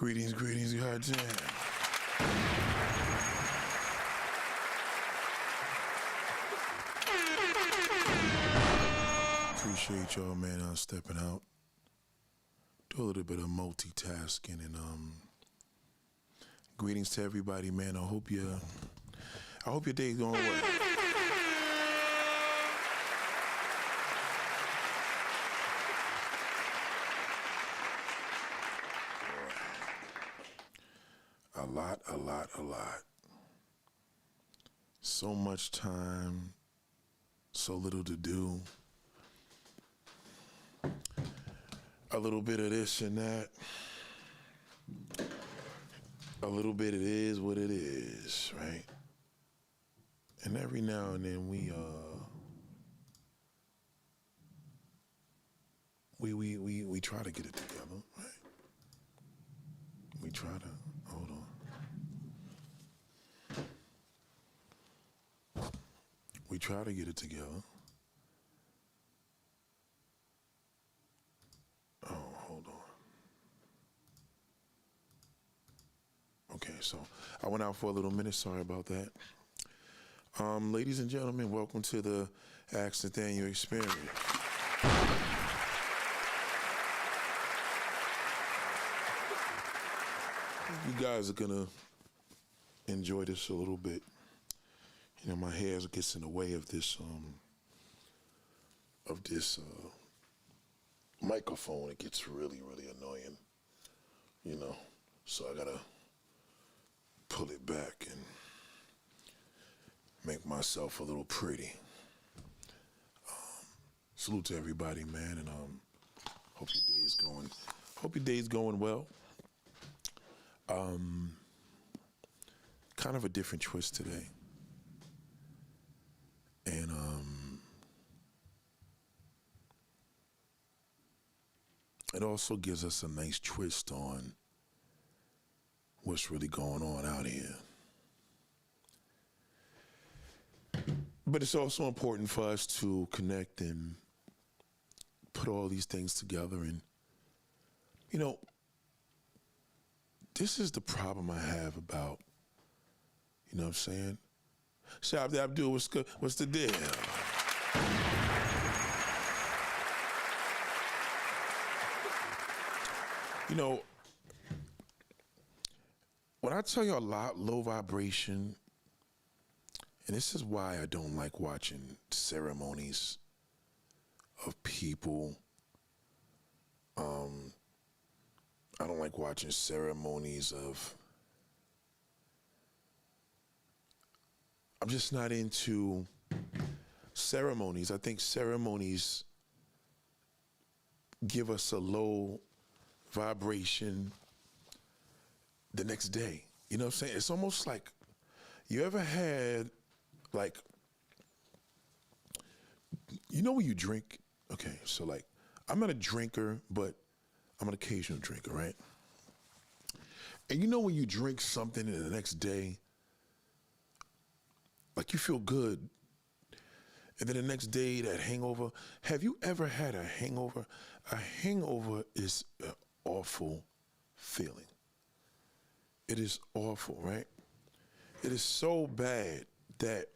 Greetings, goddamn. Appreciate y'all, man, stepping out. Do a little bit of multitasking and greetings to everybody, man. I hope your day's going well. A lot. So much time, so little to do. A little bit of this and that. A little bit it is what it is, right? And every now and then we try to get it together, right? We try to, hold on. We try to get it together. Oh, hold on. Okay, so I went out for a little minute, sorry about that. Ladies and gentlemen, welcome to the Ask Nathaniel Experience. You guys are gonna enjoy this a little bit. You know, my hair gets in the way of this microphone. It gets really, really annoying, you know. So I gotta pull it back and make myself a little pretty. Salute to everybody, man, and hope your day's going well. Kind of a different twist today. And it also gives us a nice twist on what's really going on out here. But it's also important for us to connect and put all these things together. And, you know, this is the problem I have about, you know what I'm saying? Shabda Abdul, what's good? What's the deal? You know, when I tell you a lot, low vibration, and this is why I don't like watching ceremonies of people. I don't like watching ceremonies of, I'm just not into ceremonies. I think ceremonies give us a low vibration the next day. You know what I'm saying? It's almost like, you ever had, like, you know when you drink? Okay, so like, I'm not a drinker, but I'm an occasional drinker, right? And you know when you drink something and the next day, like you feel good, and then the next day, that hangover. Have you ever had a hangover? A hangover is an awful feeling. It is awful, right? It is so bad that,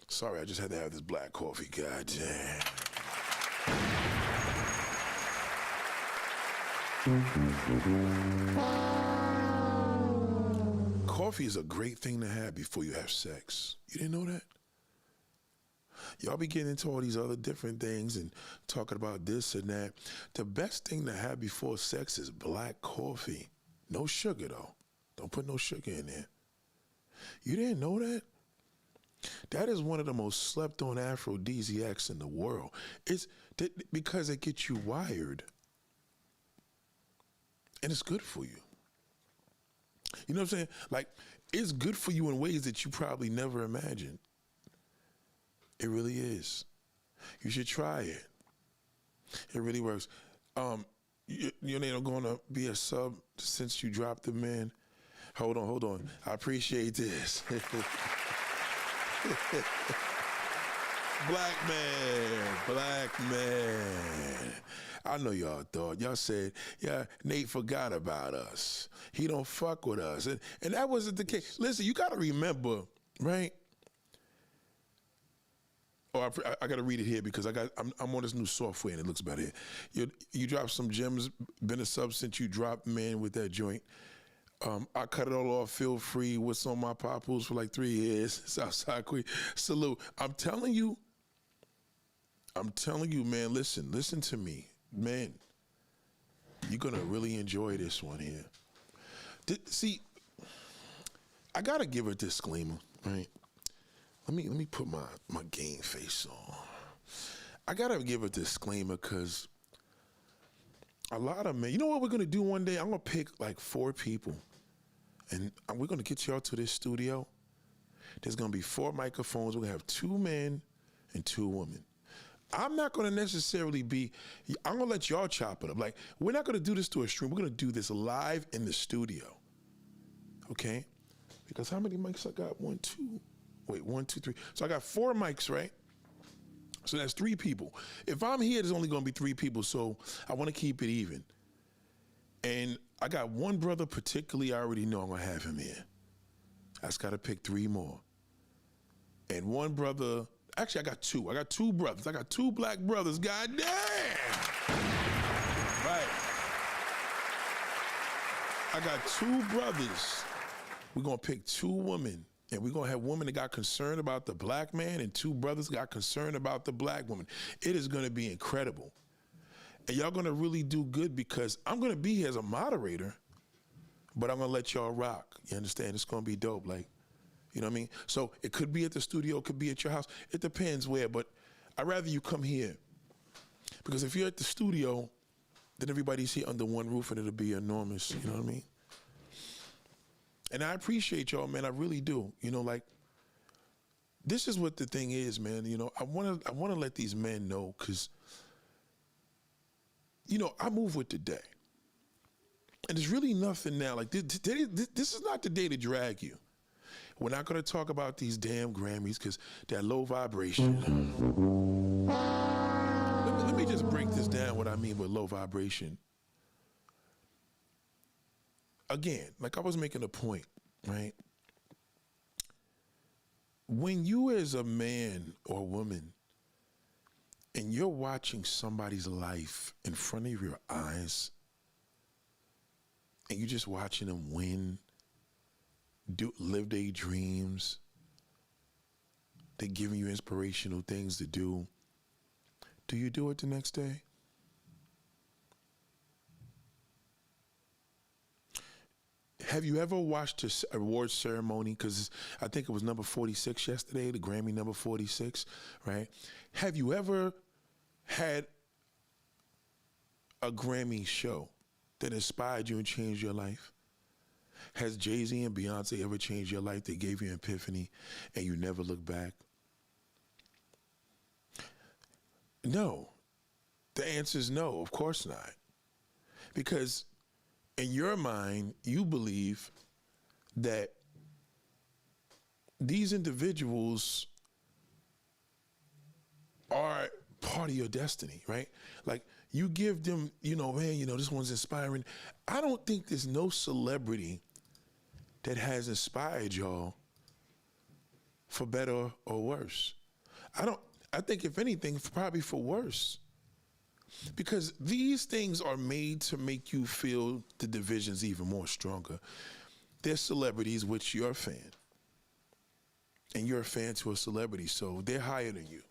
sorry, I just had to have this black coffee, goddamn. Coffee is a great thing to have before you have sex. You didn't know that? Y'all be getting into all these other different things and talking about this and that. The best thing to have before sex is black coffee. No sugar, though. Don't put no sugar in there. You didn't know that? That is one of the most slept-on aphrodisiacs in the world. It's because it gets you wired. And it's good for you. You know what I'm saying? Like, it's good for you in ways that you probably never imagined. It really is. You should try it. It really works. Your name going to be a sub since you dropped the man. Hold on. I appreciate this. Black man. I know y'all thought. Y'all said, yeah, Nate forgot about us. He don't fuck with us. And that wasn't the case. Listen, you got to remember, right? Oh, I got to read it here because I'm on this new software and it looks better here. You drop some gems, been a substance, you drop, man, with that joint. I cut it all off, feel free. What's on my papoose for like 3 years. Southside Queen. Salute. I'm telling you, man, listen to me. Man, you're going to really enjoy this one here. See, I got to give a disclaimer, right? Let me put my game face on. I got to give a disclaimer because a lot of men, you know what we're going to do one day? I'm going to pick like 4 people and we're going to get y'all to this studio. There's going to be 4 microphones. We're going to have 2 men and 2 women. I'm not going to necessarily I'm going to let y'all chop it up. Like, we're not going to do this to a stream. We're going to do this live in the studio. Okay? Because how many mics I got? 1, 2. Wait, 1, 2, 3. So I got 4 mics, right? So that's 3 people. If I'm here, there's only going to be 3 people, so I want to keep it even. And I got one brother particularly I already know I'm going to have him here. I just got to pick 3 more. And one brother, actually I got 2. I got 2 brothers. I got 2 black brothers. God damn! Right. I got 2 brothers. We're going to pick 2 women. And we're going to have women that got concerned about the black man and 2 brothers got concerned about the black woman. It is going to be incredible. And y'all going to really do good because I'm going to be here as a moderator, but I'm going to let y'all rock. You understand? It's going to be dope. Like, you know what I mean? So it could be at the studio, it could be at your house. It depends where, but I'd rather you come here. Because if you're at the studio, then everybody's here under one roof and it'll be enormous. You know what I mean? And I appreciate y'all, man. I really do. You know, like, this is what the thing is, man. You know, I want to let these men know because, you know, I move with the day. And there's really nothing now. Like, this is not the day to drag you. We're not going to talk about these damn Grammys because that low vibration. Let me just break this down, what I mean with low vibration. Again, like I was making a point, right? When you as a man or woman and you're watching somebody's life in front of your eyes and you're just watching them win, live their dreams, they're giving you inspirational things to do you do it the next day? Have you ever watched an awards ceremony? Because I think it was number 46 yesterday, the Grammy number 46, right? Have you ever had a Grammy show that inspired you and changed your life? Has Jay-Z and Beyonce ever changed your life? They gave you an epiphany and you never look back? No. The answer is no, of course not. Because in your mind, you believe that these individuals are part of your destiny, right? Like, you give them, you know, man, you know, this one's inspiring. I don't think there's no celebrity that has inspired y'all for better or worse. I think if anything, probably for worse. Because these things are made to make you feel the divisions even more stronger. They're celebrities, which you're a fan. And you're a fan to a celebrity, so they're higher than you.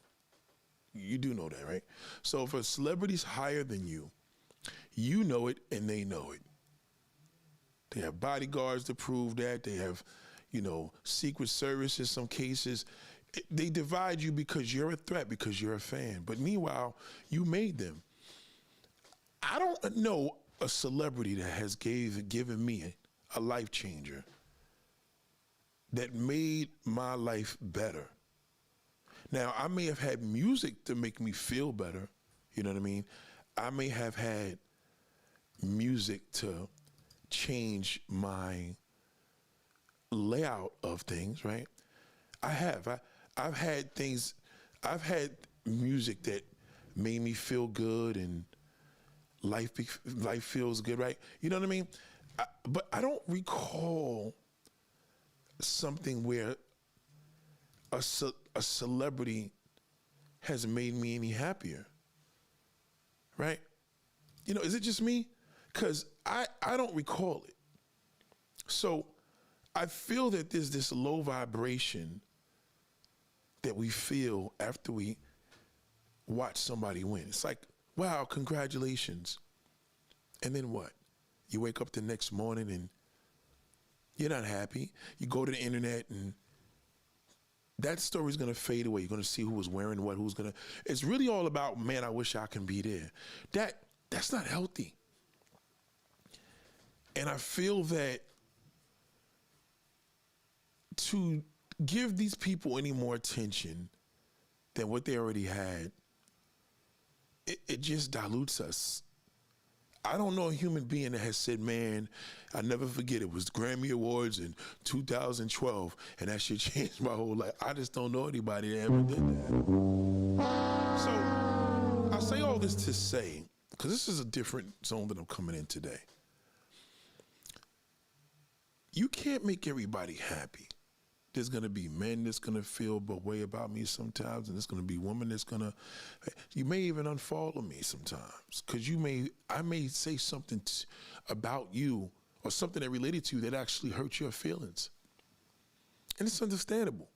You do know that, right? So if a celebrity's higher than you, you know it and they know it. They have bodyguards to prove that. They have, you know, Secret Service in some cases. They divide you because you're a threat, because you're a fan. But meanwhile, you made them. I don't know a celebrity that has given me a life changer that made my life better. Now, I may have had music to make me feel better, you know what I mean? I may have had music to change my layout of things, right? I've had music that made me feel good and life feels good, right? You know what I mean? But I don't recall something where a celebrity has made me any happier, right? You know, is it just me? Because I don't recall it. So I feel that there's this low vibration that we feel after we watch somebody win. It's like, wow, congratulations. And then what? You wake up the next morning and you're not happy. You go to the internet and that story's gonna fade away. You're gonna see who was wearing what, it's really all about, man, I wish I can be there. That's not healthy. And I feel that to give these people any more attention than what they already had, it just dilutes us. I don't know a human being that has said, man, I never forget it was Grammy Awards in 2012 and that shit changed my whole life. I just don't know anybody that ever did that. So I say all this to say, because this is a different zone that I'm coming in today. You can't make everybody happy. There's gonna be men that's gonna feel a way about me sometimes, and there's gonna be women that's gonna, you may even unfollow me sometimes, because I may say something about you or something that related to you that actually hurt your feelings. And it's understandable.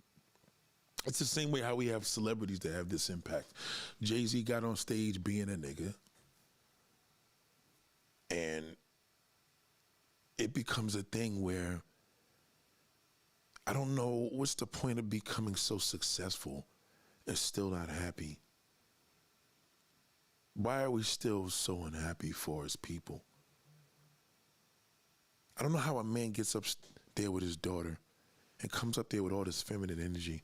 It's the same way how we have celebrities that have this impact. Jay-Z got on stage being a nigga, and it becomes a thing where I don't know what's the point of becoming so successful and still not happy. Why are we still so unhappy for as people? I don't know how a man gets up there with his daughter and comes up there with all this feminine energy.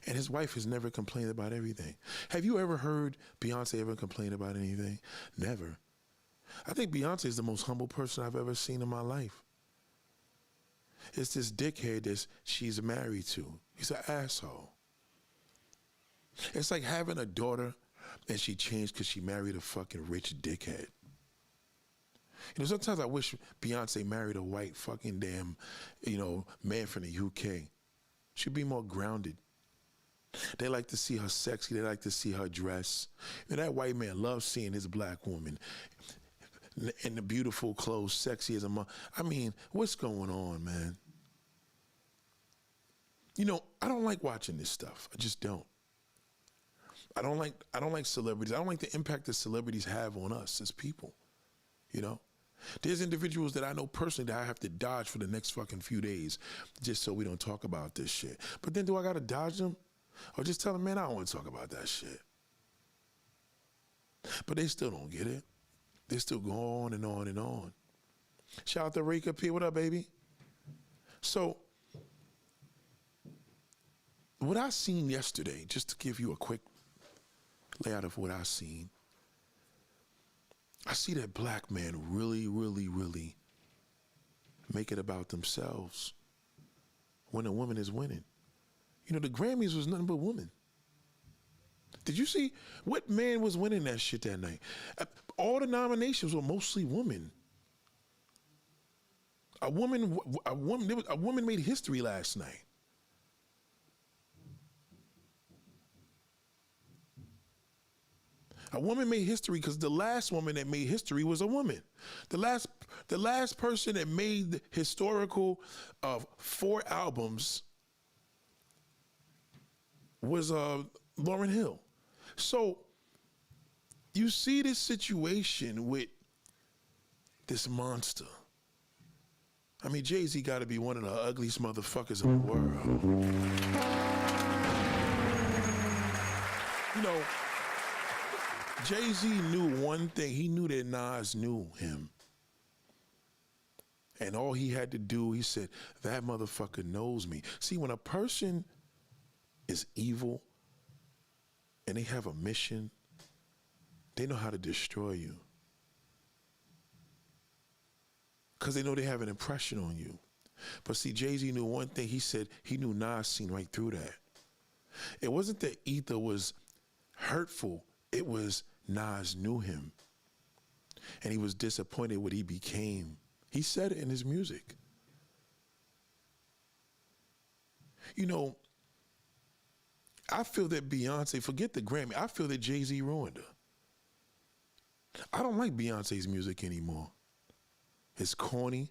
And his wife has never complained about everything. Have you ever heard Beyonce ever complain about anything? Never. I think Beyonce is the most humble person I've ever seen in my life. It's this dickhead that she's married to. He's an asshole. It's like having a daughter and she changed because she married a fucking rich dickhead. You know, sometimes I wish Beyonce married a white fucking damn, man from the UK. She'd be more grounded. They like to see her sexy. They like to see her dress. And that white man loves seeing his black woman in the beautiful clothes, sexy as a mom. I mean, what's going on, man? You know, I don't like watching this stuff. I just don't. I don't like celebrities. I don't like the impact that celebrities have on us as people. You know? There's individuals that I know personally that I have to dodge for the next fucking few days just so we don't talk about this shit. But then do I gotta dodge them? Or just tell them, man, I don't want to talk about that shit. But they still don't get it. They still go on and on and on. Shout out to Rika P. What up, baby? So, what I seen yesterday, just to give you a quick layout of what I seen, I see that black men really, really, really make it about themselves when a woman is winning. You know, the Grammys was nothing but women. Did you see what man was winning that shit that night? All the nominations were mostly women. A woman made history last night. A woman made history because the last woman that made history was a woman. The last person that made the historical of 4 albums was Lauryn Hill. So you see this situation with this monster. I mean, Jay-Z got to be one of the ugliest motherfuckers in the world. You know, Jay-Z knew one thing. He knew that Nas knew him. And all he had to do, he said, that motherfucker knows me. See, when a person is evil and they have a mission, they know how to destroy you. Because they know they have an impression on you. But see, Jay-Z knew one thing. He said he knew Nas seen right through that. It wasn't that Ether was hurtful. It was Nas knew him. And he was disappointed what he became. He said it in his music. You know, I feel that Beyonce, forget the Grammy, I feel that Jay-Z ruined her. I don't like Beyonce's music anymore. It's corny.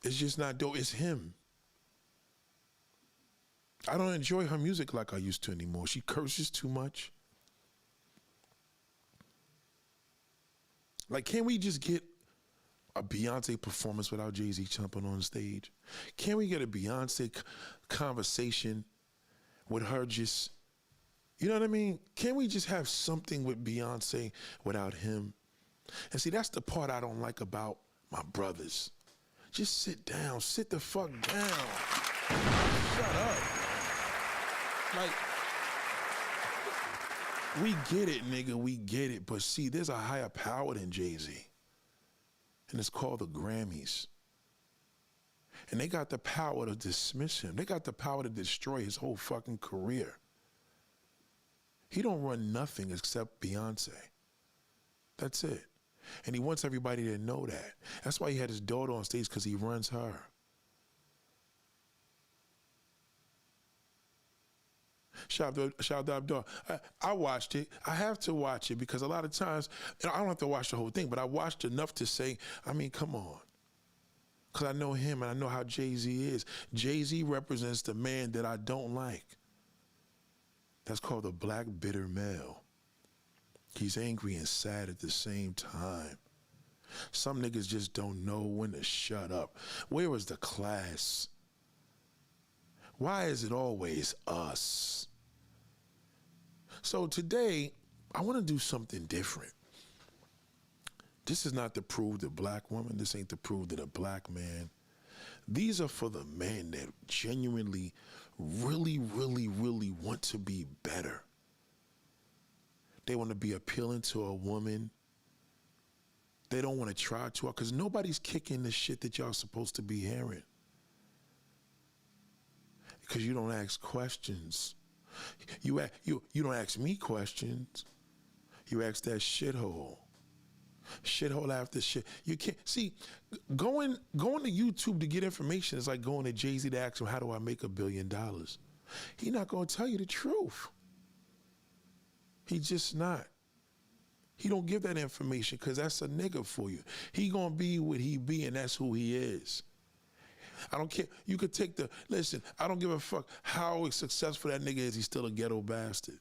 It's just not dope. It's him. I don't enjoy her music like I used to anymore. She curses too much. Like, can we just get a Beyonce performance without Jay-Z jumping on stage? Can we get a Beyonce conversation with her just, you know what I mean? Can we just have something with Beyonce without him? And see, that's the part I don't like about my brothers. Just sit down, sit the fuck down. Shut up. Like, we get it, nigga, we get it. But see, there's a higher power than Jay-Z. And it's called the Grammys. And they got the power to dismiss him. They got the power to destroy his whole fucking career. He don't run nothing except Beyonce. That's it. And he wants everybody to know that. That's why he had his daughter on stage, because he runs her. Shout out Abdul. I watched it. I have to watch it because a lot of times, I don't have to watch the whole thing, but I watched enough to say, I mean, come on. Because I know him and I know how Jay-Z is. Jay-Z represents the man that I don't like. That's called the black bitter male. He's angry and sad at the same time. Some niggas just don't know when to shut up. Where is the class? Why is it always us? So today, I want to do something different. This is not to prove the black woman. This ain't to prove that a black man. These are for the men that genuinely, really, really, really want to be better. They want to be appealing to a woman. They don't want to try too hard because nobody's kicking the shit that y'all supposed to be hearing. Because you don't ask questions. You don't ask me questions. You ask that shithole. Shithole after shit. You can't see going to YouTube to get information is like going to Jay-Z to ask him, how do I make $1 billion? He's not gonna tell you the truth. He's just not. He don't give that information because that's a nigga for you. He gonna be what he be, and that's who he is. I don't care. You could take listen, I don't give a fuck how successful that nigga is. He's still a ghetto bastard.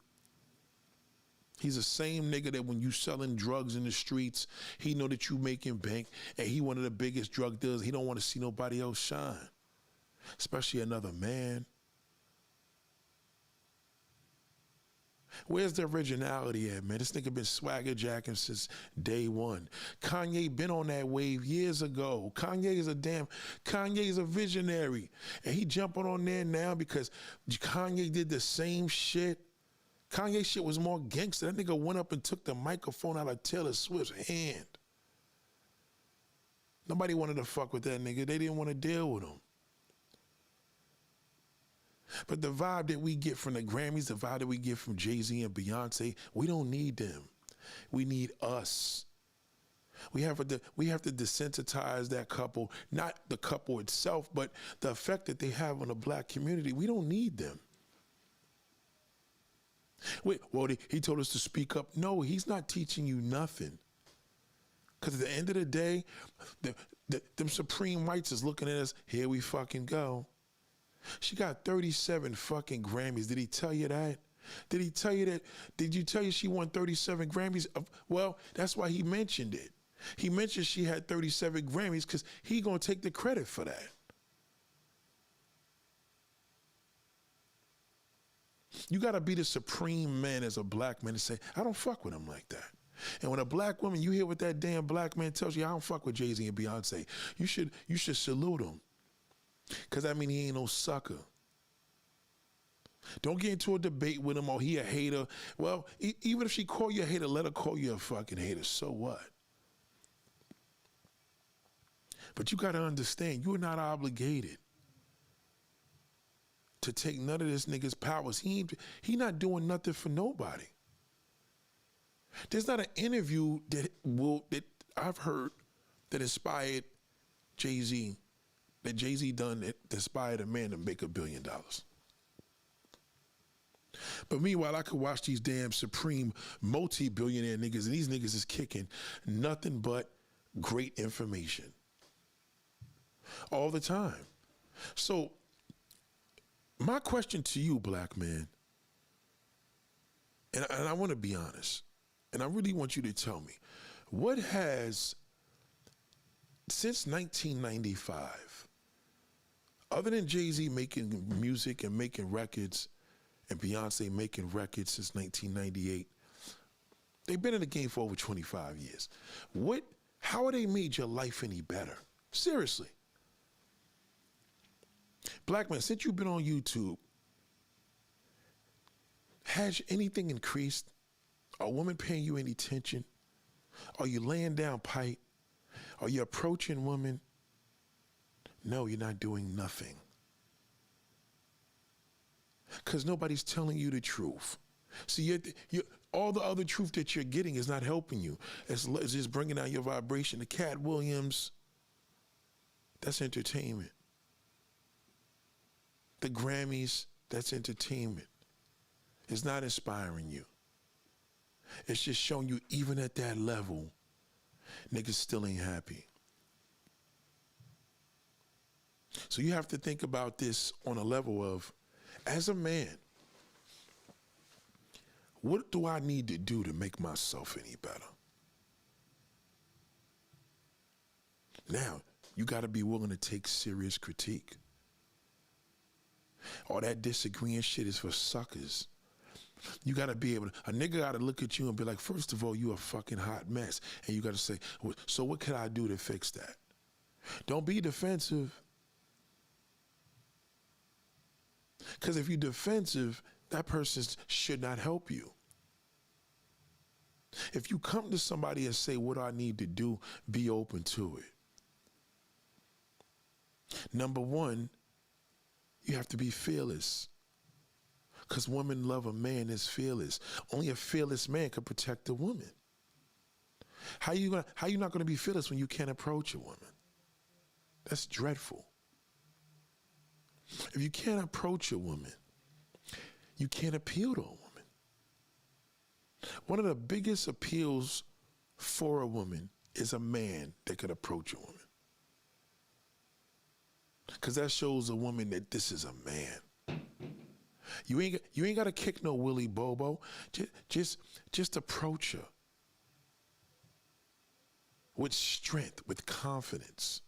He's the same nigga that when you selling drugs in the streets, he know that you making bank, and he one of the biggest drug dealers. He don't want to see nobody else shine, especially another man. Where's the originality at, man? This nigga been swagger jacking since day one. Kanye been on that wave years ago. Kanye's a visionary. And he jumping on there now because Kanye did the same shit. Kanye shit was more gangster. That nigga went up and took the microphone out of Taylor Swift's hand. Nobody wanted to fuck with that nigga. They didn't want to deal with him. But the vibe that we get from the Grammys, the vibe that we get from Jay-Z and Beyonce, we don't need them. We need us. We have to desensitize that couple, not the couple itself, but the effect that they have on the black community. We don't need them. Wait, well, he told us to speak up. No, he's not teaching you nothing. Because at the end of the day, them supreme whites is looking at us, here we fucking go. She got 37 fucking Grammys. Did he tell you that? Did he tell you that? Did you tell you she won 37 Grammys? Well, that's why he mentioned it. He mentioned she had 37 Grammys because he gonna take the credit for that. You gotta be the supreme man as a black man and say, I don't fuck with him like that. And when a black woman, you hear what that damn black man tells you, I don't fuck with Jay-Z and Beyonce. You should salute him. Because that means he ain't no sucker. Don't get into a debate with him, or he a hater. Well, even if she call you a hater, let her call you a fucking hater. So what? But you got to understand, you're not obligated to take none of this nigga's powers. He not doing nothing for nobody. There's not an interview that I've heard that inspired Jay-Z, that Jay-Z done that inspired a man to make $1 billion. But meanwhile, I could watch these damn supreme multi-billionaire niggas, and these niggas is kicking nothing but great information all the time. So my question to you, black man, and I want to be honest, and I really want you to tell me, what has, since 1995, other than Jay-Z making music and making records, and Beyonce making records since 1998, they've been in the game for over 25 years. How have they made your life any better? Seriously. Black man, since you've been on YouTube, has anything increased? Are women paying you any attention? Are you laying down pipe? Are you approaching women? No, you're not doing nothing. Because nobody's telling you the truth. See, all the other truth that you're getting is not helping you. It's just bringing down your vibration. The Cat Williams, that's entertainment. The Grammys, that's entertainment. It's not inspiring you. It's just showing you, even at that level, niggas still ain't happy. So you have to think about this on a level of, as a man, what do I need to do to make myself any better? Now, you gotta be willing to take serious critique. All that disagreeing shit is for suckers. You gotta be able to, a nigga gotta look at you and be like, first of all, you a fucking hot mess. And you gotta say, so what can I do to fix that? Don't be defensive. Because if you're defensive, that person should not help you. If you come to somebody and say, what I need to do, be open to it. Number one, you have to be fearless. Because women love a man that's fearless. Only a fearless man can protect a woman. How you not gonna be fearless when you can't approach a woman? That's dreadful. If you can't approach a woman, you can't appeal to a woman. One of the biggest appeals for a woman is a man that could approach a woman. Because that shows a woman that this is a man. You ain't got to kick no Willy Bobo. Just approach her with strength, with confidence.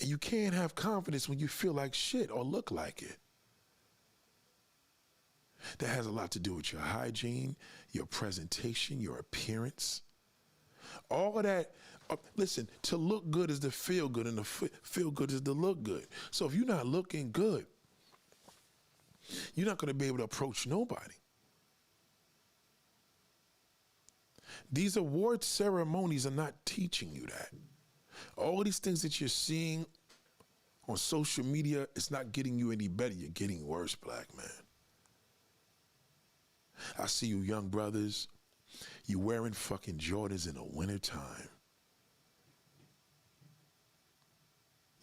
And you can't have confidence when you feel like shit or look like it. That has a lot to do with your hygiene, your presentation, your appearance. All of that, listen, to look good is to feel good, and to feel good is to look good. So if you're not looking good, you're not going to be able to approach nobody. These award ceremonies are not teaching you that. All these things that you're seeing on social media, it's not getting you any better. You're getting worse, black man. I see you young brothers, you wearing fucking Jordans in the wintertime.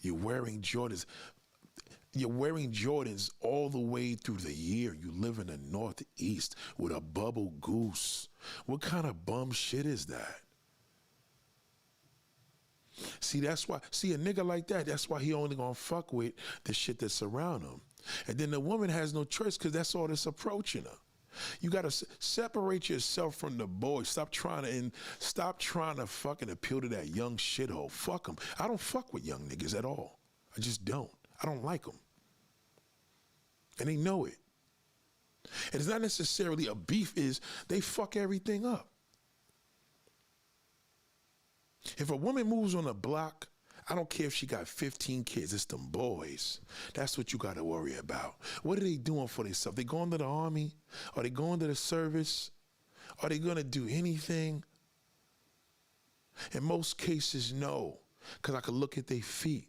You're wearing Jordans. You're wearing Jordans all the way through the year. You live in the Northeast with a bubble goose. What kind of bum shit is that? See, that's why, see, a nigga like that, that's why he only gonna fuck with the shit that's around him. And then the woman has no choice because that's all that's approaching her. You gotta separate yourself from the boy. Stop trying to fucking appeal to that young shithole. Fuck him. I don't fuck with young niggas at all. I just don't. I don't like them. And they know it. And it's not necessarily a beef, is they fuck everything up. If a woman moves on a block, I don't care if she got 15 kids, it's them boys. That's what you gotta worry about. What are they doing for themselves? They going to the army? Are they going to the service? Are they gonna do anything? In most cases, no, because I could look at their feet.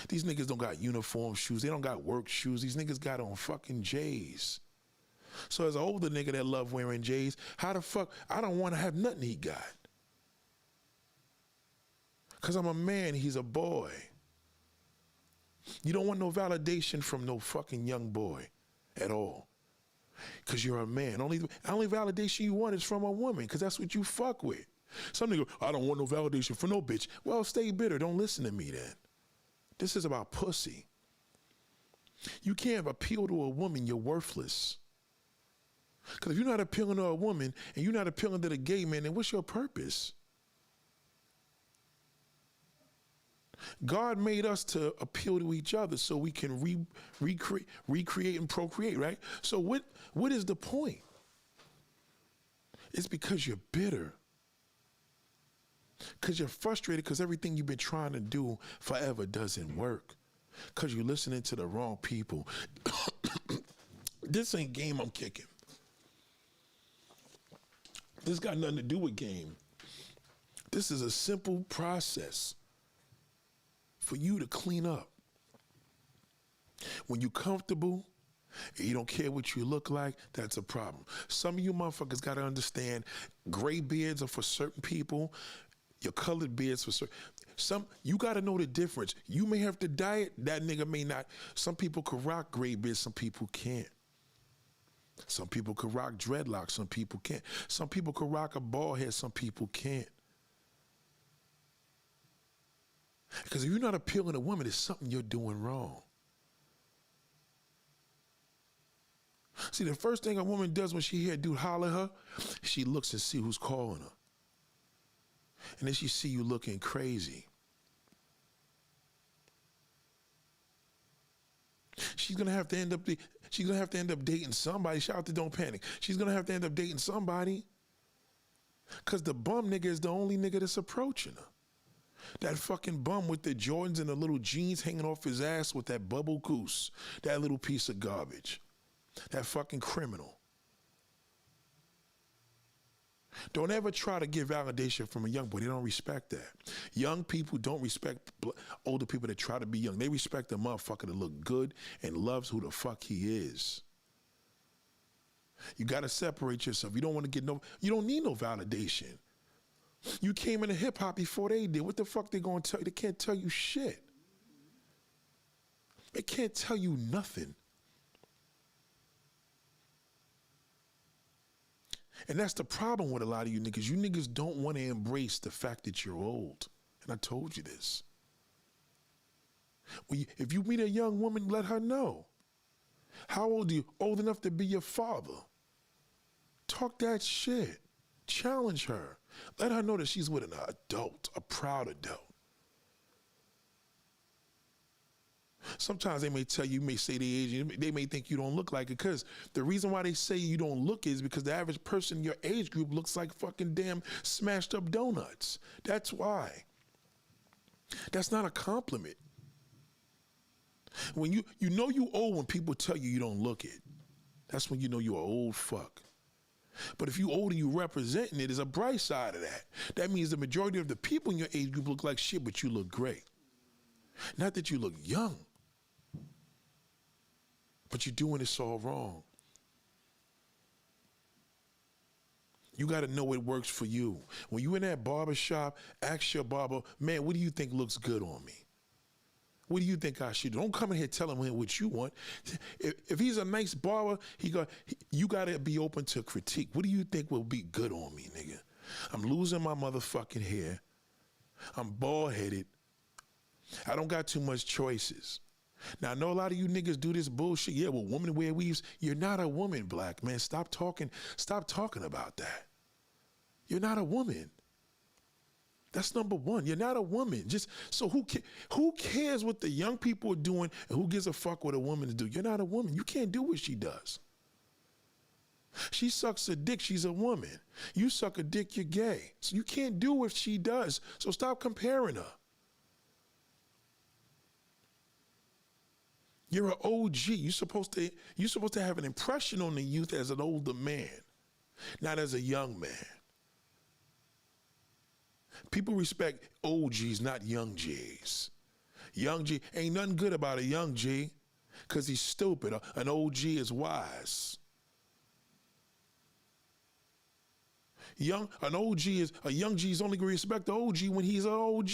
These niggas don't got uniform shoes. They don't got work shoes. These niggas got on fucking J's. So as an older nigga that love wearing J's, how the fuck, I don't want to have nothing he got. Because I'm a man, he's a boy. You don't want no validation from no fucking young boy at all. Because you're a man. Only validation you want is from a woman, because that's what you fuck with. Some nigga, I don't want no validation for no bitch. Well, stay bitter. Don't listen to me then. This is about pussy. You can't appeal to a woman, you're worthless. Because if you're not appealing to a woman and you're not appealing to the gay man, then what's your purpose? God made us to appeal to each other so we can recreate and procreate, right? So what is the point? It's because you're bitter. Because you're frustrated because everything you've been trying to do forever doesn't work. Because you're listening to the wrong people. This ain't game I'm kicking. This got nothing to do with game. This is a simple process for you to clean up. When you're comfortable and you don't care what you look like, that's a problem. Some of you motherfuckers got to understand gray beards are for certain people, your colored beards for certain. You got to know the difference. You may have to dye it, that nigga may not. Some people could rock gray beards, some people can't. Some people could rock dreadlocks, some people can't. Some people could rock a bald head, some people can't. Because if you're not appealing to women, it's something you're doing wrong. See, the first thing a woman does when she hear a dude holler at her, she looks and see who's calling her. And then she see you looking crazy. She's gonna have to end up dating somebody. Shout out to Don't Panic. She's gonna have to end up dating somebody. Cause the bum nigga is the only nigga that's approaching her. That fucking bum with the Jordans and the little jeans hanging off his ass with that bubble goose. That little piece of garbage. That fucking criminal. Don't ever try to get validation from a young boy. They don't respect that. Young people don't respect older people that try to be young. They respect a motherfucker that look good and loves who the fuck he is. You got to separate yourself. You don't want to get you don't need no validation. You came into hip hop before they did. What the fuck they gonna tell you? They can't tell you shit. They can't tell you nothing. And that's the problem with a lot of you niggas. You niggas don't want to embrace the fact that you're old. And I told you this. If you meet a young woman, let her know. How old are you? Old enough to be your father. Talk that shit. Challenge her. Let her know that she's with an adult, a proud adult. Sometimes they may tell you, may say the age, they may think you don't look like it, because the reason why they say you don't look is because the average person in your age group looks like fucking damn smashed up donuts. That's why. That's not a compliment. When you know you old when people tell you you don't look it. That's when you know you're an old fuck. But if you old and you representing it, there's a bright side of that. That means the majority of the people in your age group look like shit, but you look great. Not that you look young, but you're doing this all wrong. You got to know what works for you. When you in that barber shop, ask your barber, man, what do you think looks good on me? What do you think I should do? Don't come in here telling him what you want. If he's a nice barber, you got to be open to critique. What do you think will be good on me, nigga? I'm losing my motherfucking hair. I'm bald-headed. I don't got too much choices. Now, I know a lot of you niggas do this bullshit. Yeah, well, women wear weaves. You're not a woman, black man. Stop talking about that. You're not a woman. That's number one. You're not a woman. So who cares what the young people are doing and who gives a fuck what a woman do? You're not a woman. You can't do what she does. She sucks a dick, she's a woman. You suck a dick, you're gay. So you can't do what she does. So stop comparing her. You're an OG. You're supposed to have an impression on the youth as an older man, not as a young man. People respect OGs, not young Gs. Young G, ain't nothing good about a young G because he's stupid. An OG is wise. An OG is, a young G is only going to respect the OG when he's an OG.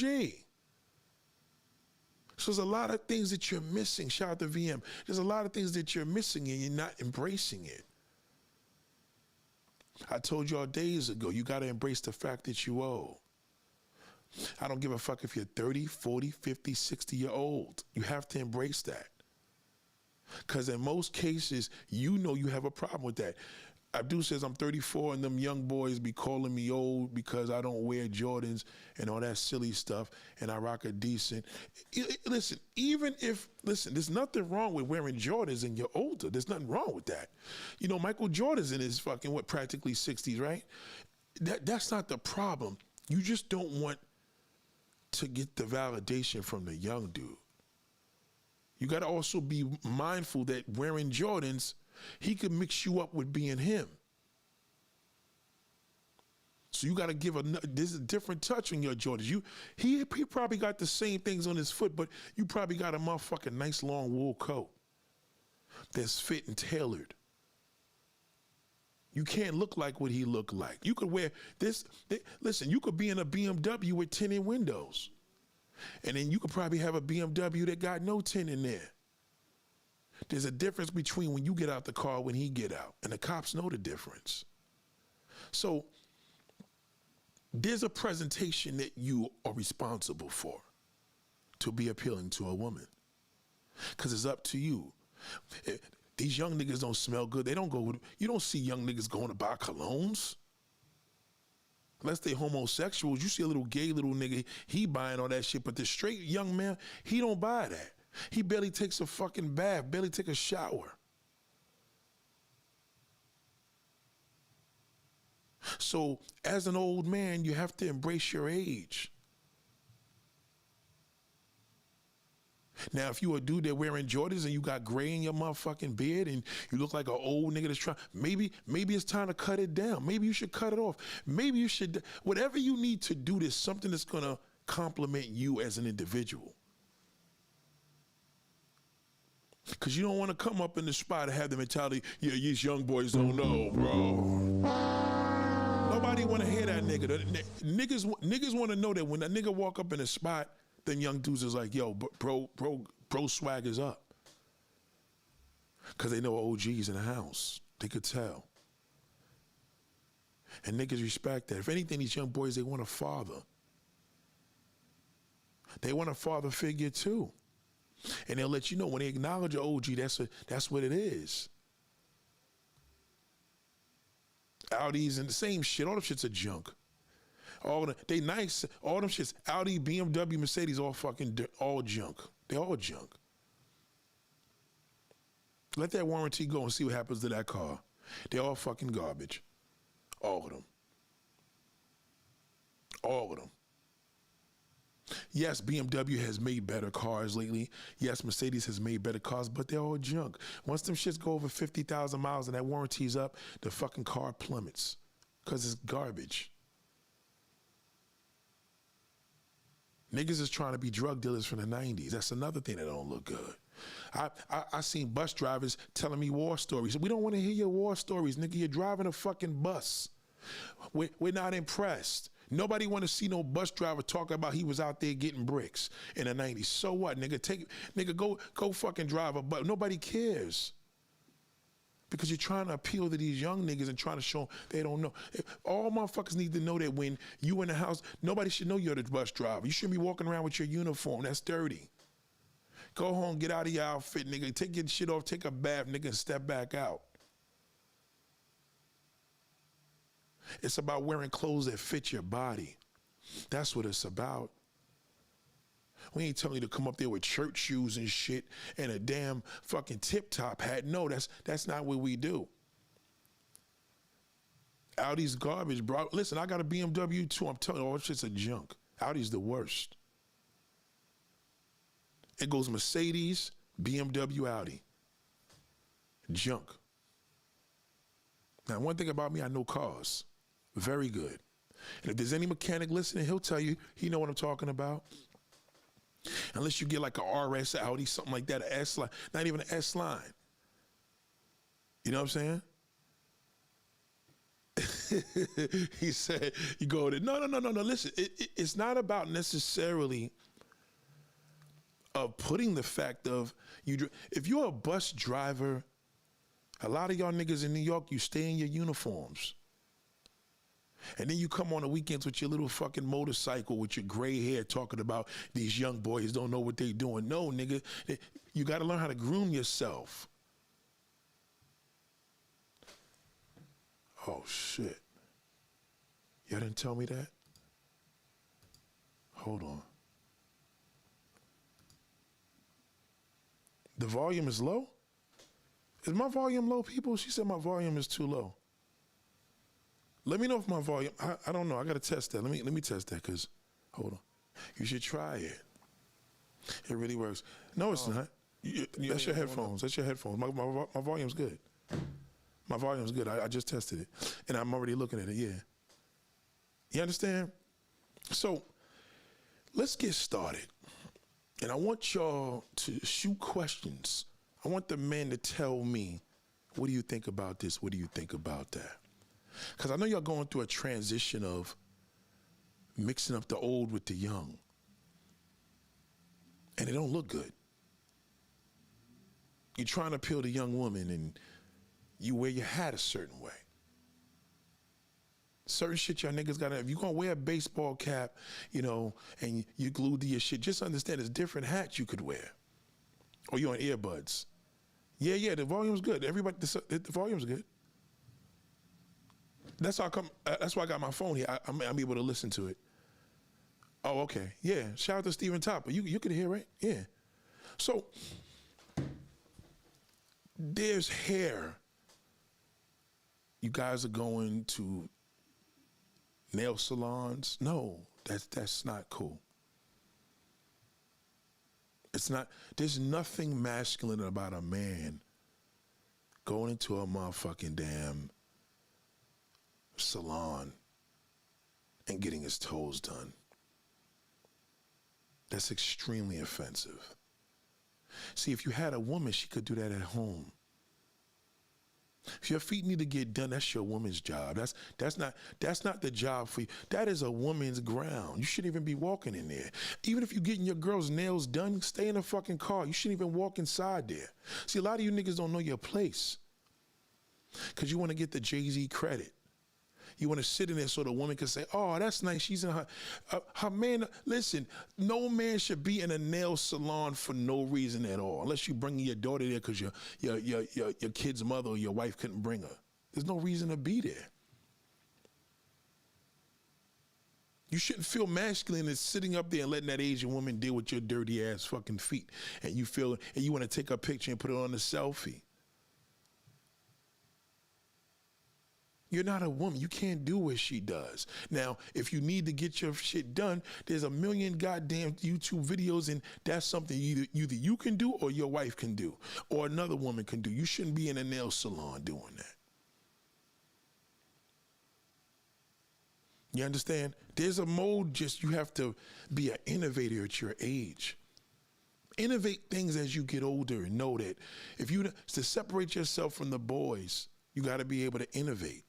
So there's a lot of things that you're missing. Shout out to VM. There's a lot of things that you're missing and you're not embracing it. I told y'all days ago, you got to embrace the fact that you old. I don't give a fuck if you're 30, 40, 50, 60-year-old. You have to embrace that. Because in most cases, you know you have a problem with that. Abdul says I'm 34 and them young boys be calling me old because I don't wear Jordans and all that silly stuff and I rock a decent. Listen, there's nothing wrong with wearing Jordans and you're older. There's nothing wrong with that. You know, Michael Jordan's in his fucking, practically 60s, right? That's not the problem. You just don't want to get the validation from the young dude. You got to also be mindful that wearing Jordans, he could mix you up with being him. So you got to there's a different touch on your Jordans. He probably got the same things on his foot, but you probably got a motherfucking nice long wool coat that's fit and tailored. You can't look like what he looked like. You could wear this. Listen, you could be in a BMW with tinted windows. And then you could probably have a BMW that got no tint in there. There's a difference between when you get out the car, when he get out. And the cops know the difference. So there's a presentation that you are responsible for to be appealing to a woman. Because it's up to you. These young niggas don't smell good. You don't see young niggas going to buy colognes. Unless they homosexuals, you see a little gay little nigga, he buying all that shit. But the straight young man, he don't buy that. He barely takes a fucking bath, barely take a shower. So as an old man, you have to embrace your age. Now, if you a dude that wearing Jordans and you got gray in your motherfucking beard and you look like an old nigga that's trying, maybe it's time to cut it down. Maybe you should cut it off. Maybe you should, whatever you need to do, there's something that's gonna compliment you as an individual. Because you don't want to come up in the spot and have the mentality, yeah, these young boys don't know, bro. Nobody want to hear that nigga. Niggas want to know that when that nigga walk up in the spot, then young dudes is like, yo, bro swag is up. Because they know OG's in the house. They could tell. And niggas respect that. If anything, these young boys, they want a father. They want a father figure too. And they'll let you know when they acknowledge an OG, that's what it is. Audis and the same shit. All them shits are junk. They nice. All them shits. Audi, BMW, Mercedes, all junk. They all junk. Let that warranty go and see what happens to that car. They all fucking garbage. All of them. All of them. Yes, BMW has made better cars lately. Yes, Mercedes has made better cars, but they're all junk. Once them shits go over 50,000 miles and that warranty's up, the fucking car plummets because it's garbage. Niggas is trying to be drug dealers from the 90s. That's another thing that don't look good. I seen bus drivers telling me war stories. We don't want to hear your war stories, nigga. You're driving a fucking bus. We're not impressed. Nobody want to see no bus driver talking about he was out there getting bricks in the 90s. So what, nigga? Go fucking drive a bus. Nobody cares. Because you're trying to appeal to these young niggas and trying to show them they don't know. All motherfuckers need to know that when you in the house, nobody should know you're the bus driver. You shouldn't be walking around with your uniform. That's dirty. Go home, get out of your outfit, nigga. Take your shit off, take a bath, nigga, and step back out. It's about wearing clothes that fit your body. That's what it's about. We ain't telling you to come up there with church shoes and shit and a damn fucking tip-top hat. No, that's not what we do. Audi's garbage, bro. Listen, I got a BMW too. I'm telling you, all this shit's a junk. Audi's the worst. It goes Mercedes, BMW, Audi. Junk. Now, one thing about me, I know cars. Very good. And if there's any mechanic listening, he'll tell you, he know what I'm talking about. Unless you get like a RS Audi, something like that, an S-line, not even an S-line. You know what I'm saying? He said, you go there. No. Listen, it's not about necessarily of putting the fact of you. If you're a bus driver, a lot of y'all niggas in New York, you stay in your uniforms. And then you come on the weekends with your little fucking motorcycle with your gray hair talking about these young boys don't know what they doing. No, nigga, you got to learn how to groom yourself. Oh, shit. Y'all didn't tell me that? Hold on. The volume is low? Is my volume low, people? She said my volume is too low. Let me know if my volume, I don't know. I got to test that. Let me test that because, hold on. You should try it. It really works. No, it's not. That's your headphones. That's your headphones. My volume's good. My volume's good. I just tested it. And I'm already looking at it, yeah. You understand? So let's get started. And I want y'all to shoot questions. I want the men to tell me, what do you think about this? What do you think about that? Because I know y'all going through a transition of mixing up the old with the young. And it don't look good. You're trying to appeal to young woman and you wear your hat a certain way. Certain shit y'all niggas gotta, if you gonna wear a baseball cap, you know, and you glued to your shit, just understand there's different hats you could wear. Or you on earbuds. Yeah, the volume's good. Everybody, the volume's good. That's why I got my phone here. I'm able to listen to it. Oh, okay. Yeah. Shout out to Stephen Topper. You can hear, right? Yeah. So there's hair. You guys are going to nail salons? No, that's not cool. It's not. There's nothing masculine about a man going into a motherfucking damn salon and getting his toes done. That's extremely offensive. See, if you had a woman, she could do that at home. If your feet need to get done, that's your woman's job. That's not the job for you. That is a woman's ground. You shouldn't even be walking in there. Even if you're getting your girl's nails done, stay in the fucking car. You shouldn't even walk inside there. See, a lot of you niggas don't know your place because you want to get the Jay-Z credit. You want to sit in there so the woman can say, oh, that's nice. She's in her man. Listen, no man should be in a nail salon for no reason at all, unless you bring your daughter there because your kid's mother or your wife couldn't bring her. There's no reason to be there. You shouldn't feel masculine as sitting up there and letting that Asian woman deal with your dirty ass fucking feet. And you feel, and you want to take a picture and put it on the selfie. You're not a woman. You can't do what she does. Now, if you need to get your shit done, there's a million goddamn YouTube videos, and that's something either you can do or your wife can do or another woman can do. You shouldn't be in a nail salon doing that. You understand? There's a mode, just you have to be an innovator at your age. Innovate things as you get older and know that if you, to separate yourself from the boys, you got to be able to innovate.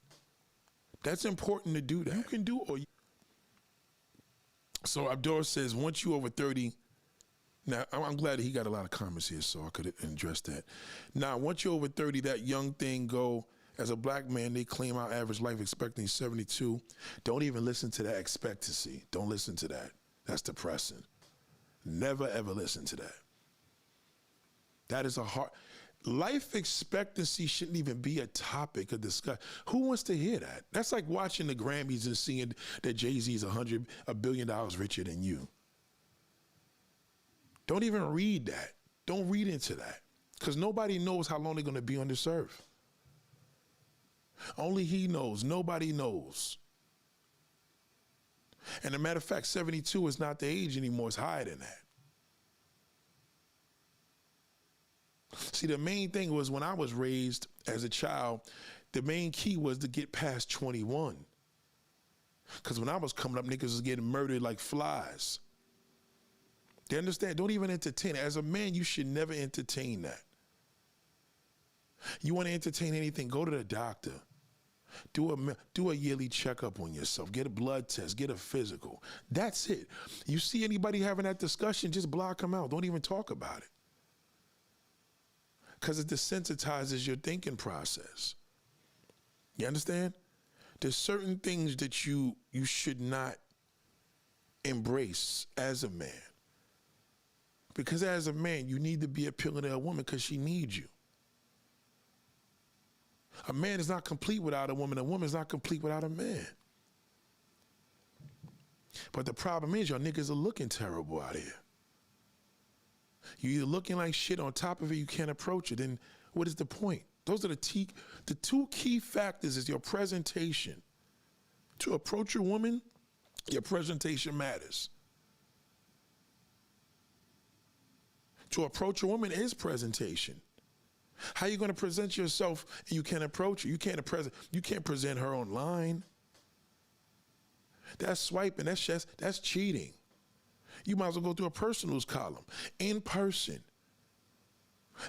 That's important to do that. You can do or you. So Abdur says, once you over 30, now I'm glad he got a lot of comments here so I could address that. Now, once you're over 30, that young thing go, as a black man, they claim our average life expectancy is 72. Don't even listen to that expectancy. Don't listen to that. That's depressing. Never, ever listen to that. That is a hard... Life expectancy shouldn't even be a topic of discussion. Who wants to hear that? That's like watching the Grammys and seeing that Jay-Z is $1 billion richer than you. Don't even read that. Don't read into that. Because nobody knows how long they're going to be on this earth. Only he knows. Nobody knows. And a matter of fact, 72 is not the age anymore. It's higher than that. See, the main thing was when I was raised as a child, the main key was to get past 21. Because when I was coming up, niggas was getting murdered like flies. They understand? Don't even entertain it. As a man, you should never entertain that. You want to entertain anything, go to the doctor. Do a yearly checkup on yourself. Get a blood test. Get a physical. That's it. You see anybody having that discussion, just block them out. Don't even talk about it. Because it desensitizes your thinking process. You understand? There's certain things that you should not embrace as a man. Because as a man, you need to be appealing to a woman because she needs you. A man is not complete without a woman. A woman is not complete without a man. But the problem is, y'all niggas are looking terrible out here. You're either looking like shit, on top of it, you can't approach it. Then what is the point? Those are the two key factors is your presentation. To approach a woman, your presentation matters. To approach a woman is presentation. How are you going to present yourself and you can't approach her? You can't present her online. That's swiping. That's cheating. You might as well go through a personals column. In person.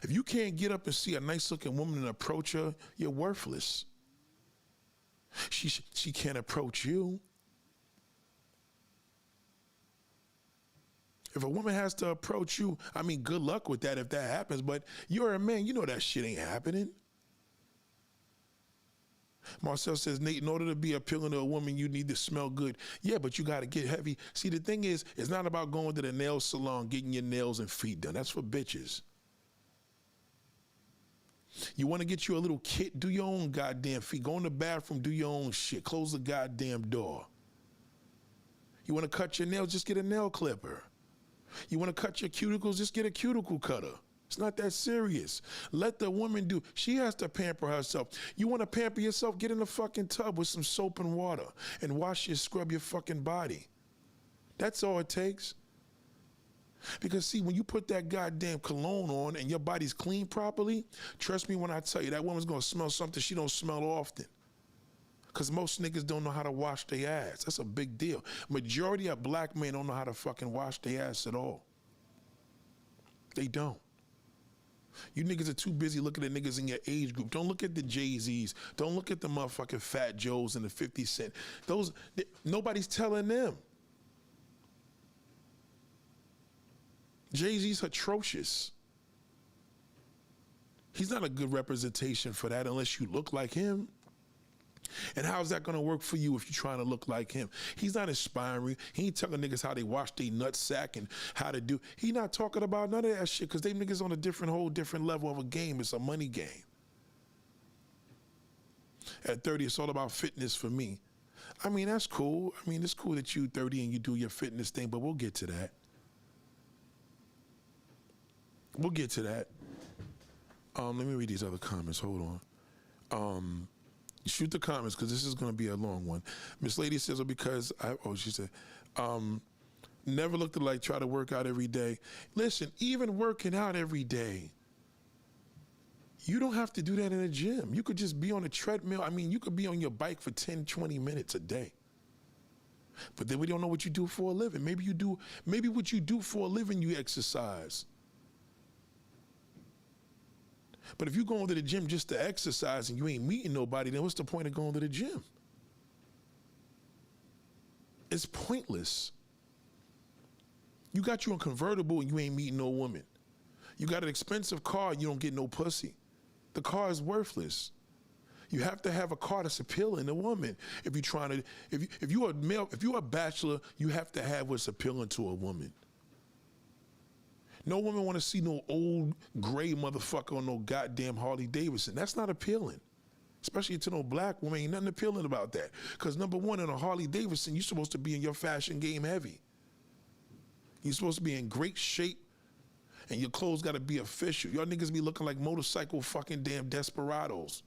If you can't get up and see a nice looking woman and approach her, you're worthless. She can't approach you. If a woman has to approach you, I mean, good luck with that if that happens, but you're a man, you know that shit ain't happening. Marcel says, Nate, in order to be appealing to a woman, you need to smell good. Yeah, but you got to get heavy. See, the thing is, it's not about going to the nail salon, getting your nails and feet done. That's for bitches. You want to get you a little kit, do your own goddamn feet. Go in the bathroom, do your own shit. Close the goddamn door. You want to cut your nails, just get a nail clipper. You want to cut your cuticles, just get a cuticle cutter. It's not that serious. Let the woman do. She has to pamper herself. You want to pamper yourself, get in the fucking tub with some soap and water and scrub your fucking body. That's all it takes. Because see, when you put that goddamn cologne on and your body's clean properly, trust me when I tell you, that woman's gonna smell something she don't smell often. Because most niggas don't know how to wash their ass. That's a big deal. Majority of black men don't know how to fucking wash their ass at all. They don't. You niggas are too busy looking at niggas in your age group. Don't look at the Jay-Z's. Don't look at the motherfucking Fat Joes and the 50 Cent. Nobody's telling them. Jay-Z's atrocious. He's not a good representation for that unless you look like him. And how's that gonna work for you if you're trying to look like him? He's not inspiring. He ain't telling niggas how they wash their nutsack and how to do. He not talking about none of that shit because they niggas on a whole different level of a game. It's a money game. At 30, it's all about fitness for me. I mean, that's cool. I mean, it's cool that you 30 and you do your fitness thing, but we'll get to that. We'll get to that. Let me read these other comments. Hold on. Shoot the comments because this is going to be a long one. Miss Lady says, she said, never looked like try to work out every day. Listen, even working out every day, you don't have to do that in a gym. You could just be on a treadmill. I mean, you could be on your bike for 10, 20 minutes a day. But then we don't know what you do for a living. Maybe what you do for a living, you exercise. But if you're going to the gym just to exercise and you ain't meeting nobody, then what's the point of going to the gym? It's pointless. You got you a convertible and you ain't meeting no woman. You got an expensive car, you don't get no pussy. The car is worthless. You have to have a car that's appealing to a woman. If you're trying to, if you're a male, if you're a bachelor, you have to have what's appealing to a woman. No woman want to see no old gray motherfucker on no goddamn Harley Davidson. That's not appealing. Especially to no black woman, ain't nothing appealing about that. Because number one, in a Harley Davidson, you're supposed to be in your fashion game heavy. You're supposed to be in great shape and your clothes got to be official. Y'all niggas be looking like motorcycle fucking damn desperados.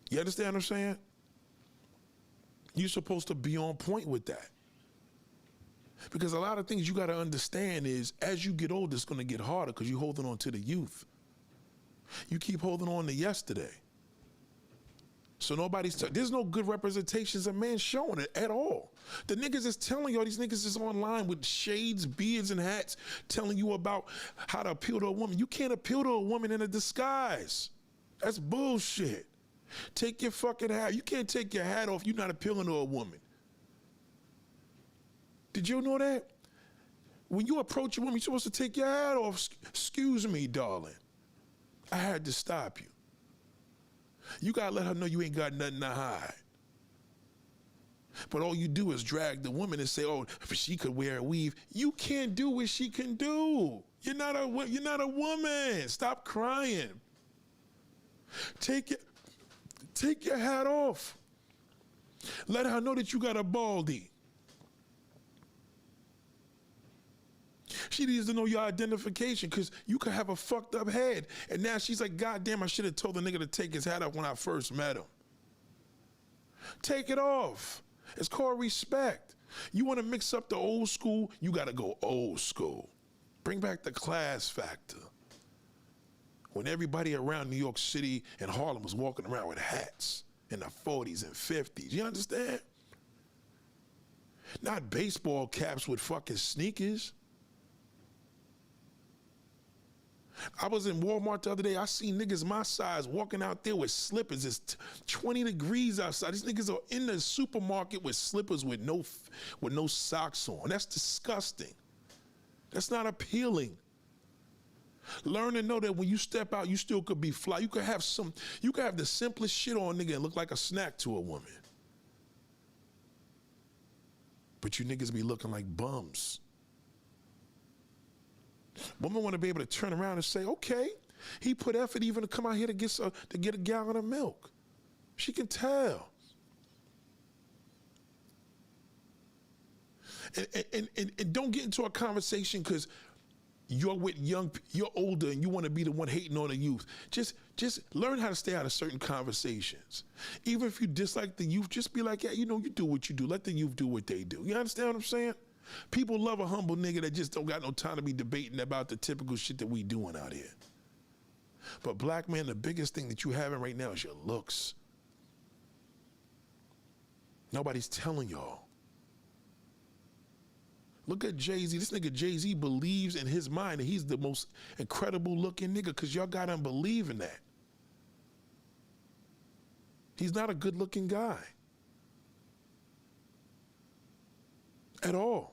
You understand what I'm saying? You're supposed to be on point with that. Because a lot of things you got to understand is as you get older, it's going to get harder because you're holding on to the youth. You keep holding on to yesterday. So there's no good representations of men showing it at all. The niggas is telling y'all, these niggas is online with shades, beards, and hats telling you about how to appeal to a woman. You can't appeal to a woman in a disguise. That's bullshit. Take your fucking hat. You can't take your hat off. You're not appealing to a woman. Did you know that? When you approach a woman, you're supposed to take your hat off. Excuse me, darling. I had to stop you. You gotta let her know you ain't got nothing to hide. But all you do is drag the woman and say, oh, if she could wear a weave. You can't do what she can do. You're not a woman. Stop crying. Take your hat off. Let her know that you got a baldy. She needs to know your identification, because you could have a fucked up head. And now she's like, God damn, I should have told the nigga to take his hat off when I first met him. Take it off. It's called respect. You want to mix up the old school, you got to go old school. Bring back the class factor. When everybody around New York City and Harlem was walking around with hats in the 40s and 50s. You understand? Not baseball caps with fucking sneakers. I was in Walmart the other day. I seen niggas my size walking out there with slippers. It's 20 degrees outside. These niggas are in the supermarket with slippers with no socks on. That's disgusting. That's not appealing. Learn to know that when you step out, you still could be fly. You could have the simplest shit on, nigga, and look like a snack to a woman. But you niggas be looking like bums. Women want to be able to turn around and say, okay, he put effort even to come out here to get a gallon of milk. She can tell. And don't get into a conversation because you're older and you want to be the one hating on the youth. Just learn how to stay out of certain conversations. Even if you dislike the youth, just be like, yeah, you do what you do. Let the youth do what they do. You understand what I'm saying? People love a humble nigga that just don't got no time to be debating about the typical shit that we doing out here. But black man, the biggest thing that you having right now is your looks. Nobody's telling y'all. Look at Jay-Z. This nigga Jay-Z believes in his mind that he's the most incredible looking nigga, because y'all got him believing that. He's not a good looking guy. At all.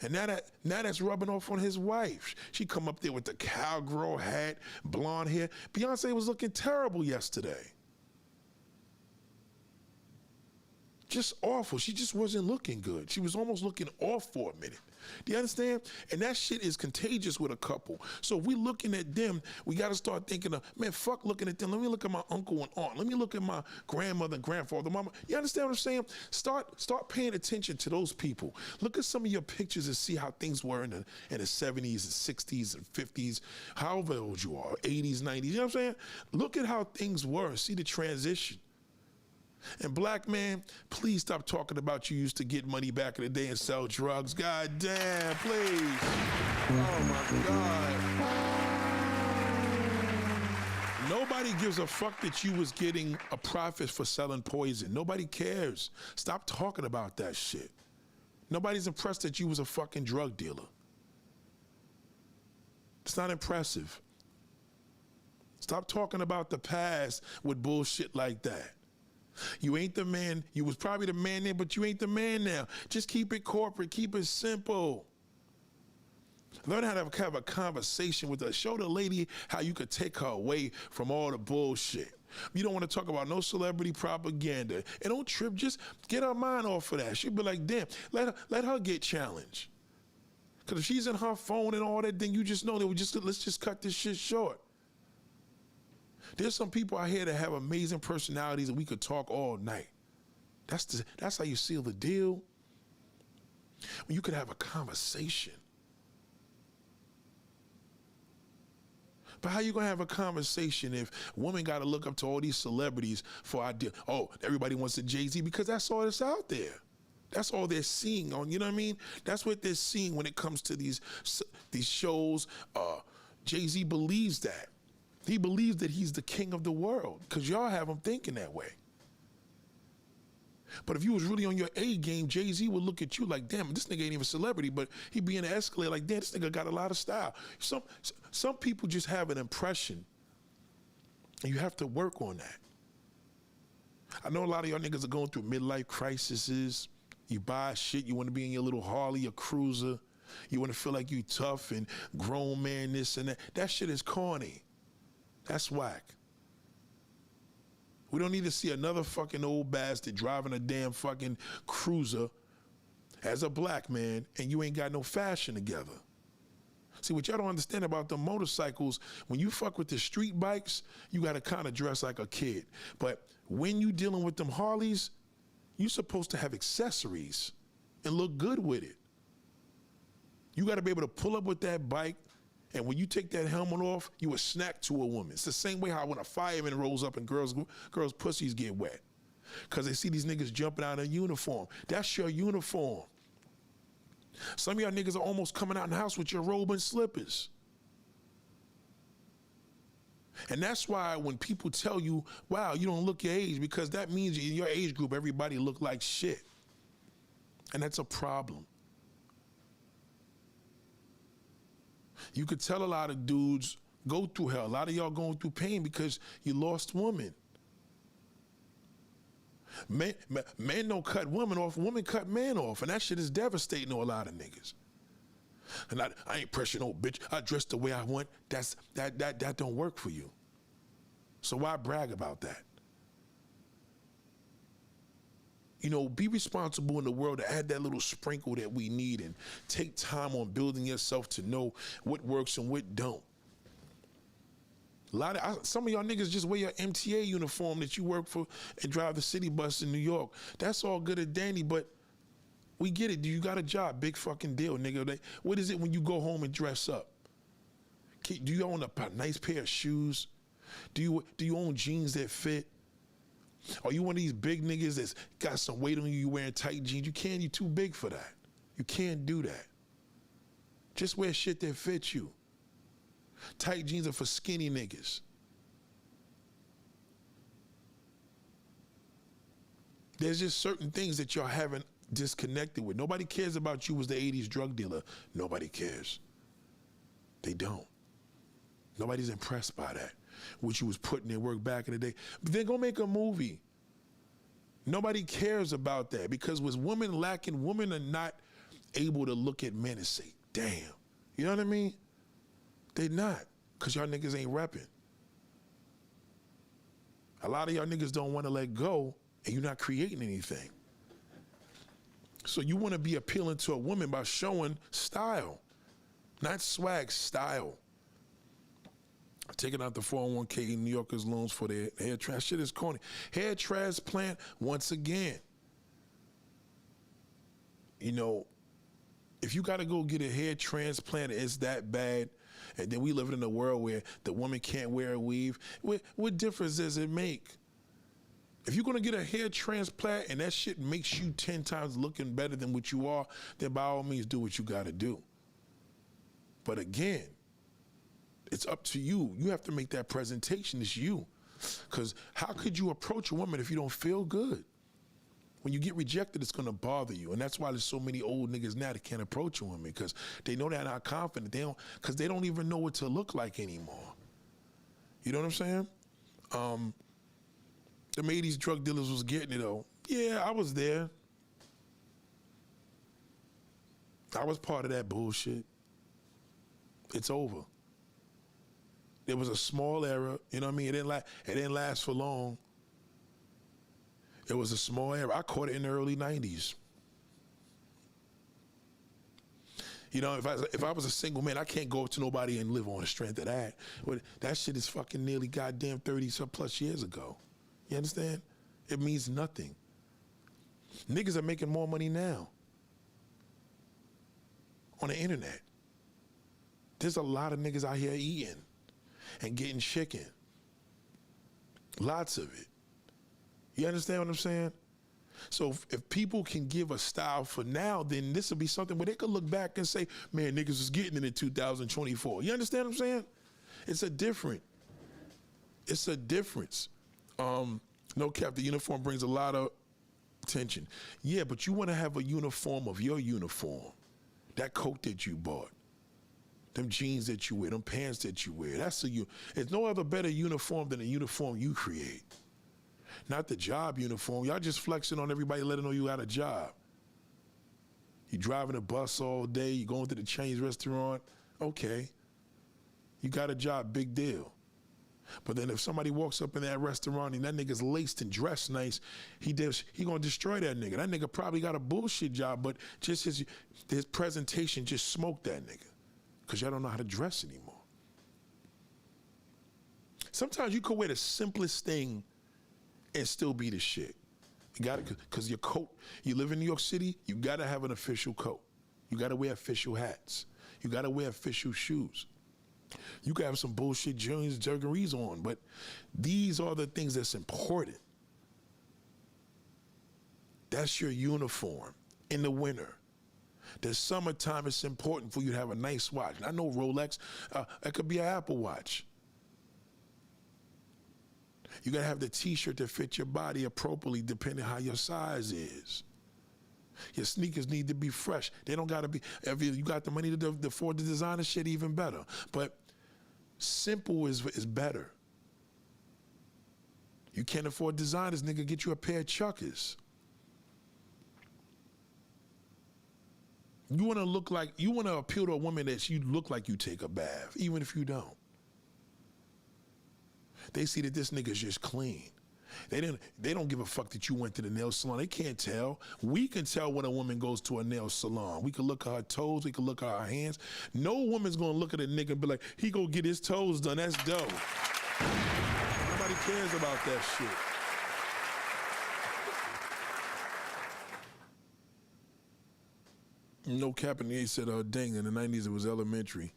And now that's rubbing off on his wife. She come up there with the cowgirl hat, blonde hair. Beyonce was looking terrible yesterday. Just awful. She just wasn't looking good. She was almost looking off for a minute. Do you understand? And that shit is contagious with a couple. So if we looking at them, we got to start thinking of, man, fuck looking at them. Let me look at my uncle and aunt. Let me look at my grandmother and grandfather, mama. You understand what I'm saying? Start paying attention to those people. Look at some of your pictures and see how things were in the 70s and 60s and 50s, however old you are, 80s, 90s. You know what I'm saying? Look at how things were. See the transition. And black man, please stop talking about you used to get money back in the day and sell drugs. God damn, please. Oh my God. Nobody gives a fuck that you was getting a profit for selling poison. Nobody cares. Stop talking about that shit. Nobody's impressed that you was a fucking drug dealer. It's not impressive. Stop talking about the past with bullshit like that. You ain't the man. You was probably the man then, but you ain't the man now. Just keep it corporate. Keep it simple. Learn how to have a conversation with her. Show the lady how you could take her away from all the bullshit. You don't want to talk about no celebrity propaganda. And don't trip. Just get her mind off of that. She'll be like, damn, let her get challenged. Because if she's in her phone and all that, then you just know that let's just cut this shit short. There's some people out here that have amazing personalities and we could talk all night. That's how you seal the deal. When you could have a conversation. But how you gonna have a conversation if women gotta look up to all these celebrities for idea? Oh, everybody wants a Jay-Z because that's all that's out there. That's all they're seeing on, you know what I mean? That's what they're seeing when it comes to these shows. Jay-Z believes that. He believes that he's the king of the world because y'all have him thinking that way. But if you was really on your A game, Jay-Z would look at you like, damn, this nigga ain't even a celebrity, but he be in the escalator like, damn, this nigga got a lot of style. Some people just have an impression And you have to work on that. I know a lot of y'all niggas are going through midlife crises. You buy shit, you want to be in your little Harley, your cruiser. You want to feel like you tough and grown man, this and that. That shit is corny. That's whack. We don't need to see another fucking old bastard driving a damn fucking cruiser as a black man and you ain't got no fashion together. See, what y'all don't understand about the motorcycles, when you fuck with the street bikes, you got to kind of dress like a kid. But when you dealing with them Harleys, you supposed to have accessories and look good with it. You got to be able to pull up with that bike, and when you take that helmet off, you a snack to a woman. It's the same way how when a fireman rolls up and girls' pussies get wet because they see these niggas jumping out in uniform. That's your uniform. Some of y'all niggas are almost coming out in the house with your robe and slippers. And that's why when people tell you, wow, you don't look your age, because that means in your age group, everybody look like shit. And that's a problem. You could tell a lot of dudes go through hell. A lot of y'all going through pain because you lost women. Men don't cut women off, women cut men off, and that shit is devastating to a lot of niggas. And I ain't pressuring no bitch. I dress the way I want. That don't work for you. So why brag about that? You know, be responsible in the world to add that little sprinkle that we need and take time on building yourself to know what works and what don't. Some of y'all niggas just wear your MTA uniform that you work for and drive the city bus in New York. That's all good and dandy, but we get it. Do you got a job? Big fucking deal, nigga. What is it when you go home and dress up? Do you own a nice pair of shoes? Do you own jeans that fit? Are you one of these big niggas that's got some weight on you, you wearing tight jeans? You're too big for that. You can't do that. Just wear shit that fits you. Tight jeans are for skinny niggas. There's just certain things that y'all haven't disconnected with. Nobody cares about you as the 80s drug dealer. Nobody cares. They don't. Nobody's impressed by that, which you was putting in work back in the day. But they're gonna make a movie. Nobody cares about that because with women lacking, women are not able to look at men and say, damn. You know what I mean? They not, because y'all niggas ain't repping. A lot of y'all niggas don't want to let go, and you're not creating anything. So you want to be appealing to a woman by showing style, not swag, style. Taking out the 401k New Yorkers loans for their hair transplant. Shit is corny. Hair transplant, once again. You know, if you got to go get a hair transplant, it's that bad. And then we live in a world where the woman can't wear a weave. What difference does it make? If you're going to get a hair transplant and that shit makes you 10 times looking better than what you are, then by all means do what you got to do. But again, it's up to you. You have to make that presentation. It's you. Because how could you approach a woman if you don't feel good? When you get rejected, it's going to bother you. And that's why there's so many old niggas now that can't approach a woman because they know they're not confident. Because they don't even know what to look like anymore. You know what I'm saying? The 80s drug dealers was getting it, though. Yeah, I was there. I was part of that bullshit. It's over. It was a small era, you know what I mean? It didn't last for long. It was a small era. I caught it in the early 90s. You know, if I was a single man, I can't go up to nobody and live on the strength of that. But that shit is fucking nearly goddamn 30 some plus years ago. You understand? It means nothing. Niggas are making more money now on the internet. There's a lot of niggas out here eating and getting chicken. Lots of it. You understand what I'm saying? So if people can give a style for now, then this will be something where they could look back and say, man, niggas was getting it in 2024. You understand what I'm saying? It's a difference. No cap, the uniform brings a lot of attention. Yeah, but you want to have a uniform of your uniform. That coat that you bought. them jeans that you wear, them pants that you wear. There's no other better uniform than the uniform you create. Not the job uniform. Y'all just flexing on everybody, letting know you got a job. You driving a bus all day, you going to the Chinese restaurant, okay. You got a job, big deal. But then if somebody walks up in that restaurant and that nigga's laced and dressed nice, he gonna destroy that nigga. That nigga probably got a bullshit job, but just his presentation just smoked that nigga. Because y'all don't know how to dress anymore. Sometimes you could wear the simplest thing and still be the shit. You got to, because your coat, you live in New York City, you got to have an official coat. You got to wear official hats. You got to wear official shoes. You can have some bullshit jeans, jerseys on, but these are the things that's important. That's your uniform in the winter. The summertime, it's important for you to have a nice watch. And I know Rolex, it could be an Apple Watch. You gotta have the t-shirt that fits your body appropriately depending how your size is. Your sneakers need to be fresh. They don't gotta be, if you got the money to afford the designer shit, even better. But simple is better. You can't afford designers, nigga, get you a pair of Chuckers. You wanna appeal to a woman that you look like you take a bath, even if you don't. They see that this nigga's just clean. They don't give a fuck that you went to the nail salon. They can't tell. We can tell when a woman goes to a nail salon. We can look at her toes. We can look at her hands. No woman's gonna look at a nigga and be like, he gonna get his toes done. That's dope. Nobody cares about that shit. No capping. He said, dang, in the 90s it was elementary.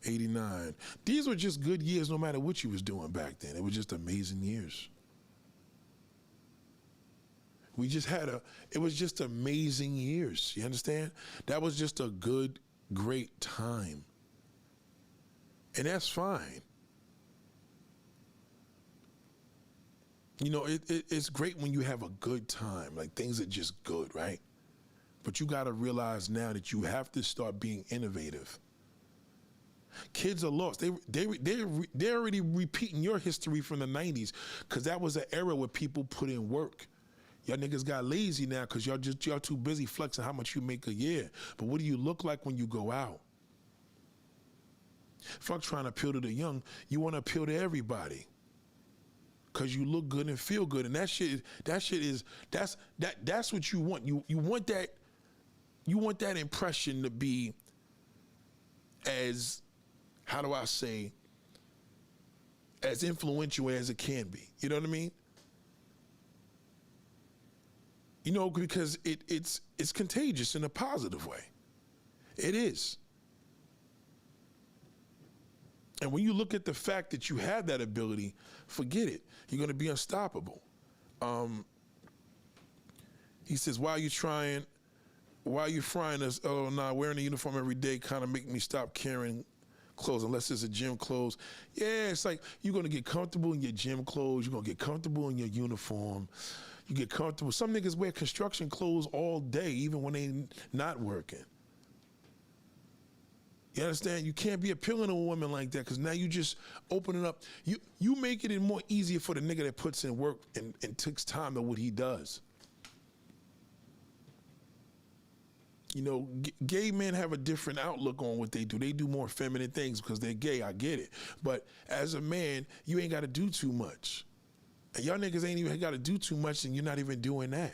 89. These were just good years no matter what you was doing back then. It was just amazing years. It was just amazing years. You understand? That was just a good, great time. And that's fine. You know, it's great when you have a good time, like things are just good, right? But you gotta realize now that you have to start being innovative. Kids are lost. They're already repeating your history from the 90s because that was an era where people put in work. Y'all niggas got lazy now because y'all too busy flexing how much you make a year. But what do you look like when you go out? Fuck trying to appeal to the young. You want to appeal to everybody because you look good and feel good. And that's what you want. You want that impression to be as, how do I say, as influential as it can be. You know what I mean? You know, because it's contagious in a positive way. It is. And when you look at the fact that you have that ability, forget it. You're going to be unstoppable. He says, why are you frying us? Oh, nah, wearing a uniform every day kind of make me stop carrying clothes unless it's a gym clothes. Yeah, it's like you're going to get comfortable in your gym clothes. You're going to get comfortable in your uniform. You get comfortable. Some niggas wear construction clothes all day, even when they not working. You understand? You can't be appealing to a woman like that because now you just open it up. You make it more easier for the nigga that puts in work and takes time to what he does. You know, gay men have a different outlook on what they do. They do more feminine things because they're gay, I get it. But as a man, you ain't got to do too much. And y'all niggas ain't even got to do too much and you're not even doing that.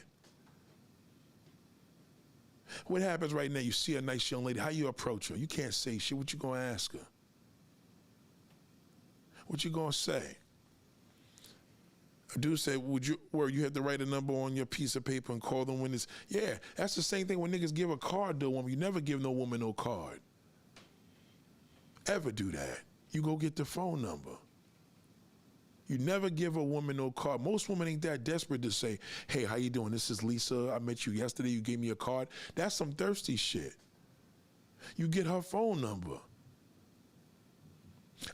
What happens right now, you see a nice young lady, how you approach her? You can't say shit. What you gonna ask her? What you gonna say? A dude said, you have to write a number on your piece of paper and call them when it's, yeah, that's the same thing when niggas give a card to a woman. You never give no woman no card. Ever do that. You go get the phone number. You never give a woman no card. Most women ain't that desperate to say, hey, how you doing? This is Lisa. I met you yesterday. You gave me a card. That's some thirsty shit. You get her phone number.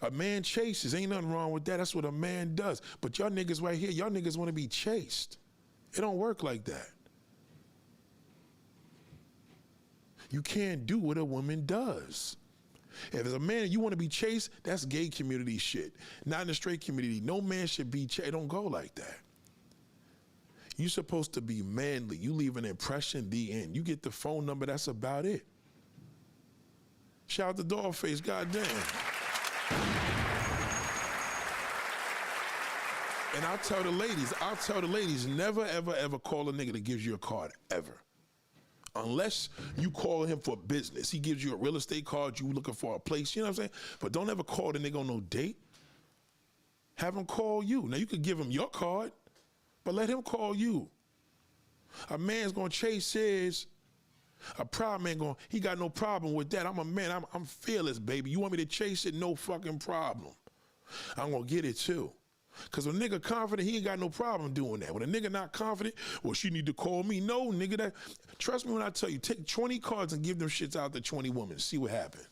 A man chases. Ain't nothing wrong with that. That's what a man does. But y'all niggas right here, y'all niggas want to be chased. It don't work like that. You can't do what a woman does. If it's a man and you want to be chased, that's gay community shit. Not in the straight community. No man should be chased. It don't go like that. You're supposed to be manly. You leave an impression, the end. You get the phone number, that's about it. Shout out to Dollface, goddamn. And I'll tell the ladies, never, ever, ever call a nigga that gives you a card, ever. Unless you call him for business. He gives you a real estate card, you looking for a place, you know what I'm saying? But don't ever call the nigga on no date. Have him call you. Now you could give him your card, but let him call you. A man's gonna chase his. A proud man he got no problem with that. I'm a man, I'm fearless, baby. You want me to chase it? No fucking problem. I'm gonna get it too. Cause when a nigga confident, he ain't got no problem doing that. When a nigga not confident, well, she need to call me. No, nigga, trust me when I tell you, take 20 cards and give them shits out to 20 women. See what happens.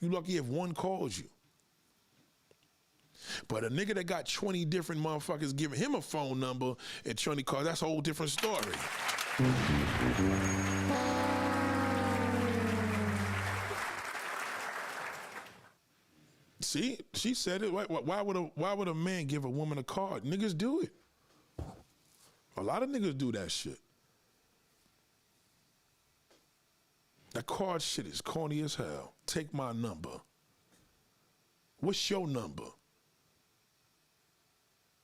You lucky if one calls you. But a nigga that got 20 different motherfuckers giving him a phone number and 20 cards, that's a whole different story. See, she said it. Why would a man give a woman a card? Niggas do it. A lot of niggas do that shit. That card shit is corny as hell. Take my number. What's your number?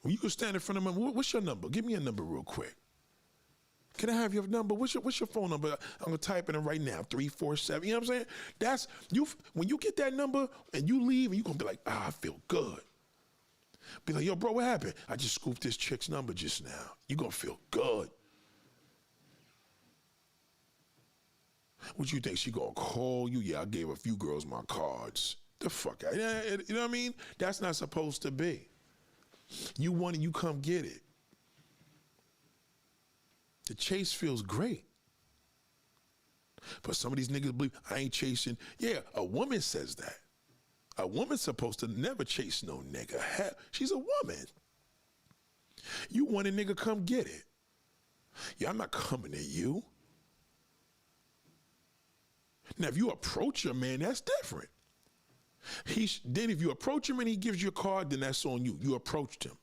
When you can stand in front of me, what's your number? Give me a number real quick. Can I have your number? What's your phone number? I'm gonna type it in right now, 347. You know what I'm saying? That's you. When you get that number and you leave, and you gonna be like, I feel good. Be like, yo, bro, what happened? I just scooped this chick's number just now. You gonna feel good. What you think? She gonna call you? Yeah, I gave a few girls my cards. The fuck out. You know what I mean? That's not supposed to be. You want it, you come get it. The chase feels great. But some of these niggas believe, I ain't chasing. Yeah, a woman says that. A woman's supposed to never chase no nigga. She's a woman. You want a nigga, come get it. Yeah, I'm not coming at you. Now, if you approach a man, that's different. Then if you approach him and he gives you a card, then that's on you. You approached him.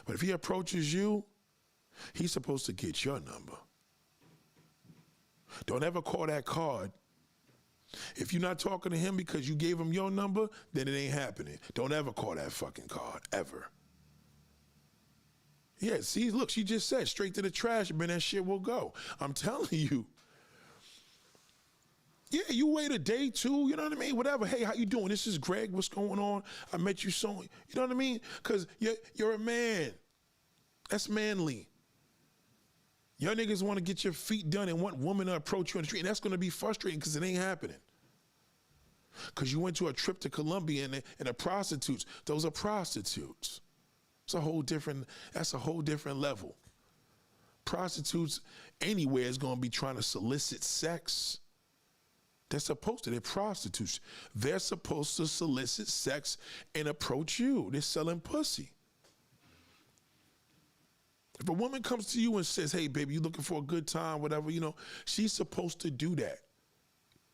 But if he approaches you, he's supposed to get your number. Don't ever call that card. If you're not talking to him because you gave him your number, then it ain't happening. Don't ever call that fucking card, ever. Yeah, see, look, she just said, straight to the trash, man, that shit will go. I'm telling you. Yeah, you wait a day, two, you know what I mean? Whatever. Hey, how you doing? This is Greg. What's going on? I met you so, you know what I mean? Because you're a man. That's manly. Y'all niggas want to get your feet done and want women to approach you on the street, and that's going to be frustrating because it ain't happening. Because you went to a trip to Colombia and the prostitutes, those are prostitutes. That's a whole different level. Prostitutes anywhere is going to be trying to solicit sex. They're prostitutes. They're supposed to solicit sex and approach you. They're selling pussy. If a woman comes to you and says, hey, baby, you looking for a good time, whatever, you know, she's supposed to do that.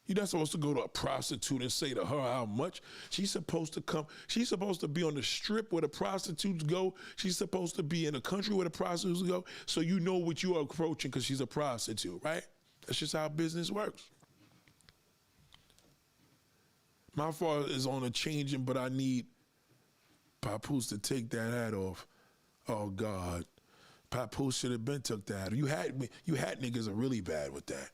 You're not supposed to go to a prostitute and say to her how much. She's supposed to come. She's supposed to be on the strip where the prostitutes go. She's supposed to be in a country where the prostitutes go, so you know what you are approaching because she's a prostitute, right? That's just how business works. My fault is on a changing, but I need Papoose to take that hat off. Oh, God. Papoose should have been took that. You hat niggas are really bad with that.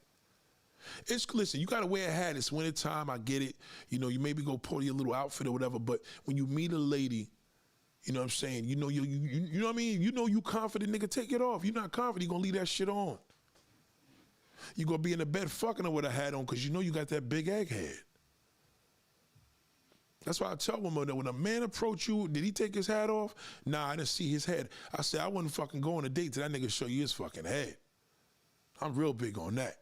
Listen, you gotta wear a hat. It's winter time. I get it. You know, you maybe go pull your little outfit or whatever. But when you meet a lady, you know what I'm saying. You know you know what I mean. You know you confident, nigga. Take it off. You're not confident. You gonna leave that shit on. You gonna be in the bed fucking her with a hat on because you know you got that big egghead. That's why I tell women that when a man approach you, did he take his hat off? Nah, I didn't see his head. I said, I wouldn't fucking go on a date till that nigga show you his fucking head. I'm real big on that.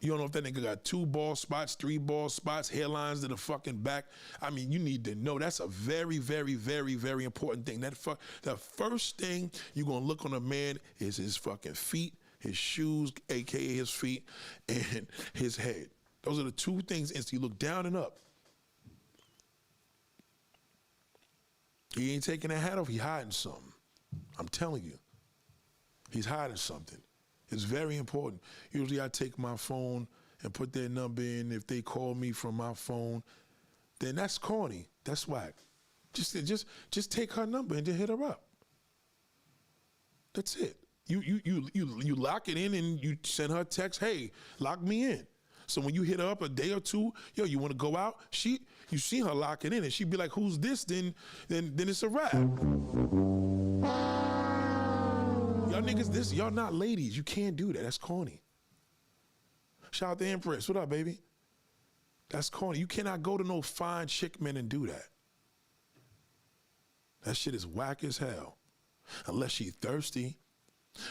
You don't know if that nigga got 2 bald spots, 3 bald spots, hairlines to the fucking back. I mean, you need to know. That's a very, very, very, very important thing. The first thing you're gonna look on a man is his fucking feet, his shoes, AKA his feet, and his head. Those are the two things. And you look down and up. He ain't taking that hat off. He hiding something. I'm telling you. He's hiding something. It's very important. Usually I take my phone and put their number in. If they call me from my phone, then that's corny. That's whack. Just take her number and then hit her up. That's it. You lock it in and you send her a text, hey, lock me in. So when you hit her up a day or two, yo, you want to go out? You see her lock it in, and she'd be like, who's this? Then it's a wrap. Y'all niggas, y'all not ladies. You can't do that. That's corny. Shout out to Empress. What up, baby? That's corny. You cannot go to no fine chick man and do that. That shit is whack as hell. Unless she thirsty.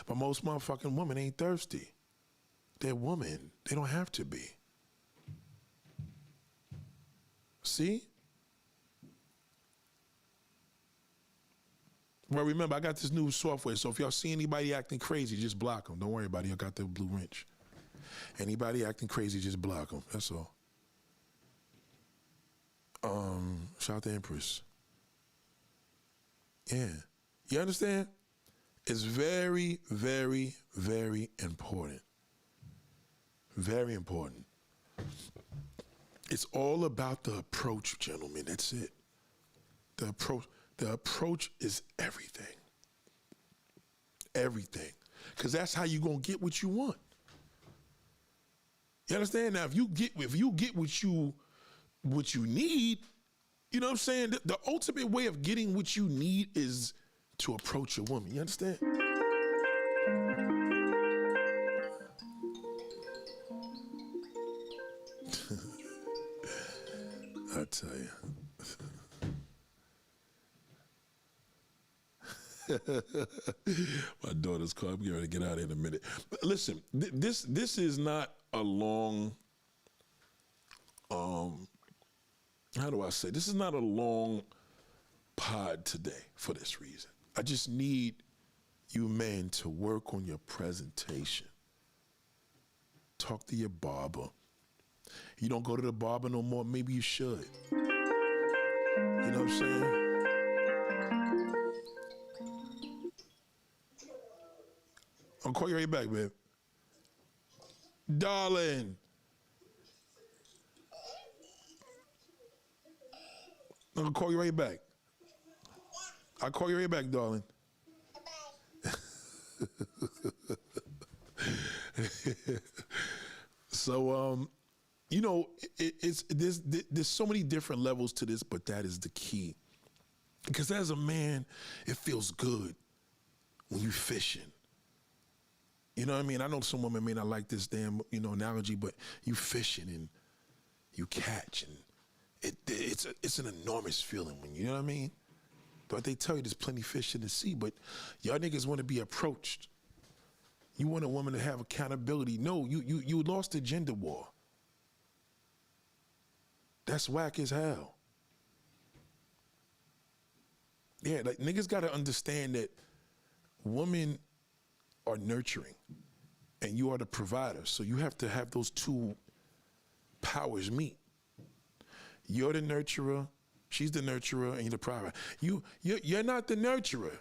But most motherfucking women ain't thirsty. They're women. They don't have to be. See? Well, remember, I got this new software, so if y'all see anybody acting crazy, just block them. Don't worry about it. I got the blue wrench. Anybody acting crazy, just block them. That's all. Shout out to Empress. Yeah. You understand? It's very, very, very important. Very important. It's all about the approach, gentlemen. That's it. The approach is everything. Everything. Because that's how you're going to get what you want. You understand? Now, if you get what you need, you know what I'm saying? The ultimate way of getting what you need is to approach a woman. You understand? I tell you. My daughter's called. I'm getting ready to get out in a minute. But listen, this is not a long, how do I say? This is not a long pod today for this reason. I just need you men to work on your presentation. Talk to your barber. You don't go to the barber no more, maybe you should. You know what I'm saying? I'll call you right back, babe. Darling. I'll call you right back. I'll call you right back, darling. So, you know, there's so many different levels to this, but that is the key. Because as a man, it feels good when you fishing. You know what I mean? I know some women may not like this damn, analogy, but you fishing and you catch, and it's an enormous feeling when you know what I mean? But they tell you there's plenty of fish in the sea, but y'all niggas want to be approached. You want a woman to have accountability. No, you lost the gender war. That's whack as hell. Yeah, like niggas gotta understand that women are nurturing and you are the provider. So you have to have those two powers meet. You're the nurturer, she's the nurturer, and you're the provider. You're not the nurturer.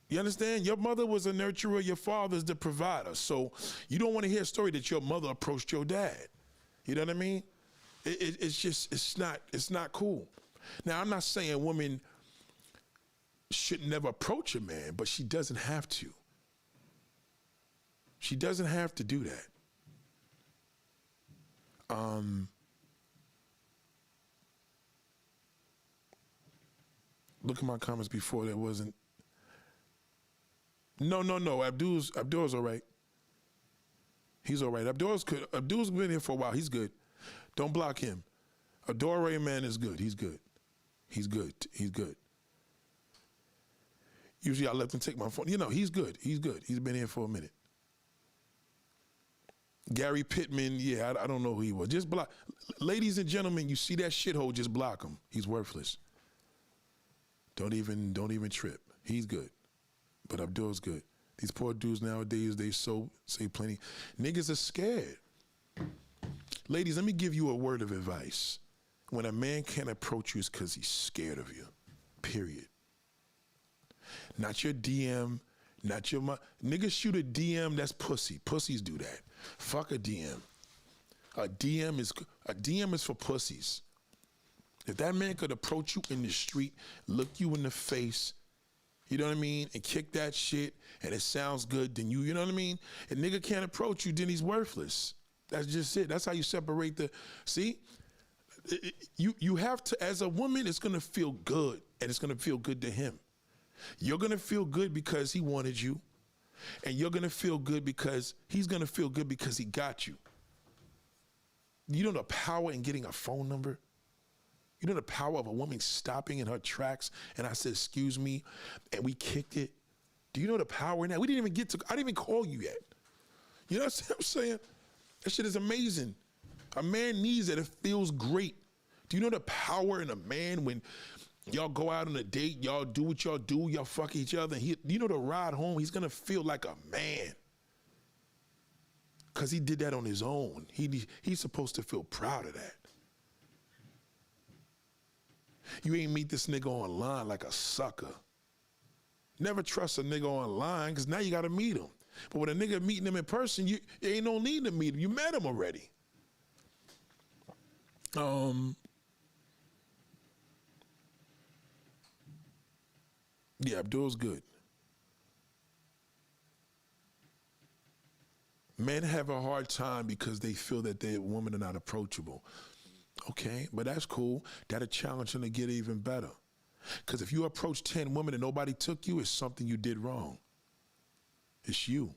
You understand? Your mother was a nurturer, your father's the provider. So you don't want to hear a story that your mother approached your dad. You know what I mean? It's not cool. Now, I'm not saying a woman should never approach a man, but she doesn't have to. She doesn't have to do that. Look at my comments before. There wasn't. No. Abdul's all right. He's all right. Abdul's been here for a while. He's good. Don't block him. Adore man is good. He's good. He's good. Usually I let him take my phone. He's good. He's been here for a minute. Gary Pittman, yeah, I don't know who he was. Just block. Ladies and gentlemen, you see that shithole, just block him. He's worthless. Don't even trip. He's good. But Abdul's good. These poor dudes nowadays, they say plenty. Niggas are scared. Ladies, let me give you a word of advice. When a man can't approach you, it's because he's scared of you, period. Not your DM, not your niggas shoot a DM, that's pussy. Pussies do that. Fuck a DM. A DM is for pussies. If that man could approach you in the street, look you in the face, you know what I mean, and kick that shit, and it sounds good, then you know what I mean? If nigga can't approach you, then he's worthless. That's just it. That's how you separate the, see? You have to, as a woman, it's gonna feel good, and it's gonna feel good to him. You're gonna feel good because he wanted you, and you're gonna feel good because he's gonna feel good because he got you. You know the power in getting a phone number? You know the power of a woman stopping in her tracks and I said, excuse me, and we kicked it? Do you know the power in that? We didn't even get to, I didn't even call you yet. You know what I'm saying? That shit is amazing. A man needs it. It feels great. Do you know the power in a man when y'all go out on a date, y'all do what y'all do, y'all fuck each other, and you know the ride home, he's gonna feel like a man. Because he did that on his own. He's supposed to feel proud of that. You ain't meet this nigga online like a sucker. Never trust a nigga online because now you got to meet him. But when a nigga meeting him in person, you ain't no need to meet him. You met him already. Yeah, Abdul's good. Men have a hard time because they feel that their women are not approachable. Okay, but that's cool. That'll challenge them to get even better. Because if you approach 10 women and nobody took you, it's something you did wrong. It's you.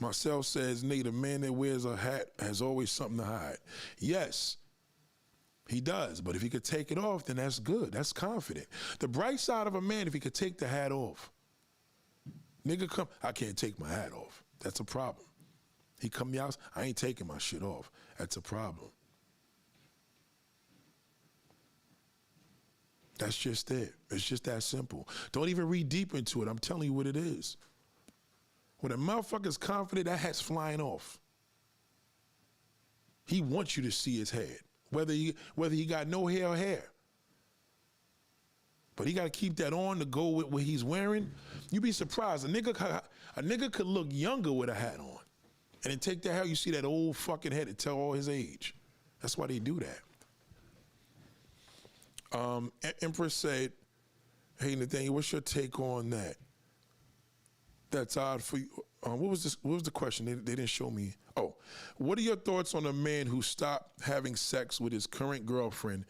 Marcel says, Nate, a man that wears a hat has always something to hide. Yes, he does. But if he could take it off, then that's good. That's confident. The bright side of a man, if he could take the hat off. Nigga come, I can't take my hat off. That's a problem. He come to the house, I ain't taking my shit off. That's a problem. That's just it. It's just that simple. Don't even read deep into it. I'm telling you what it is. When a motherfucker's confident, that hat's flying off. He wants you to see his head, whether he got no hair or hair. But he got to keep that on to go with what he's wearing. You'd be surprised. A nigga could look younger with a hat on. And then take that hat, you see that old fucking head to tell all his age. That's why they do that. Empress said, hey, Nathaniel, what's your take on that? That's odd for you. What was the question? They didn't show me. Oh, what are your thoughts on a man who stopped having sex with his current girlfriend?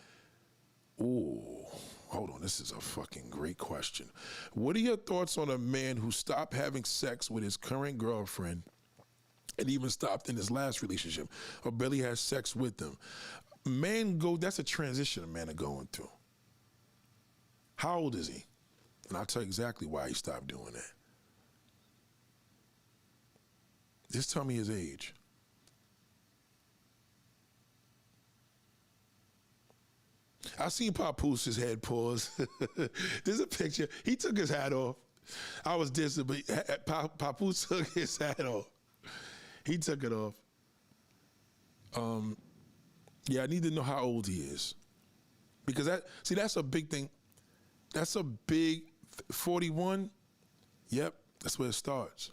Ooh, hold on. This is a fucking great question. What are your thoughts on a man who stopped having sex with his current girlfriend and even stopped in his last relationship or barely has sex with them? That's a transition a man are going through. How old is he? And I'll tell you exactly why he stopped doing that. Just tell me his age. I seen Papoose' head pause. There's a picture. He took his hat off. I was dissing, but Papoose took his hat off. He took it off. Yeah, I need to know how old he is. Because that's a big thing. That's a big 41. Yep, that's where it starts.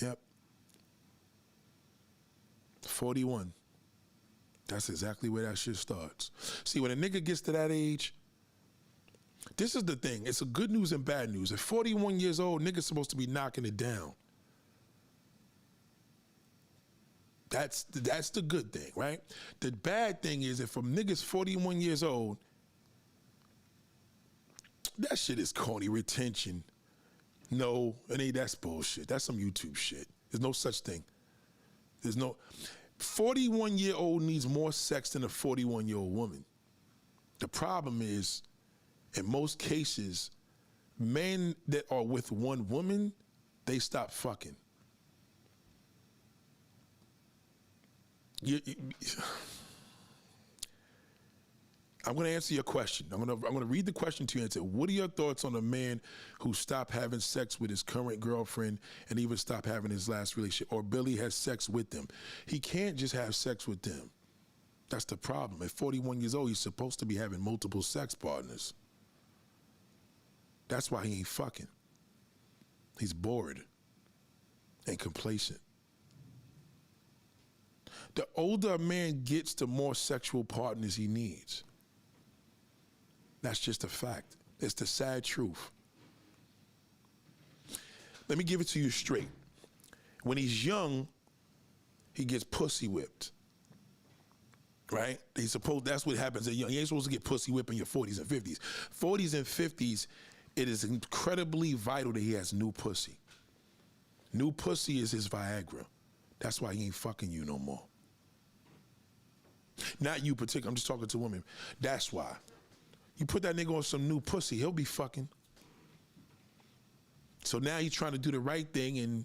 Yep. 41. That's exactly where that shit starts. See, when a nigga gets to that age, this is the thing. It's a good news and bad news. At 41 years old, nigga's supposed to be knocking it down. That's the good thing, right? The bad thing is if a nigga's 41 years old, that shit is corny retention. No, it ain't. That's bullshit. That's some YouTube shit. There's no such thing. There's no... 41-year-old needs more sex than a 41-year-old woman. The problem is, in most cases, men that are with one woman, they stop fucking. I'm going to answer your question. I'm going to read the question to you and say, what are your thoughts on a man who stopped having sex with his current girlfriend and even stopped having his last relationship, or Billy has sex with them? He can't just have sex with them. That's the problem. At 41 years old, he's supposed to be having multiple sex partners. That's why he ain't fucking. He's bored and complacent. The older a man gets, the more sexual partners he needs. That's just a fact. It's the sad truth. Let me give it to you straight. When he's young, he gets pussy whipped. Right? That's what happens at young. You ain't supposed to get pussy whipped in your 40s and 50s. 40s and 50s, it is incredibly vital that he has new pussy. New pussy is his Viagra. That's why he ain't fucking you no more. Not you particular, I'm just talking to women. That's why. You put that nigga on some new pussy, he'll be fucking. So now he's trying to do the right thing and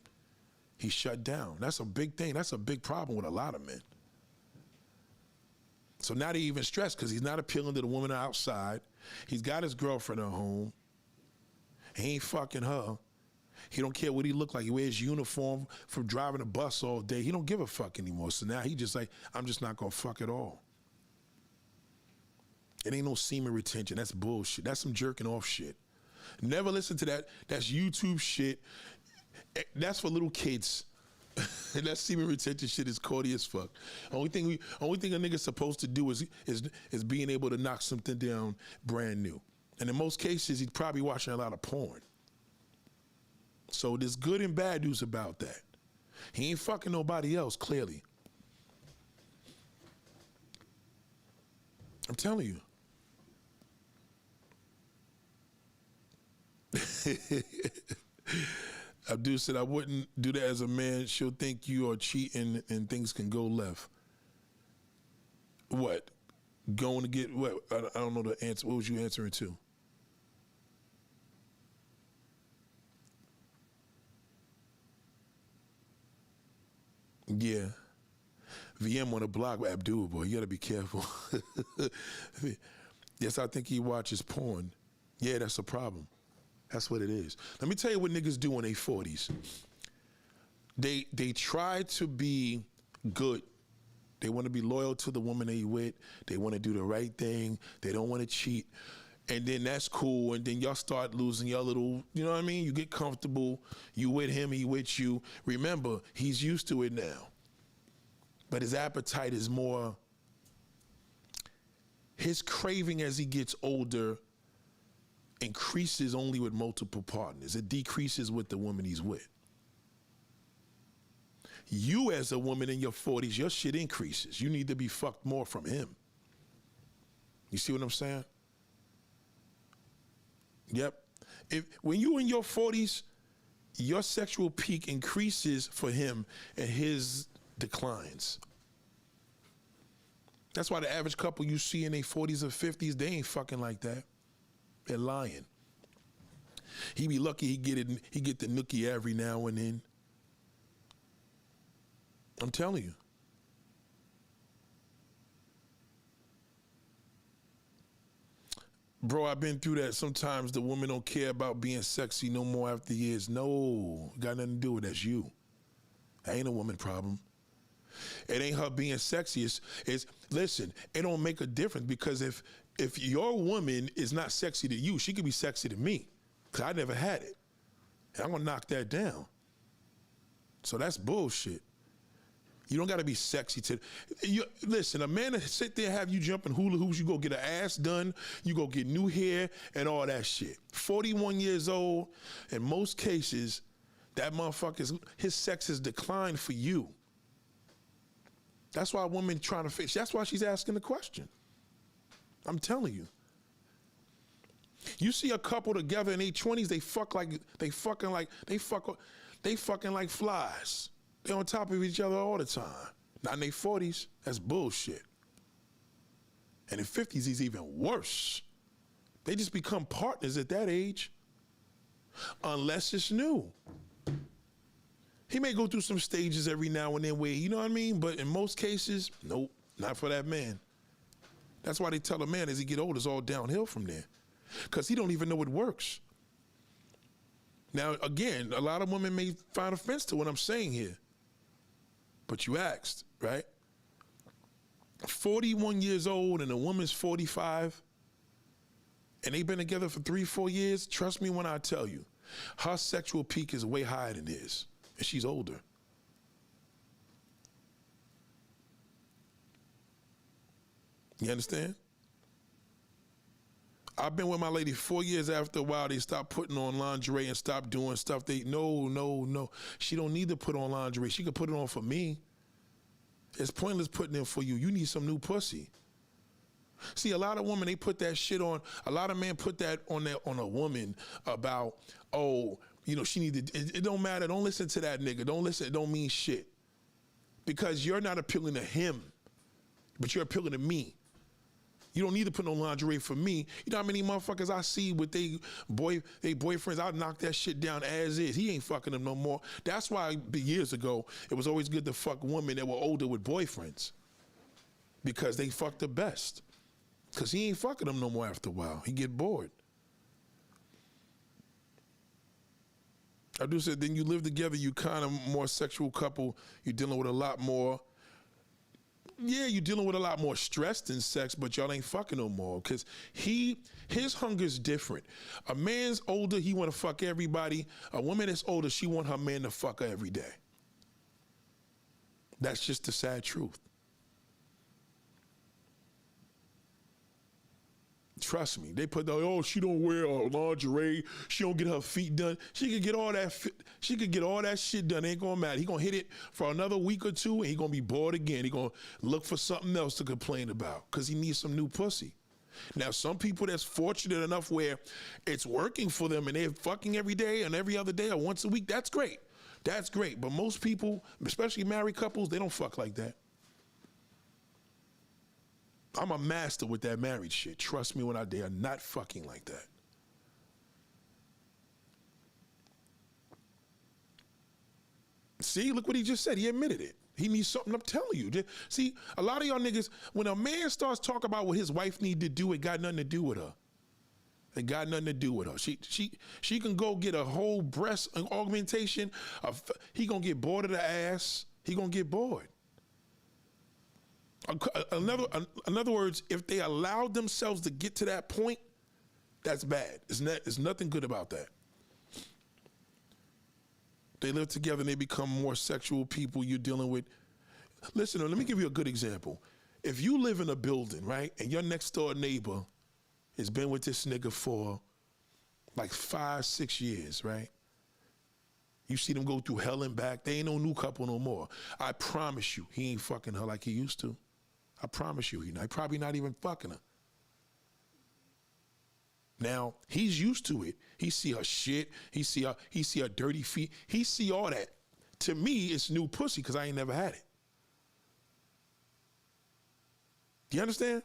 he's shut down. That's a big thing. That's a big problem with a lot of men. So now they even stressed because he's not appealing to the woman outside. He's got his girlfriend at home. He ain't fucking her. He don't care what he look like. He wears uniform from driving a bus all day. He don't give a fuck anymore. So now he just like, I'm just not gonna fuck at all. It ain't no semen retention. That's bullshit. That's some jerking off shit. Never listen to that. That's YouTube shit. That's for little kids. And that semen retention shit is corny as fuck. Only thing a nigga's supposed to do is being able to knock something down brand new. And in most cases, he's probably watching a lot of porn. So there's good and bad news about that. He ain't fucking nobody else, clearly. I'm telling you. Abdul said, I wouldn't do that as a man. She'll think you are cheating and things can go left. What? Going to get what? I don't know the answer. What was you answering to? Yeah. VM on the block with Abdul, boy. You got to be careful. Yes, I think he watches porn. Yeah, that's a problem. That's what it is. Let me tell you what niggas do in their 40s. They try to be good. They want to be loyal to the woman they with. They want to do the right thing. They don't want to cheat. And then that's cool. And then y'all start losing your little, you know what I mean? You get comfortable. You with him, he with you. Remember, he's used to it now. But his appetite is more, his craving as he gets older increases only with multiple partners. It decreases with the woman he's with. You as a woman in your 40s, your shit increases. You need to be fucked more from him. You see what I'm saying? Yep. When you in your 40s, your sexual peak increases for him and his declines. That's why the average couple you see in their 40s or 50s, they ain't fucking like that. They're lying. He be lucky he get the nookie every now and then. I'm telling you. Bro, I've been through that. Sometimes the woman don't care about being sexy no more after years. No, got nothing to do with that's you. That ain't a woman problem. It ain't her being sexy. It's listen, it don't make a difference because if your woman is not sexy to you, she could be sexy to me because I never had it. And I'm going to knock that down. So that's bullshit. You don't got to be sexy to... Listen, a man that sit there have you jumping hula hoops, you go get an ass done, you go get new hair and all that shit. 41 years old, in most cases, that motherfucker's, his sex has declined for you. That's why a woman trying to fix, that's why she's asking the question. I'm telling you. You see a couple together in their 20s, they fucking like flies. They're on top of each other all the time. Not in their 40s, that's bullshit. And in 50s, he's even worse. They just become partners at that age, unless it's new. He may go through some stages every now and then where, you know what I mean? But in most cases, nope, not for that man. That's why they tell a man as he get older, it's all downhill from there. Because he don't even know it works. Now, again, a lot of women may find offense to what I'm saying here. But you asked, right? 41 years old and a woman's 45, and they've been together for 3-4 years, trust me when I tell you, her sexual peak is way higher than his, and she's older. You understand? I've been with my lady 4 years. After a while, they stopped putting on lingerie and stopped doing stuff. No. She don't need to put on lingerie. She could put it on for me. It's pointless putting it for you. You need some new pussy. See, a lot of women, they put that shit on. A lot of men put that on a woman about, oh, you know, she needed. It don't matter. Don't listen to that nigga. Don't listen. It don't mean shit. Because you're not appealing to him, but you're appealing to me. You don't need to put no lingerie for me. You know how many motherfuckers I see with they boyfriends, I'll knock that shit down as is. He ain't fucking them no more. That's why years ago, it was always good to fuck women that were older with boyfriends. Because they fuck the best. Because he ain't fucking them no more after a while. He get bored. I do say, then you live together, you kind of more sexual couple, you're dealing with a lot more. Yeah, you're dealing with a lot more stress than sex, but y'all ain't fucking no more because his hunger's different. A man's older, he want to fuck everybody. A woman that's older, she want her man to fuck her every day. That's just the sad truth. Trust me, they put the, oh, she don't wear lingerie, she don't get her feet done. She could get all that. She could get all that shit done. It ain't gonna matter. He gonna hit it for another week or two, and he gonna be bored again. He gonna look for something else to complain about because he needs some new pussy. Now, some people that's fortunate enough where it's working for them and they're fucking every day and every other day or once a week. That's great. That's great. But most people, especially married couples, they don't fuck like that. I'm a master with that married shit. Trust me when they are not fucking like that. See, look what he just said. He admitted it. He needs something, I'm telling you. See, a lot of y'all niggas, when a man starts talking about what his wife need to do, it got nothing to do with her. It got nothing to do with her. She can go get a whole breast augmentation. He gonna get bored of the ass. He gonna get bored. In other words, if they allowed themselves to get to that point, that's bad. There's nothing good about that. They live together and they become more sexual people you're dealing with. Listen, let me give you a good example. If you live in a building, right, and your next door neighbor has been with this nigga for like 5-6 years, right? You see them go through hell and back. They ain't no new couple no more. I promise you, he ain't fucking her like he used to. I promise you, he probably not even fucking her. Now, he's used to it. He see her shit. He see her dirty feet. He see all that. To me, it's new pussy because I ain't never had it. Do you understand?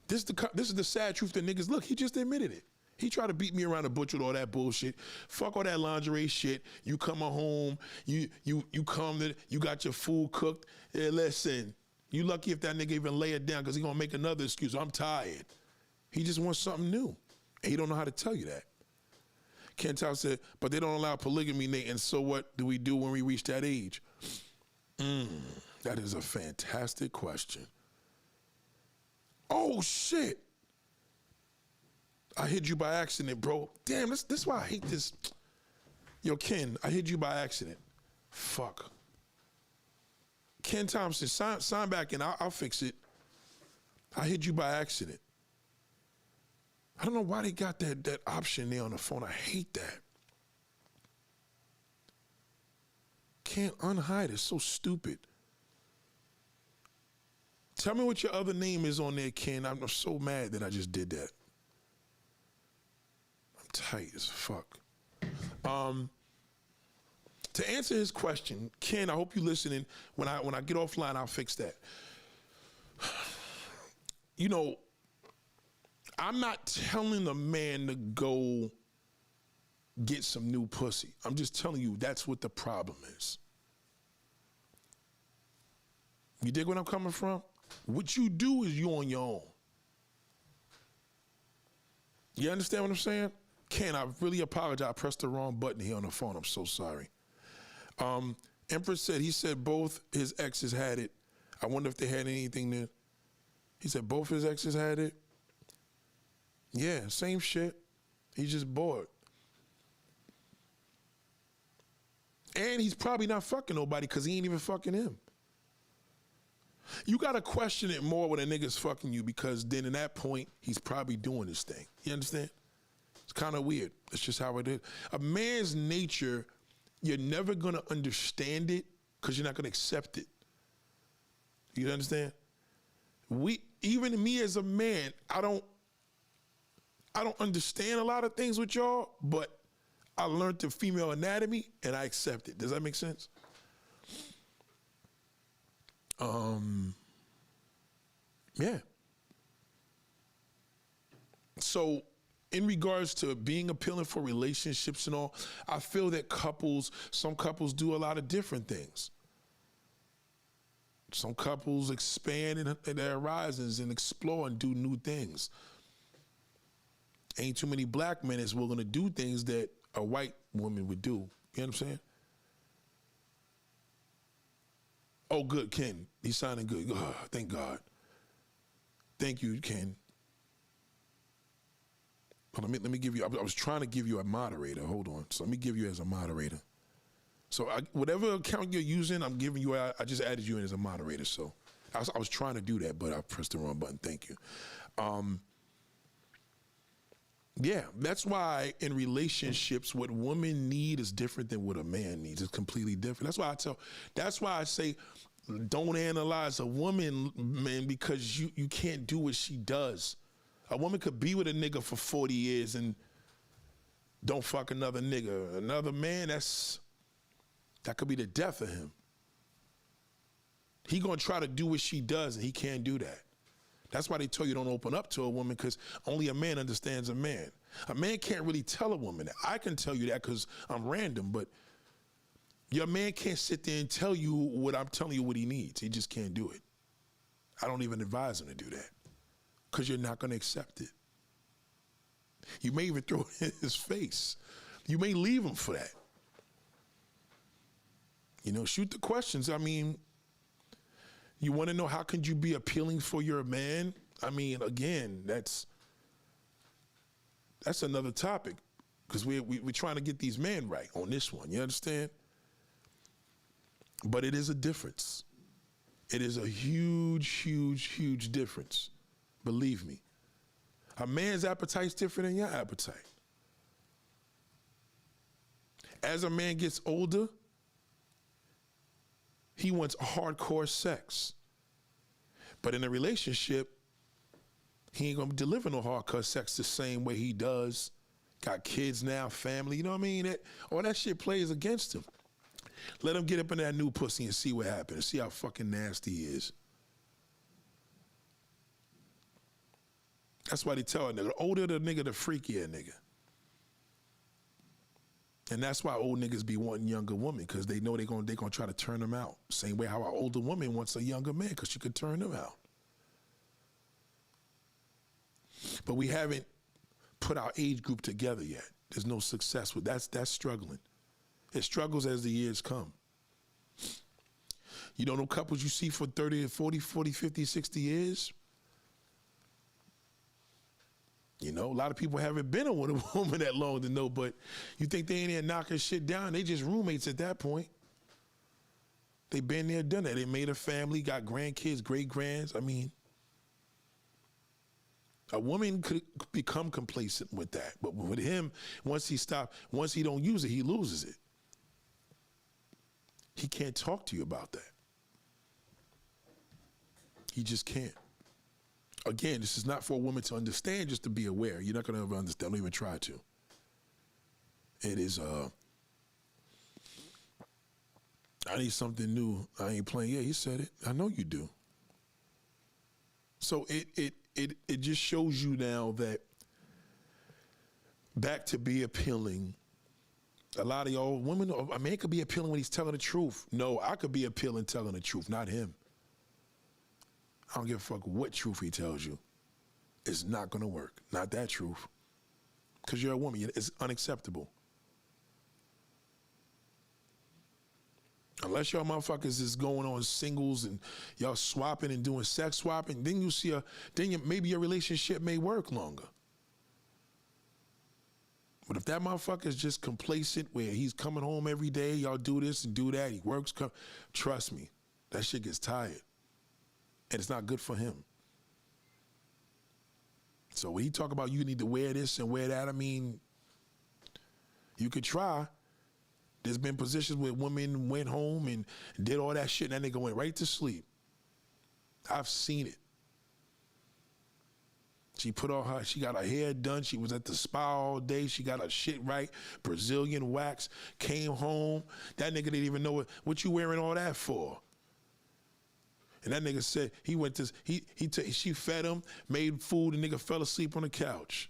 This is the sad truth that niggas, look, he just admitted it. He tried to beat me around the bush with all that bullshit. Fuck all that lingerie shit. You come home, you got your food cooked. Yeah, listen, you lucky if that nigga even lay it down because he gonna make another excuse. I'm tired. He just wants something new. And he don't know how to tell you that. Ken Tow said, but they don't allow polygamy, Nate, and so what do we do when we reach that age? That is a fantastic question. Oh, shit. I hit you by accident, bro. Damn, this is why I hate this. Yo, Ken, I hit you by accident. Fuck. Ken Thompson, sign back and I'll fix it. I hit you by accident. I don't know why they got that option there on the phone. I hate that. Can't unhide it. It's so stupid. Tell me what your other name is on there, Ken. I'm so mad that I just did that. I'm tight as fuck. To answer his question, Ken, I hope you're listening. When I get offline, I'll fix that. You know, I'm not telling a man to go get some new pussy. I'm just telling you that's what the problem is. You dig where I'm coming from? What you do is you on your own. You understand what I'm saying? Ken, I really apologize. I pressed the wrong button here on the phone. I'm so sorry. Empress said, he said both his exes had it. I wonder if they had anything there. He said both his exes had it. Yeah, same shit. He's just bored. And he's probably not fucking nobody because he ain't even fucking him. You got to question it more when a nigga's fucking you, because then in that point, he's probably doing his thing. You understand? It's kind of weird. It's just how it is. A man's nature, you're never going to understand it because you're not going to accept it. You understand? Even me as a man, I don't understand a lot of things with y'all, but I learned the female anatomy and I accept it. Does that make sense? Yeah. So in regards to being appealing for relationships and all, I feel that some couples do a lot of different things. Some couples expand in their horizons and explore and do new things. Ain't too many black men that's willing to do things that a white woman would do. You know what I'm saying? Oh, good, Ken. He's sounding good. Oh, thank God. Thank you, Ken. Let me give you, I was trying to give you a moderator. Hold on. So let me give you as a moderator. So whatever account you're using, I'm giving you, I just added you in as a moderator. So I was trying to do that, but I pressed the wrong button. Thank you. Yeah, that's why in relationships, what women need is different than what a man needs. It's completely different. That's why I say, don't analyze a woman, man, because you can't do what she does. A woman could be with a nigga for 40 years and don't fuck another nigga. Another man, that could be the death of him. He gonna try to do what she does and he can't do that. That's why they tell you don't open up to a woman, because only a man understands a man. A man can't really tell a woman that. I can tell you that because I'm random, but your man can't sit there and tell you what I'm telling you what he needs. He just can't do it. I don't even advise him to do that because you're not going to accept it. You may even throw it in his face. You may leave him for that. You know, shoot the questions. I mean, you want to know how can you be appealing for your man? I mean, again, that's another topic, because we're trying to get these men right on this one. You understand? But it is a difference. It is a huge, huge, huge difference. Believe me. A man's appetite's different than your appetite. As a man gets older, he wants hardcore sex. But in a relationship, he ain't gonna deliver no hardcore sex the same way he does. Got kids now, family, you know what I mean? All that shit plays against him. Let him get up in that new pussy and see what happens, see how fucking nasty he is. That's why they tell a nigga, the older the nigga, the freakier nigga. And that's why old niggas be wanting younger women, because they know they gonna try to turn them out. Same way how an older woman wants a younger man, because she could turn them out. But we haven't put our age group together yet. There's no success with that. That's struggling. It struggles as the years come. You know, no couples you see for 30, 40, 50, 60 years? You know, a lot of people haven't been with a woman that long to know, but you think they ain't there knocking shit down. They just roommates at that point. They been there, done that. They made a family, got grandkids, great-grands. I mean, a woman could become complacent with that. But with him, once he don't use it, he loses it. He can't talk to you about that. He just can't. Again, this is not for a woman to understand, just to be aware. You're not going to ever understand. Don't even try to. It is, I need something new. I ain't playing. Yeah, he said it. I know you do. So it just shows you now that back to be appealing. A lot of y'all women, a man could be appealing when he's telling the truth. No, I could be appealing telling the truth, not him. I don't give a fuck what truth he tells you. It's not gonna work. Not that truth. Because you're a woman. It's unacceptable. Unless y'all motherfuckers is going on singles and y'all swapping and doing sex swapping, then you see maybe your relationship may work longer. But if that motherfucker is just complacent where he's coming home every day, y'all do this and do that, he works, trust me, that shit gets tired. And it's not good for him. So when he talk about you need to wear this and wear that, I mean, you could try. There's been positions where women went home and did all that shit and that nigga went right to sleep. I've seen it. She she got her hair done. She was at the spa all day. She got her shit right, Brazilian wax, came home. That nigga didn't even know what you wearing all that for. And that nigga said he went to, she fed him, made food, and nigga fell asleep on the couch.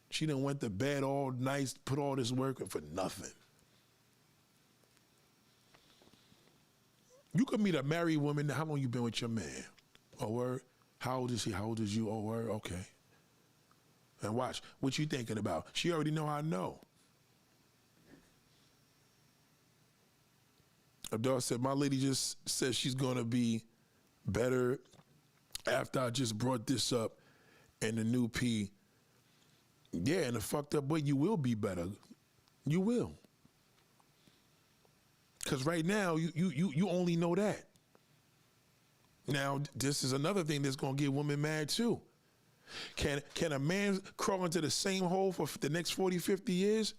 She done went to bed all night, put all this work in for nothing. You could meet a married woman. How long you been with your man? Oh, word. How old is he? How old is you? Oh, word. Okay. And watch. What you thinking about? She already know I know. Abdul said, my lady just said she's going to be better after I just brought this up and the new P. Yeah, in a fucked up way, you will be better. You will. Because right now, you only know that. Now, this is another thing that's going to get women mad, too. Can a man crawl into the same hole for the next 40, 50 years?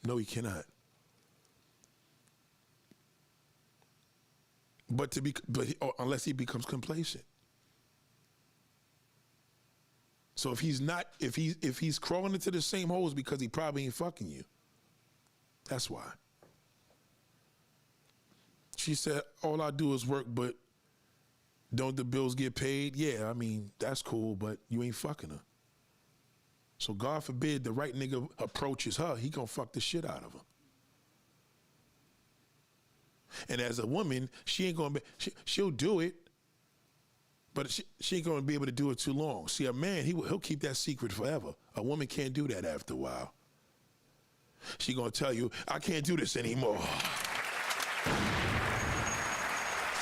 No, he cannot. Unless he becomes complacent. So if he's crawling into the same holes because he probably ain't fucking you. That's why. She said, all I do is work, but don't the bills get paid? Yeah, I mean, that's cool, but you ain't fucking her. So God forbid the right nigga approaches her, he gonna fuck the shit out of her. And as a woman, she ain't gonna she'll do it, but she ain't gonna be able to do it too long. See, a man, he'll keep that secret forever. A woman can't do that after a while. She gonna tell you, I can't do this anymore.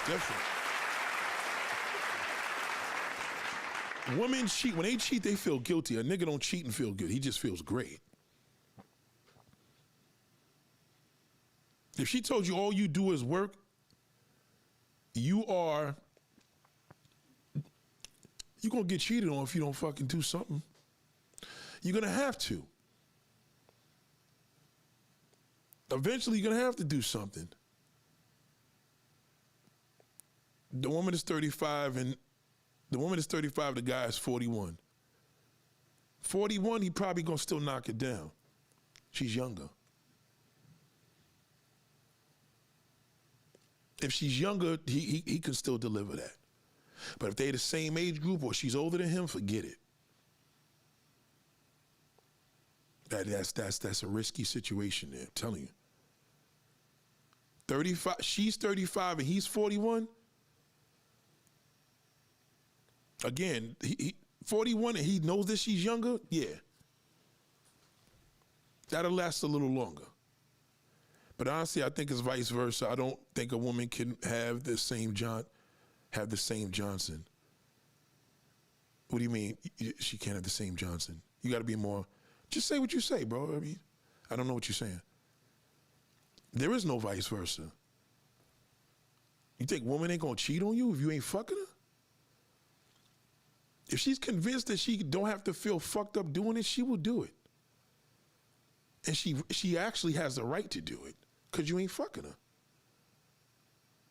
Different. Women cheat. When they cheat, they feel guilty. A nigga don't cheat and feel good. He just feels great. If she told you all you do is work, you're gonna get cheated on if you don't fucking do something. You're gonna have to. Eventually, you're gonna have to do something. The woman is 35 and the guy is 41. 41, he probably gonna still knock it down. She's younger. If she's younger, he can still deliver that. But if they're the same age group or she's older than him, forget it. That's a risky situation there, I'm telling you. 35, she's 35 and he's 41. Again, he 41 and he knows that she's younger, yeah. That'll last a little longer. But honestly, I think it's vice versa. I don't think a woman can have the same Johnson. What do you mean she can't have the same Johnson? You got to be more, just say what you say, bro. I mean, I don't know what you're saying. There is no vice versa. You think woman ain't gonna cheat on you if you ain't fucking her? If she's convinced that she don't have to feel fucked up doing it, she will do it. And she actually has the right to do it because you ain't fucking her.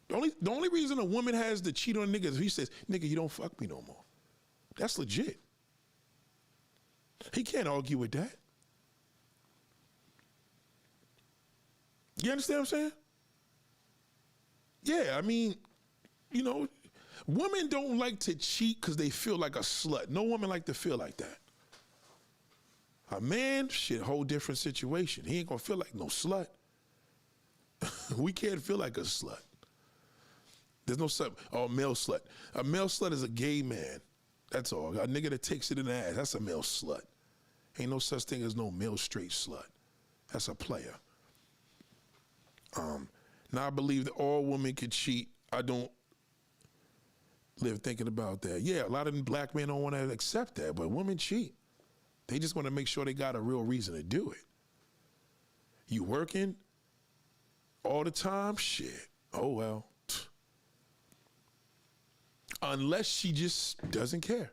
The only reason a woman has to cheat on a nigga is if he says, nigga, you don't fuck me no more. That's legit. He can't argue with that. You understand what I'm saying? Yeah, I mean, you know, women don't like to cheat because they feel like a slut. No woman like to feel like that. A man, shit, whole different situation. He ain't gonna feel like no slut. We can't feel like a slut. There's no male slut. A male slut is a gay man. That's all. A nigga that takes it in the ass, that's a male slut. Ain't no such thing as no male straight slut. That's a player. Now I believe that all women can cheat. I don't live thinking about that. Yeah, a lot of black men don't want to accept that, but women cheat. They just want to make sure they got a real reason to do it. You working all the time? Shit. Oh, well. Unless she just doesn't care.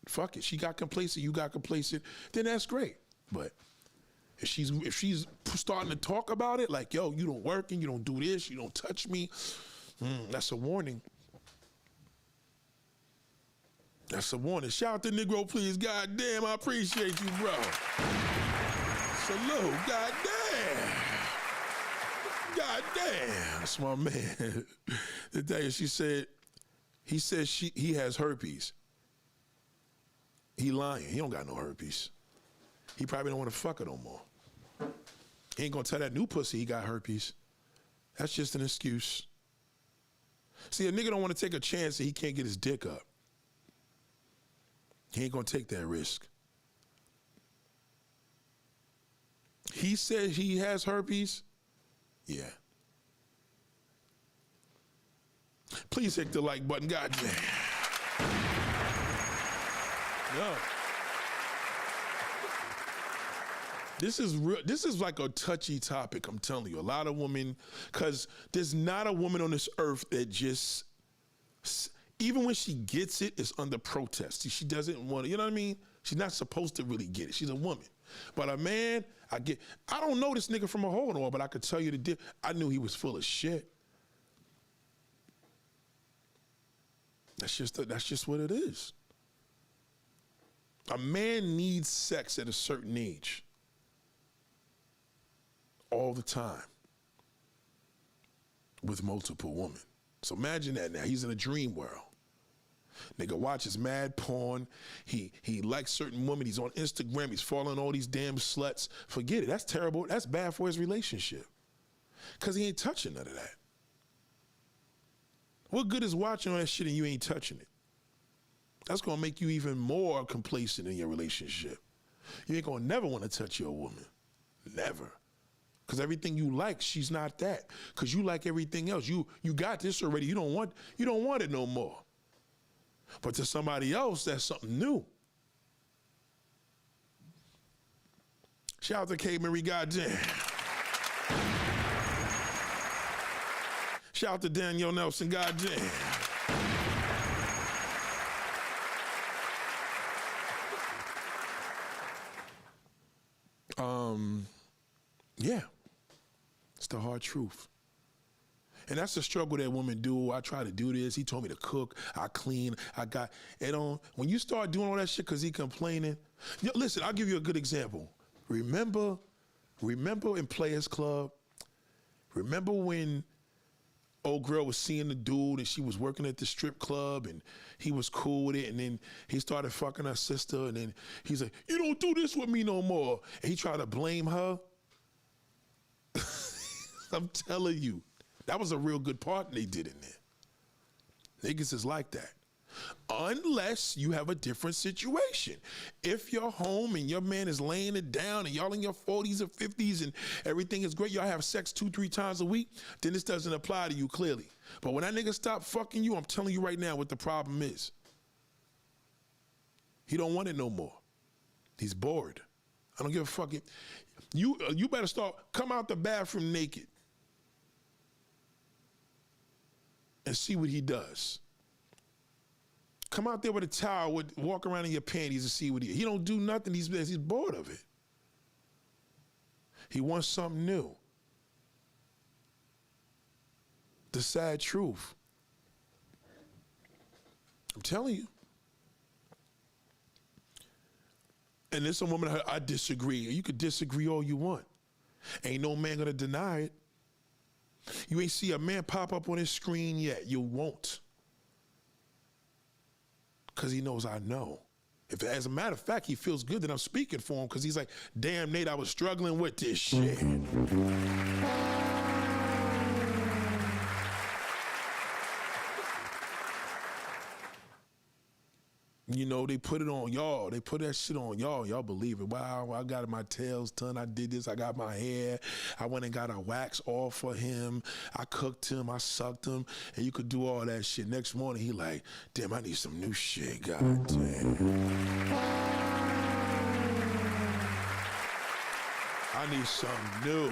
Fuck it. She got complacent, you got complacent, then that's great. But if she's starting to talk about it, like, yo, you don't work and you don't do this, you don't touch me, that's a warning. That's a warning. Shout out to Negro, please. God damn, I appreciate you, bro. Salute. God damn. God damn. That's my man. The day she said, he says he has herpes. He lying. He don't got no herpes. He probably don't want to fuck her no more. He ain't gonna tell that new pussy he got herpes. That's just an excuse. See, a nigga don't want to take a chance that he can't get his dick up. He ain't gonna take that risk. He said he has herpes. Yeah. Please hit the like button, goddamn. No. This is real. This is like a touchy topic, I'm telling you. A lot of women, because there's not a woman on this earth that just, even when she gets it, it's under protest. See, she doesn't want it, you know what I mean? She's not supposed to really get it. She's a woman. But a man, I don't know this nigga from a hole in the wall, but I could tell you I knew he was full of shit. That's just what it is. A man needs sex at a certain age. All the time. With multiple women. So imagine that now. He's in a dream world. Nigga watches mad porn. He likes certain women. He's on Instagram. He's following all these damn sluts. Forget it. That's terrible. That's bad for his relationship. Because he ain't touching none of that. What good is watching all that shit and you ain't touching it? That's going to make you even more complacent in your relationship. You ain't going to never want to touch your woman. Never. Because everything you like, she's not that. Because you like everything else. You got this already. You don't want it no more. But to somebody else, that's something new. Shout out to K. Marie, goddamn. Shout out to Danielle Nelson, goddamn. Yeah, it's the hard truth. And that's the struggle that women do. I try to do this. He told me to cook. I clean. When you start doing all that shit because he complaining. Listen, I'll give you a good example. Remember in Players Club? Remember when old girl was seeing the dude and she was working at the strip club and he was cool with it, and then he started fucking her sister, and then he's like, you don't do this with me no more. And he tried to blame her. I'm telling you, that was a real good part they did in there. Niggas is like that. Unless you have a different situation. If you're home and your man is laying it down and y'all in your 40s or 50s and everything is great, y'all have sex 2-3 times a week, then this doesn't apply to you clearly. But when that nigga stop fucking you, I'm telling you right now what the problem is. He don't want it no more. He's bored. I don't give a fuck. You better come out the bathroom naked and see what he does. Come out there with a towel, walk around in your panties and see what he don't do nothing. He's bored of it. He wants something new. The sad truth. I'm telling you. And there's some woman, I disagree. You could disagree all you want. Ain't no man gonna deny it. You ain't see a man pop up on his screen yet. You won't. Because he knows I know. If, as a matter of fact, he feels good that I'm speaking for him because he's like, damn, Nate, I was struggling with this shit. You know, they put it on y'all. They put that shit on y'all. Y'all believe it. Wow, I got my tails done. I did this. I got my hair. I went and got a wax off for him. I cooked him. I sucked him. And you could do all that shit. Next morning, he like, damn, I need some new shit. God damn. I need something new.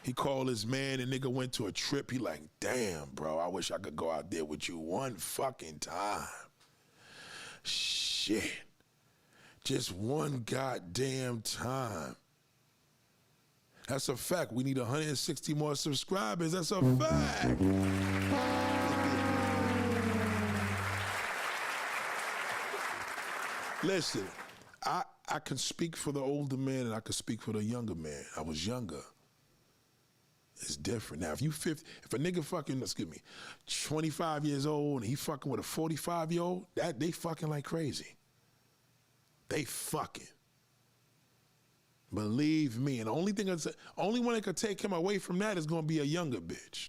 He called his man, and nigga went to a trip. He like, damn, bro, I wish I could go out there with you one fucking time. Shit. Just one goddamn time. That's a fact. We need 160 more subscribers. That's a fact. Listen, I can speak for the older man and I can speak for the younger man. I was younger. It's different. Now, if a nigga fucking, 25 years old and he fucking with a 45-year-old, they fucking like crazy. They fucking. Believe me. And the only one that could take him away from that is gonna be a younger bitch.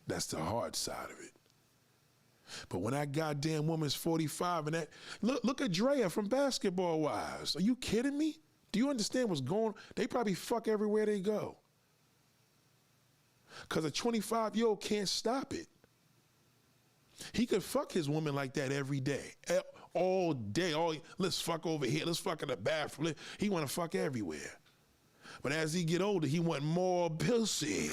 That's the hard side of it. But when that goddamn woman's 45 and that, look at Drea from Basketball Wives. Are you kidding me? Do you understand what's going on? They probably fuck everywhere they go. Because a 25-year-old can't stop it. He could fuck his woman like that every day, all day. Let's fuck over here, let's fuck in the bathroom. He want to fuck everywhere. But as he get older, he want more pussy.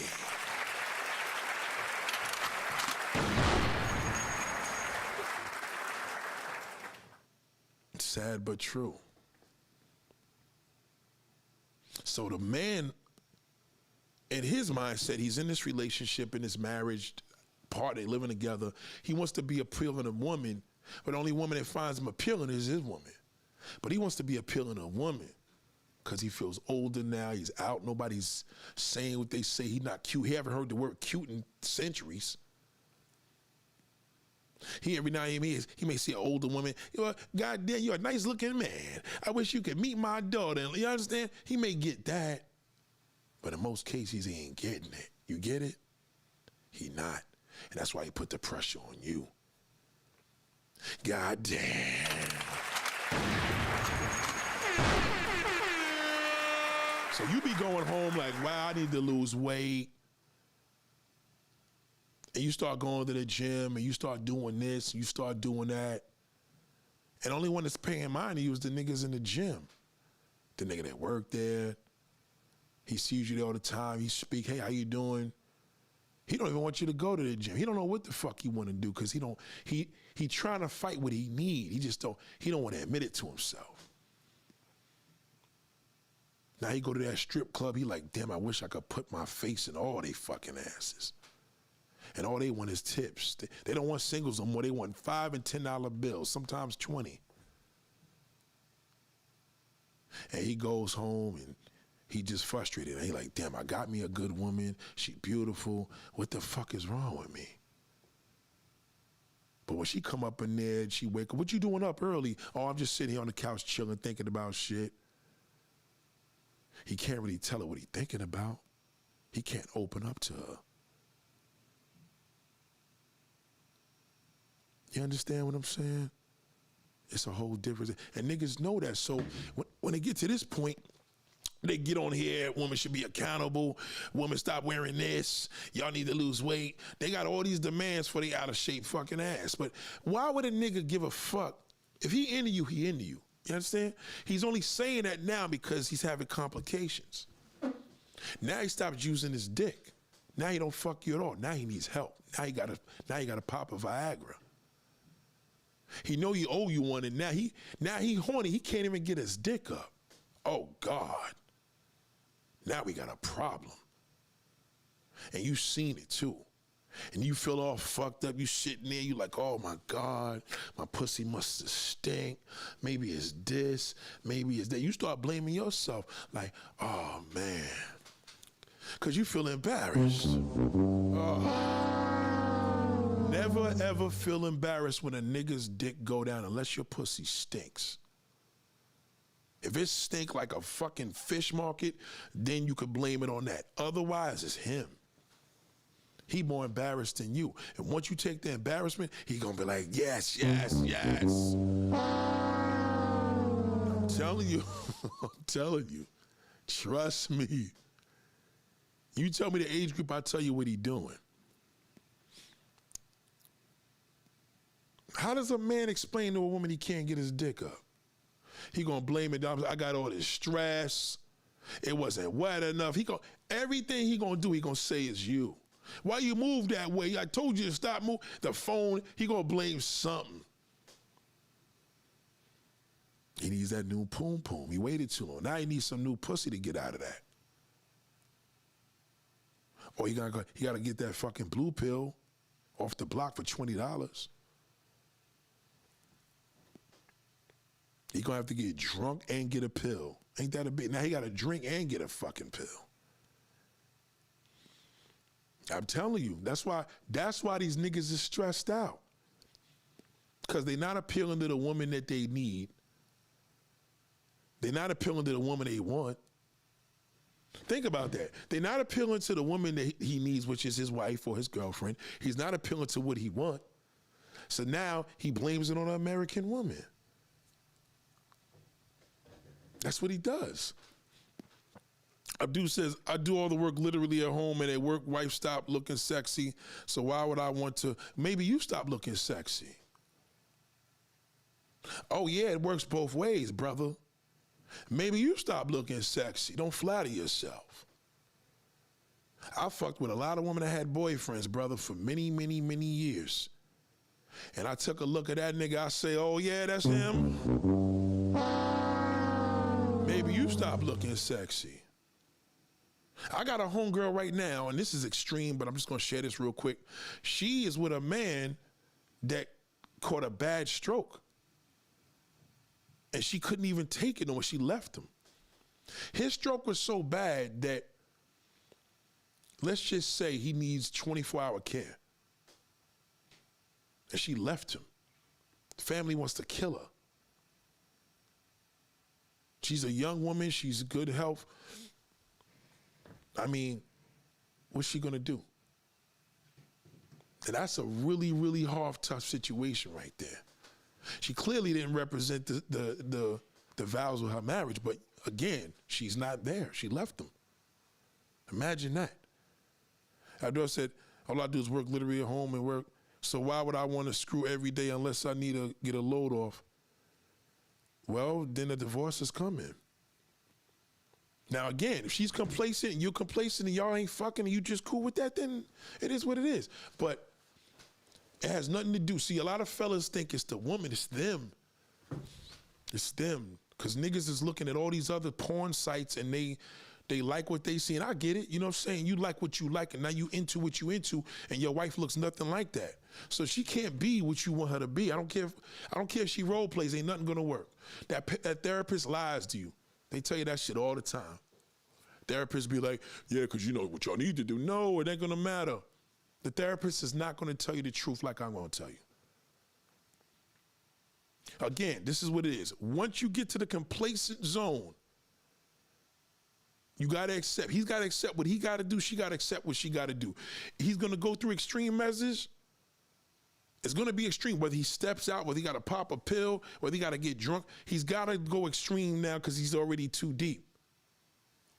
Sad but true. So the man, in his mindset, he's in this relationship, in this marriage part, they living together. He wants to be appealing to a woman, but the only woman that finds him appealing is his woman. But he wants to be appealing to a woman because he feels older now, he's out, nobody's saying what they say, he's not cute. He haven't heard the word cute in centuries. He every now and then he may see an older woman. God damn, you're a nice looking man. I wish you could meet my daughter. You understand? He may get that, but in most cases he ain't getting it. You get it? He not, and that's why he put the pressure on you. God damn. So you be going home like, wow, I need to lose weight. And you start going to the gym, and you start doing this, and you start doing that. And the only one that's paying mind to you is the niggas in the gym. The nigga that work there. He sees you there all the time. He speak, hey, how you doing? He don't even want you to go to the gym. He don't know what the fuck he want to do because he trying to fight what he need. He don't want to admit it to himself. Now he go to that strip club, he like, damn, I wish I could put my face in all they fucking asses. And all they want is tips. They don't want singles no more. They want $5 and $10 bills, sometimes 20. And he goes home and he just frustrated. And he like, damn, I got me a good woman. She beautiful. What the fuck is wrong with me? But when she come up in there, she wake up, what you doing up early? Oh, I'm just sitting here on the couch chilling, thinking about shit. He can't really tell her what he's thinking about. He can't open up to her. You understand what I'm saying? It's a whole difference. And niggas know that. So when they get to this point, they get on here, women should be accountable, women stop wearing this, y'all need to lose weight. They got all these demands for the out of shape fucking ass. But why would a nigga give a fuck? If he into you, he into you. You understand? He's only saying that now because he's having complications. Now he stops using his dick. Now he don't fuck you at all. Now he needs help. Now he gotta pop a Viagra. He know you owe you one, and now he horny. He can't even get his dick up. Oh God. Now we got a problem. And you seen it too. And you feel all fucked up. You sitting there, you like, oh my God, my pussy must have stink. Maybe it's this, maybe it's that. You start blaming yourself like, oh man. Cause you feel embarrassed. Oh. Never ever feel embarrassed when a nigga's dick go down unless your pussy stinks. If it stink like a fucking fish market, then you could blame it on that. Otherwise, it's him. He more embarrassed than you. And once you take the embarrassment, he gonna be like, yes, yes, yes. I'm telling you, I'm telling you. Trust me. You tell me the age group, I'll tell you what he doing. How does a man explain to a woman he can't get his dick up? He gonna blame it. I got all this stress. It wasn't wet enough. Everything he gonna do, he gonna say is you. Why you move that way? I told you to stop moving. The phone, he gonna blame something. He needs that new poom poom. He waited too long. Now he needs some new pussy to get out of that. Or he gotta get that fucking blue pill off the block for $20. He gonna have to get drunk and get a pill. Ain't that a bit? Now he gotta drink and get a fucking pill. I'm telling you, that's why these niggas is stressed out. Because they're not appealing to the woman that they need. They're not appealing to the woman they want. Think about that. They're not appealing to the woman that he needs, which is his wife or his girlfriend. He's not appealing to what he wants. So now he blames it on an American woman. That's what he does. Abdul says, I do all the work literally at home, and at work, wife stopped looking sexy, so why would I want to? Maybe you stop looking sexy. Oh yeah, it works both ways, brother. Maybe you stop looking sexy. Don't flatter yourself. I fucked with a lot of women that had boyfriends, brother, for many, many, many years. And I took a look at that nigga, I say, oh yeah, that's him. Maybe you stop looking sexy. I got a homegirl right now, and this is extreme, but I'm just gonna share this real quick. She is with a man that caught a bad stroke. And she couldn't even take it no more. She left him. His stroke was so bad that, let's just say he needs 24-hour care. And she left him. The family wants to kill her. She's a young woman. She's good health. I mean, what's she gonna do? And that's a really, really hard, tough situation right there. She clearly didn't represent the vows of her marriage, but again, she's not there. She left them. Imagine that. Abdul said, all I do is work literally at home and work, so why would I want to screw every day unless I need to get a load off? Well, then the divorce is coming. Now again, if she's complacent and you're complacent and y'all ain't fucking and you just cool with that, then it is what it is. But it has nothing to do. See, a lot of fellas think it's the woman, it's them. It's them. Because niggas is looking at all these other porn sites and they like what they see. And I get it, you know what I'm saying? You like what you like and now you into what you into and your wife looks nothing like that. So she can't be what you want her to be. I don't care if she role plays, ain't nothing gonna work. That therapist lies to you. They tell you that shit all the time. Therapists be like, yeah, because you know what y'all need to do. No, it ain't gonna matter. The therapist is not gonna tell you the truth like I'm gonna tell you. Again, this is what it is. Once you get to the complacent zone, you gotta accept. He's gotta accept what he gotta do. She gotta accept what she gotta do. He's gonna go through extreme measures. It's gonna be extreme, whether he steps out, whether he gotta pop a pill, whether he gotta get drunk. He's gotta go extreme now because he's already too deep.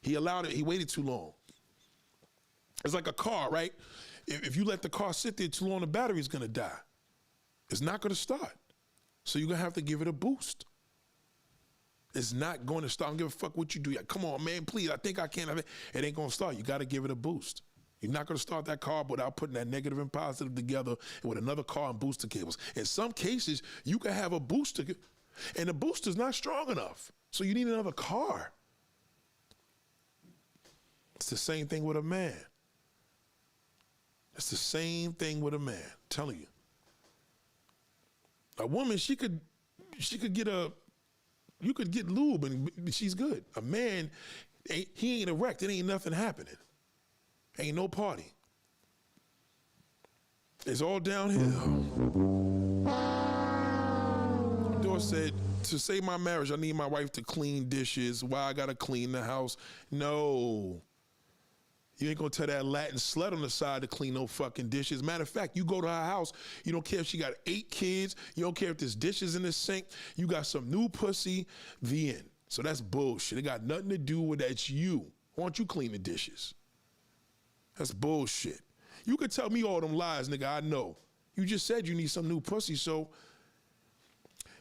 He allowed it, he waited too long. It's like a car, right? If you let the car sit there too long, the battery's gonna die. It's not gonna start. So you're gonna have to give it a boost. It's not gonna start. I don't give a fuck what you do. Come on, man, please, I think I can. It ain't gonna start. You gotta give it a boost. You're not gonna start that car without putting that negative and positive together with another car and booster cables. In some cases, you can have a booster and the booster's not strong enough. So you need another car. It's the same thing with a man. It's the same thing with a man, I'm telling you. A woman, you could get lube and she's good. A man, he ain't erect, it ain't nothing happening. Ain't no party. It's all downhill. Dor said, to save my marriage, I need my wife to clean dishes. Why I gotta clean the house? No. You ain't gonna tell that Latin slut on the side to clean no fucking dishes. Matter of fact, you go to her house, you don't care if she got 8 kids, you don't care if there's dishes in the sink, you got some new pussy, the end. So that's bullshit. It got nothing to do with that. It's you. Why don't you clean the dishes? That's bullshit. You could tell me all them lies, nigga, I know. You just said you need some new pussy, so,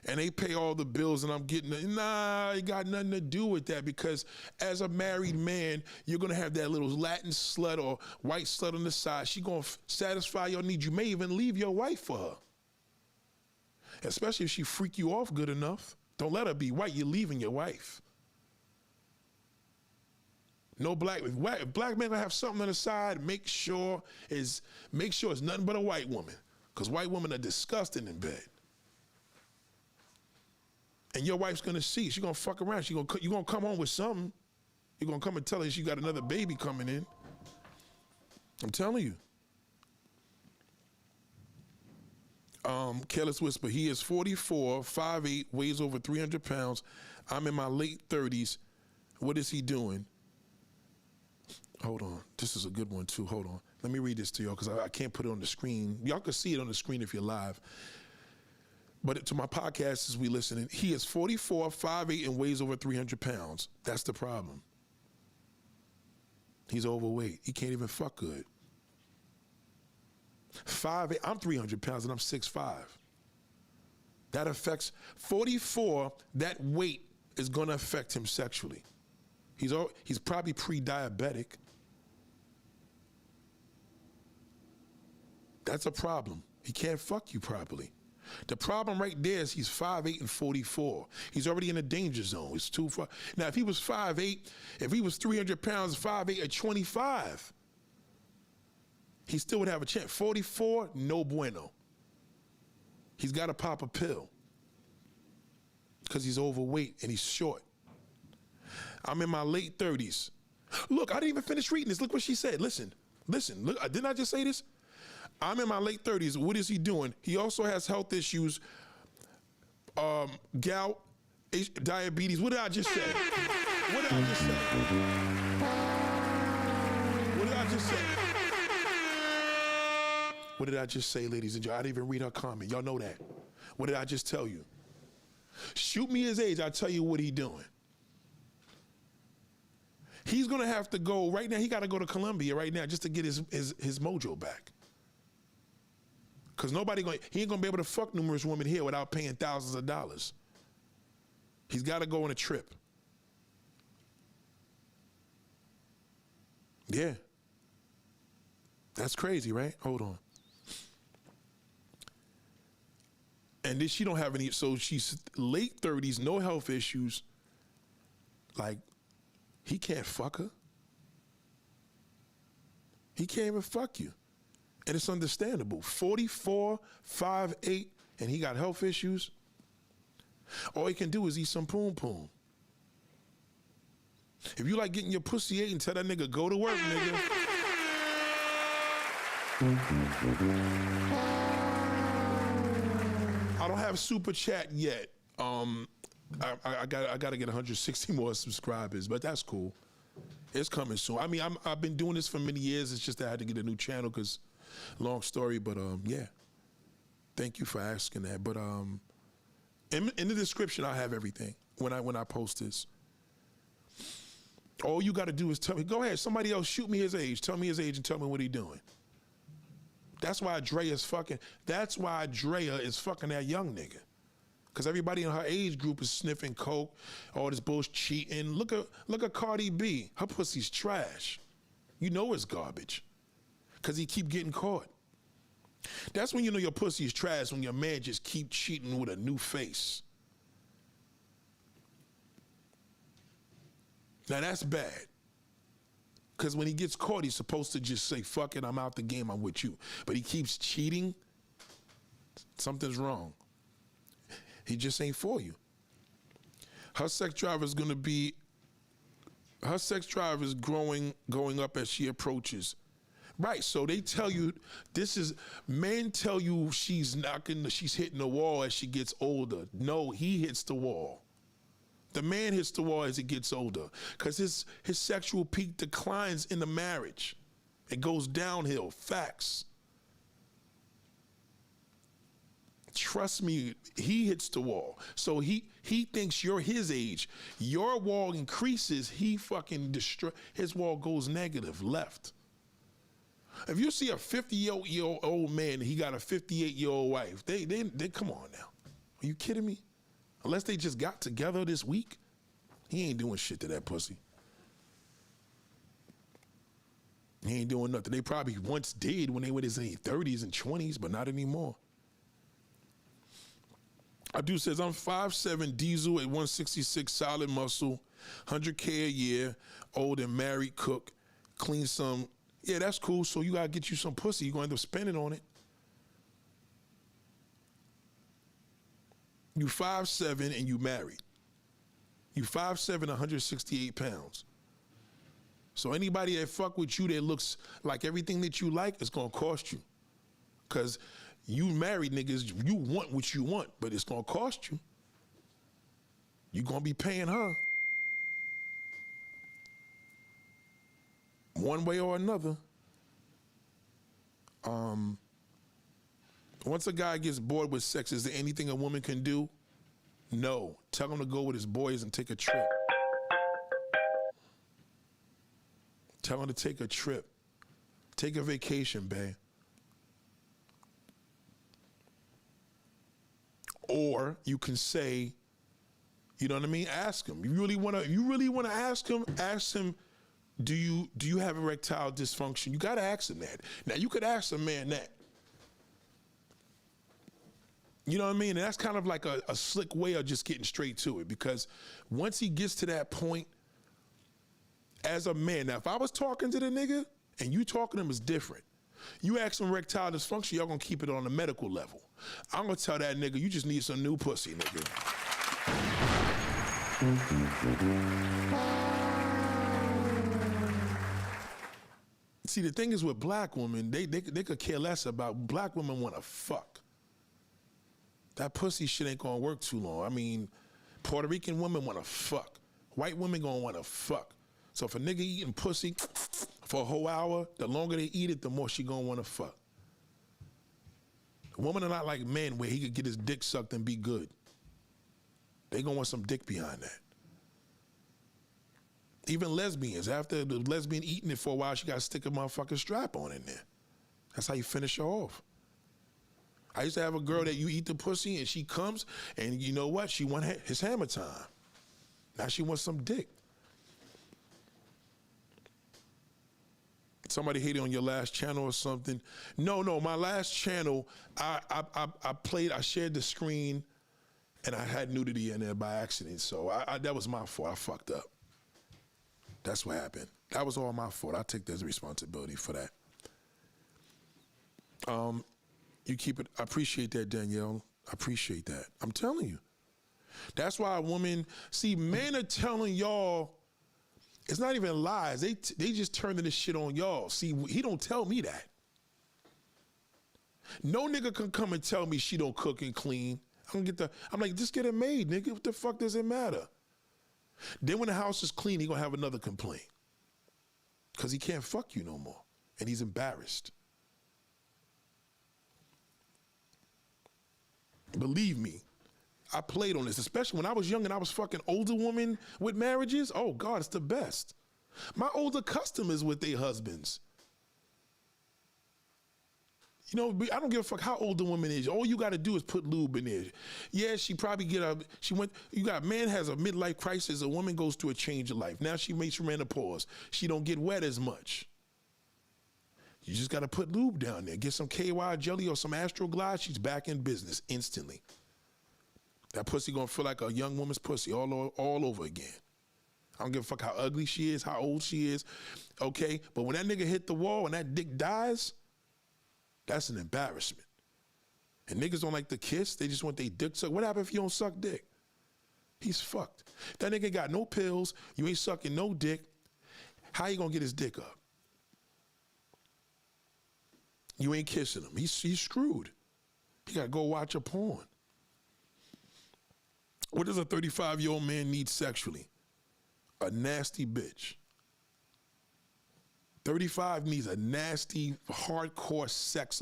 and they pay all the bills and I'm getting, nah, it got nothing to do with that, because as a married man, you're gonna have that little Latin slut or white slut on the side. She gonna satisfy your needs. You may even leave your wife for her. Especially if she freak you off good enough. Don't let her be white, you're leaving your wife. No black man gonna have something on the side, make sure it's nothing but a white woman. Because white women are disgusting in bed. And your wife's gonna see, she's gonna fuck around. You're gonna come home with something. You're gonna come and tell her she got another baby coming in. I'm telling you. Careless Whisper, he is 44, 5'8", weighs over 300 pounds. I'm in my late 30s. What is he doing? Hold on, this is a good one too, hold on. Let me read this to y'all because I can't put it on the screen. Y'all can see it on the screen if you're live. But to my podcast as we listening, he is 44, 5'8", and weighs over 300 pounds. That's the problem. He's overweight. He can't even fuck good. 5'8", I'm 300 pounds and I'm 6'5". That affects, 44, that weight is gonna affect him sexually. He's probably pre-diabetic. That's a problem. He can't fuck you properly. The problem right there is he's 5'8" and 44. He's already in a danger zone. It's too far. Now, if he was 5'8", if he was 300 pounds, 5'8" at 25, he still would have a chance. 44, no bueno. He's got to pop a pill because he's overweight and he's short. I'm in my late 30s. Look, I didn't even finish reading this. Look what she said. Listen, look, didn't I just say this? I'm in my late 30s. What is he doing? He also has health issues, gout, diabetes. What did I just say? What did I just say? What did I just say? What did I just say, ladies and gentlemen? I didn't even read her comment. Y'all know that. What did I just tell you? Shoot me his age, I'll tell you what he doing. He's gonna have to go, right now, he gotta go to Colombia right now just to get his mojo back. Cause he ain't gonna be able to fuck numerous women here without paying thousands of dollars. He's gotta go on a trip. Yeah. That's crazy, right? Hold on. And then she don't have any, so she's late 30s, no health issues. Like, he can't fuck her. He can't even fuck you. And it's understandable. 44, 5'8", and he got health issues. All he can do is eat some poom poom. If you like getting your pussy ate, and tell that nigga, go to work, nigga. I don't have super chat yet. I gotta get 160 more subscribers, but that's cool. It's coming soon. I mean, I've been doing this for many years. It's just that I had to get a new channel because, long story, but yeah. Thank you for asking that. But in the description, I have everything when I post this. All you got to do is tell me, go ahead, somebody else shoot me his age. Tell me his age and tell me what he doing. That's why Drea is fucking that young nigga. Because everybody in her age group is sniffing coke, all this bullshit, cheating. Look at Cardi B. Her pussy's trash. You know it's garbage. Because he keep getting caught. That's when you know your pussy is trash, when your man just keep cheating with a new face. Now that's bad. Because when he gets caught, he's supposed to just say, fuck it, I'm out the game, I'm with you. But he keeps cheating. Something's wrong. He just ain't for you. Her sex drive is going up as she approaches. Right, so they tell you, men tell you she's hitting the wall as she gets older. No, he hits the wall. The man hits the wall as he gets older because his sexual peak declines in the marriage. It goes downhill, facts. Trust me, he hits the wall. So he thinks you're his age. Your wall increases, he fucking his wall goes negative, left. If you see a 50-year-old man and he got a 58-year-old wife, they come on now. Are you kidding me? Unless they just got together this week, he ain't doing shit to that pussy. He ain't doing nothing. They probably once did when they were in their 30s and 20s, but not anymore. Adu says, I'm 5'7", diesel at 166, solid muscle, 100K a year, old and married, cook, clean some. Yeah, that's cool. So you got to get you some pussy. You're going to end up spending on it. You 5'7" and you married. You 5'7", 168 pounds. So anybody that fuck with you that looks like everything that you like, it's going to cost you. Because you married niggas, you want what you want, but it's going to cost you. You're going to be paying her. One way or another. Once a guy gets bored with sex, is there anything a woman can do? No. Tell him to go with his boys and take a trip. Tell him to take a trip. Take a vacation, babe. Or you can say, you know what I mean? Ask him. You really want to ask him, do you have erectile dysfunction? You got to ask him that. Now, you could ask a man that. You know what I mean? And that's kind of like a slick way of just getting straight to it, because once he gets to that point, as a man, now if I was talking to the nigga and you talking to him is different. You ask him erectile dysfunction, y'all gonna keep it on a medical level. I'm gonna tell that nigga, you just need some new pussy, nigga. See, the thing is with black women, they could care less about, black women wanna fuck. That pussy shit ain't gonna work too long. I mean, Puerto Rican women wanna fuck. White women gonna wanna fuck. So if a nigga eating pussy for a whole hour, the longer they eat it, the more she gonna wanna fuck. Women are not like men where he could get his dick sucked and be good. They gonna want some dick behind that. Even lesbians, after the lesbian eating it for a while, she gotta stick a motherfucking strap on in there. That's how you finish her off. I used to have a girl that you eat the pussy and she comes and you know what? She want his hammer time. Now she wants some dick. Somebody hated on your last channel or something. No, my last channel, I shared the screen and I had nudity in there by accident. So that was my fault. I fucked up. That's what happened. That was all my fault. I take the responsibility for that. You keep it, I appreciate that, Danielle. I appreciate that. I'm telling you. That's why a woman, see, men are telling y'all, it's not even lies. They just turning this shit on y'all. See, he don't tell me that. No nigga can come and tell me she don't cook and clean. I'm like, just get it made, nigga. What the fuck does it matter? Then when the house is clean, he gonna have another complaint. Because he can't fuck you no more. And he's embarrassed. Believe me, I played on this, especially when I was young and I was fucking older women with marriages. Oh God, it's the best. My older customers with their husbands. You know, I don't give a fuck how old the woman is. All you got to do is put lube in there. Yeah, she probably man has a midlife crisis. A woman goes through a change of life. Now she makes menopause. She don't get wet as much. You just got to put lube down there. Get some KY jelly or some Astroglide. She's back in business instantly. That pussy gonna feel like a young woman's pussy all over again. I don't give a fuck how ugly she is, how old she is, okay? But when that nigga hit the wall and that dick dies, that's an embarrassment. And niggas don't like to kiss, they just want their dick sucked. What happens if you don't suck dick? He's fucked. That nigga got no pills, you ain't sucking no dick. How you gonna get his dick up? You ain't kissing him. He's screwed. He gotta go watch a porn. What does a 35-year-old man need sexually? A nasty bitch. 35 needs a nasty, hardcore sex.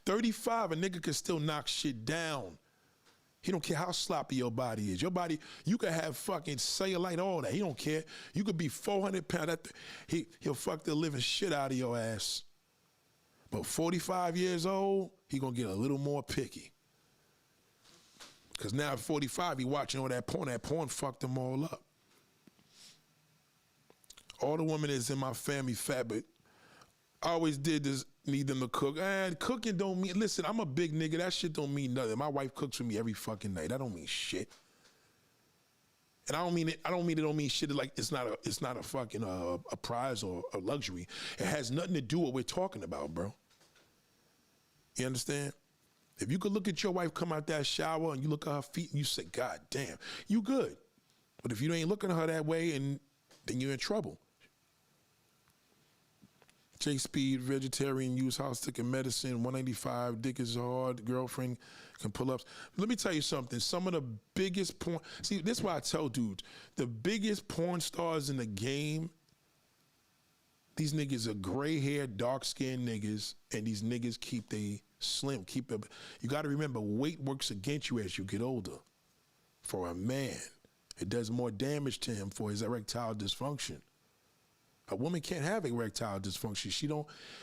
35, a nigga can still knock shit down. He don't care how sloppy your body is. Your body, you could have fucking cellulite, all that. He don't care. You could be 400 pounds. He'll fuck the living shit out of your ass. But 45 years old, he gonna get a little more picky. Because now at 45, he watching all that porn. That porn fucked them all up. All the women that's in my family fat, but I always did this, need them to cook. And cooking don't mean, listen, I'm a big nigga. That shit don't mean nothing. My wife cooks for me every fucking night. That don't mean shit. And I don't mean it don't mean shit like it's not a fucking a prize or a luxury. It has nothing to do with what we're talking about, bro. You understand? If you could look at your wife come out that shower and you look at her feet and you say, God damn, you good. But if you ain't looking at her that way, and then you're in trouble. J Speed, vegetarian, use house taking medicine, 185, dick is hard, girlfriend can pull ups. Let me tell you something. Some of the biggest porn, see, this is why I tell dudes, the biggest porn stars in the game, these niggas are gray-haired, dark-skinned niggas, and these niggas keep they slim. You got to remember, weight works against you as you get older. For a man, it does more damage to him for his erectile dysfunction. A woman can't have erectile dysfunction.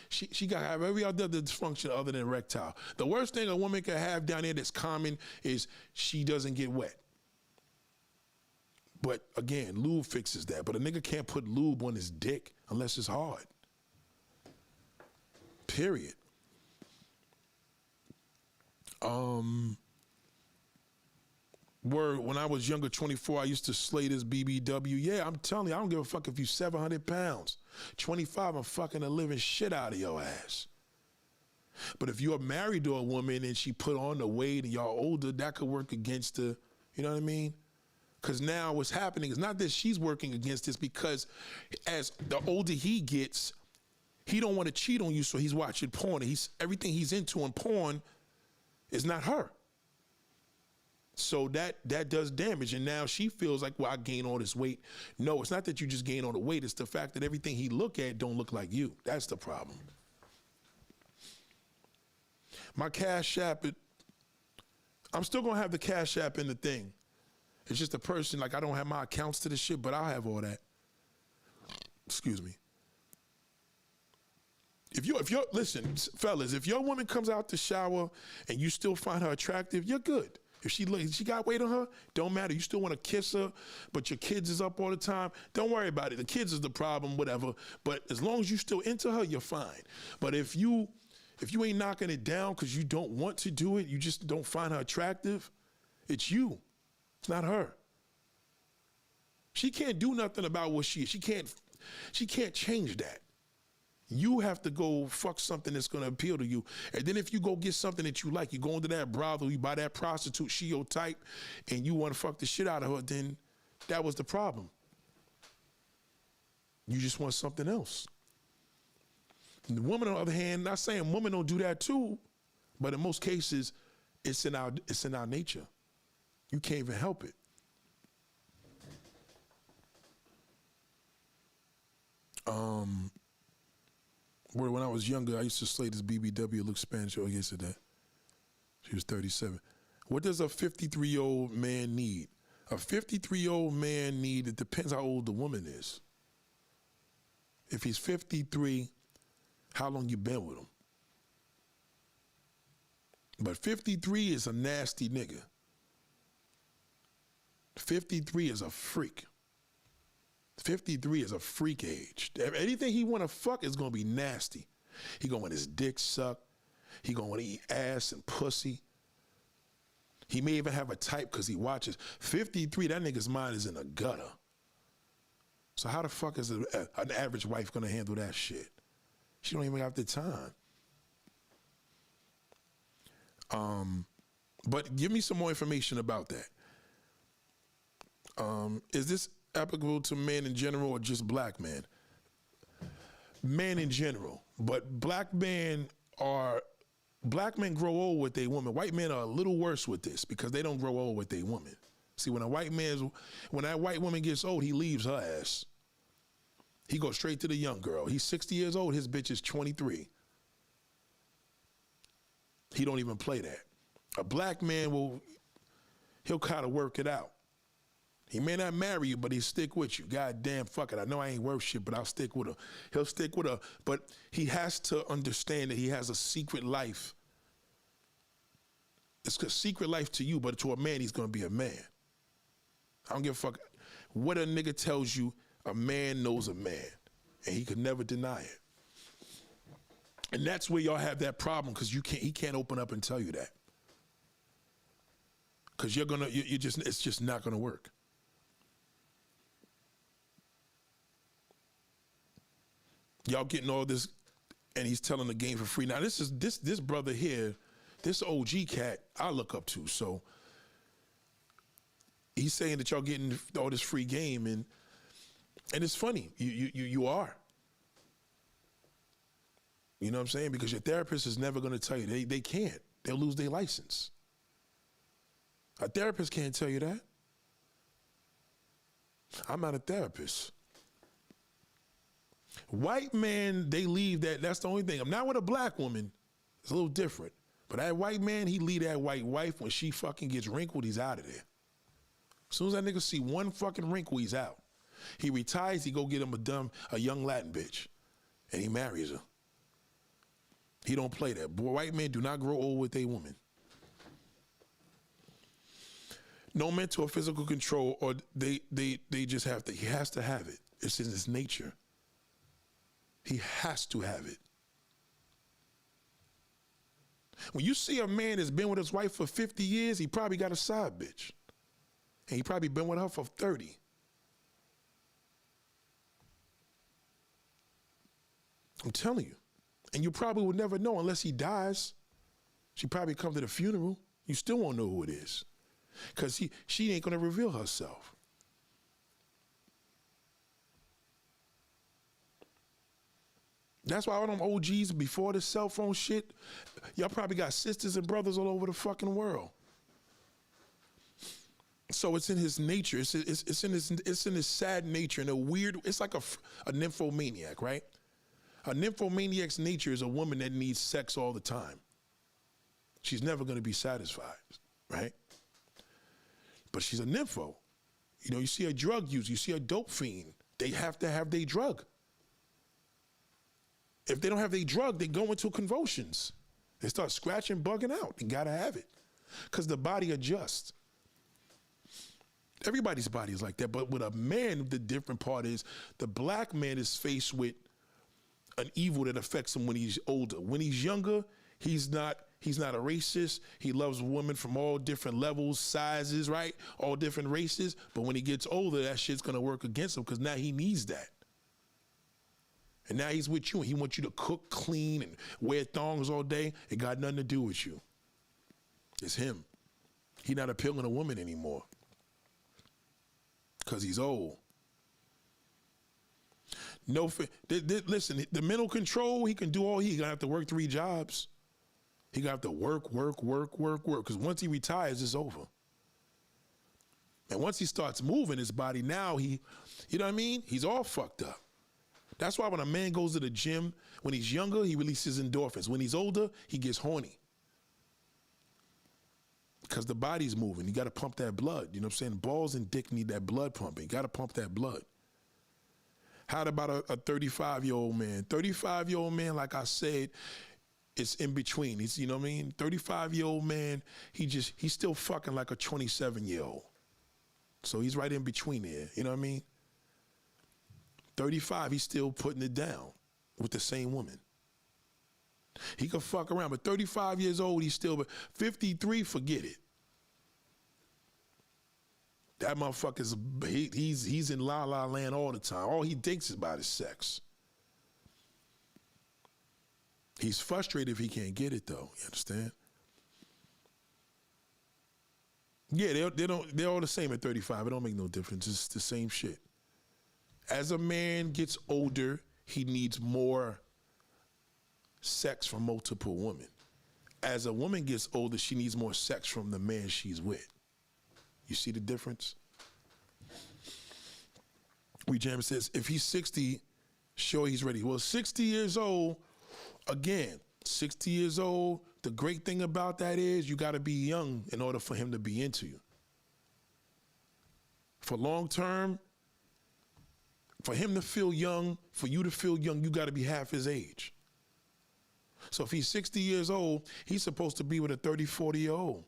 She got to have every other dysfunction other than erectile. The worst thing a woman can have down there that's common is she doesn't get wet. But again, lube fixes that. But a nigga can't put lube on his dick unless it's hard. Period. Word, when I was younger, 24, I used to slay this BBW. Yeah, I'm telling you, I don't give a fuck if you 700 pounds. 25, I'm fucking the living shit out of your ass. But if you're married to a woman and she put on the weight and y'all older, that could work against the, you know what I mean? Because now what's happening is not that she's working against this, because as the older he gets, he don't want to cheat on you, so he's watching porn. And everything he's into in porn is not her. So that does damage, and now she feels like, well, I gained all this weight. No, it's not that you just gain all the weight. It's the fact that everything he look at don't look like you. That's the problem. My Cash App, I'm still going to have the Cash App in the thing. It's just a person, like I don't have my accounts to this shit, but I'll have all that. Excuse me. If you're, listen, fellas, if your woman comes out the shower and you still find her attractive, you're good. If she got weight on her, don't matter. You still want to kiss her, but your kids is up all the time, don't worry about it. The kids is the problem, whatever. But as long as you still into her, you're fine. But if you ain't knocking it down because you don't want to do it, you just don't find her attractive, it's you. It's not her. She can't do nothing about what she is. She can't change that. You have to go fuck something that's going to appeal to you. And then if you go get something that you like, you go into that brothel, you buy that prostitute, she your type, and you want to fuck the shit out of her, then that was the problem. You just want something else. And the woman, on the other hand, not saying women don't do that too, but in most cases, it's in our nature. You can't even help it. When I was younger, I used to slay this BBW, look Spanish. Oh, yes, that. She was 37. What does a 53-year-old man need? A 53-year-old man need, it depends how old the woman is. If he's 53, how long you been with him? But 53 is a nasty nigga. 53 is a freak. 53 is a freak age. Anything he want to fuck is going to be nasty. He going to want his dick sucked. He going to want to eat ass and pussy. He may even have a type because he watches. 53, that nigga's mind is in the gutter. So how the fuck is an average wife going to handle that shit? She don't even have the time. But give me some more information about that. Is this applicable to men in general or just black men? Men in general, but black men grow old with their woman. White men are a little worse with this because they don't grow old with their woman. See, when that white woman gets old, he leaves her ass. He goes straight to the young girl. He's 60 years old, his bitch is 23. He don't even play that. A black man he'll kind of work it out. He may not marry you, but he'll stick with you. God damn, fuck it. I know I ain't worth shit, but I'll stick with her. He'll stick with her, but he has to understand that he has a secret life. It's a secret life to you, but to a man, he's gonna be a man. I don't give a fuck what a nigga tells you. A man knows a man, and he could never deny it. And that's where y'all have that problem, because he can't open up and tell you that. Because it's just not gonna work. Y'all getting all this, and he's telling the game for free. Now this brother here, this OG cat I look up to. So he's saying that y'all getting all this free game, and it's funny. You are. You know what I'm saying? Because your therapist is never going to tell you. They can't. They'll lose their license. A therapist can't tell you that. I'm not a therapist. White man, they leave that. That's the only thing. I'm not with a black woman. It's a little different. But that white man, he leave that white wife when she fucking gets wrinkled, he's out of there. As soon as that nigga see one fucking wrinkle, he's out. He retires, he go get him a young Latin bitch, and he marries her. He don't play that. Boy, white men do not grow old with a woman. No mental or physical control, or they just have to. He has to have it. It's in his nature. He has to have it. When you see a man that's been with his wife for 50 years, he probably got a side bitch. And he probably been with her for 30. I'm telling you. And you probably would never know unless he dies. She probably come to the funeral. You still won't know who it is. Because she ain't going to reveal herself. That's why all them OGs before the cell phone shit, y'all probably got sisters and brothers all over the fucking world. So it's in his nature. It's in his sad nature, and a weird. It's like a nymphomaniac, right? A nymphomaniac's nature is a woman that needs sex all the time. She's never going to be satisfied, right? But she's a nympho. You know, you see a drug user, you see a dope fiend. They have to have their drug. If they don't have their drug, they go into convulsions. They start scratching, bugging out. They gotta have it. Because the body adjusts. Everybody's body is like that. But with a man, the different part is the black man is faced with an evil that affects him when he's older. When he's younger, he's not a racist. He loves women from all different levels, sizes, right? All different races. But when he gets older, that shit's gonna work against him because now he needs that. And now he's with you, and he wants you to cook, clean, and wear thongs all day. It got nothing to do with you. It's him. He's not appealing to women anymore because he's old. Listen, the mental control, he can do all he's gonna have to work 3 jobs. He gonna have to work, because once he retires, it's over. And once he starts moving his body, now you know what I mean? He's all fucked up. That's why when a man goes to the gym, when he's younger, he releases endorphins. When he's older, he gets horny. Because the body's moving. You got to pump that blood. You know what I'm saying? Balls and dick need that blood pumping. You got to pump that blood. How about a 35-year-old man? 35-year-old man, like I said, it's in between. He's, you know what I mean? 35-year-old man, he's still fucking like a 27-year-old. So he's right in between there. You know what I mean? 35, he's still putting it down with the same woman. He could fuck around, but 35 years old, he's still, 53, forget it. That motherfucker's, he's in la la land all the time. All he thinks about is sex. He's frustrated if he can't get it though, you understand? Yeah, they're all the same at 35. It don't make no difference, it's the same shit. As a man gets older, he needs more sex from multiple women. As a woman gets older, she needs more sex from the man she's with. You see the difference? Jam says, if he's 60, sure he's ready. Well, 60 years old, again, 60 years old, the great thing about that is you got to be young in order for him to be into you. For long term, for him to feel young, for you to feel young, you got to be half his age. So if he's 60 years old, he's supposed to be with a 30, 40-year-old.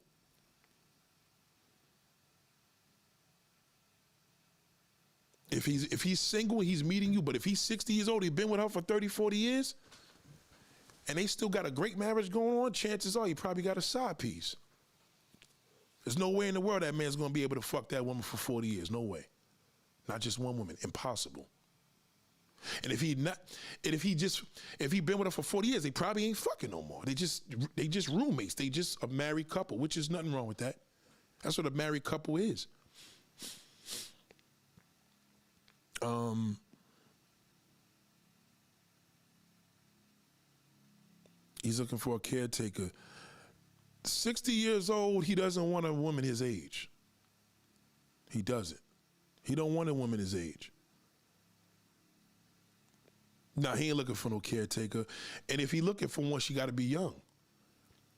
If he's single, he's meeting you, but if he's 60 years old, he's been with her for 30, 40 years, and they still got a great marriage going on, chances are he probably got a side piece. There's no way in the world that man's gonna be able to fuck that woman for 40 years, no way. Not just one woman, impossible. And if he been with her for 40 years, they probably ain't fucking no more. They just roommates. They just a married couple, which is nothing wrong with that. That's what a married couple is. He's looking for a caretaker. 60 years old, he doesn't want a woman his age. He doesn't. He don't want a woman his age. Nah, he ain't looking for no caretaker. And if he looking for one, she got to be young.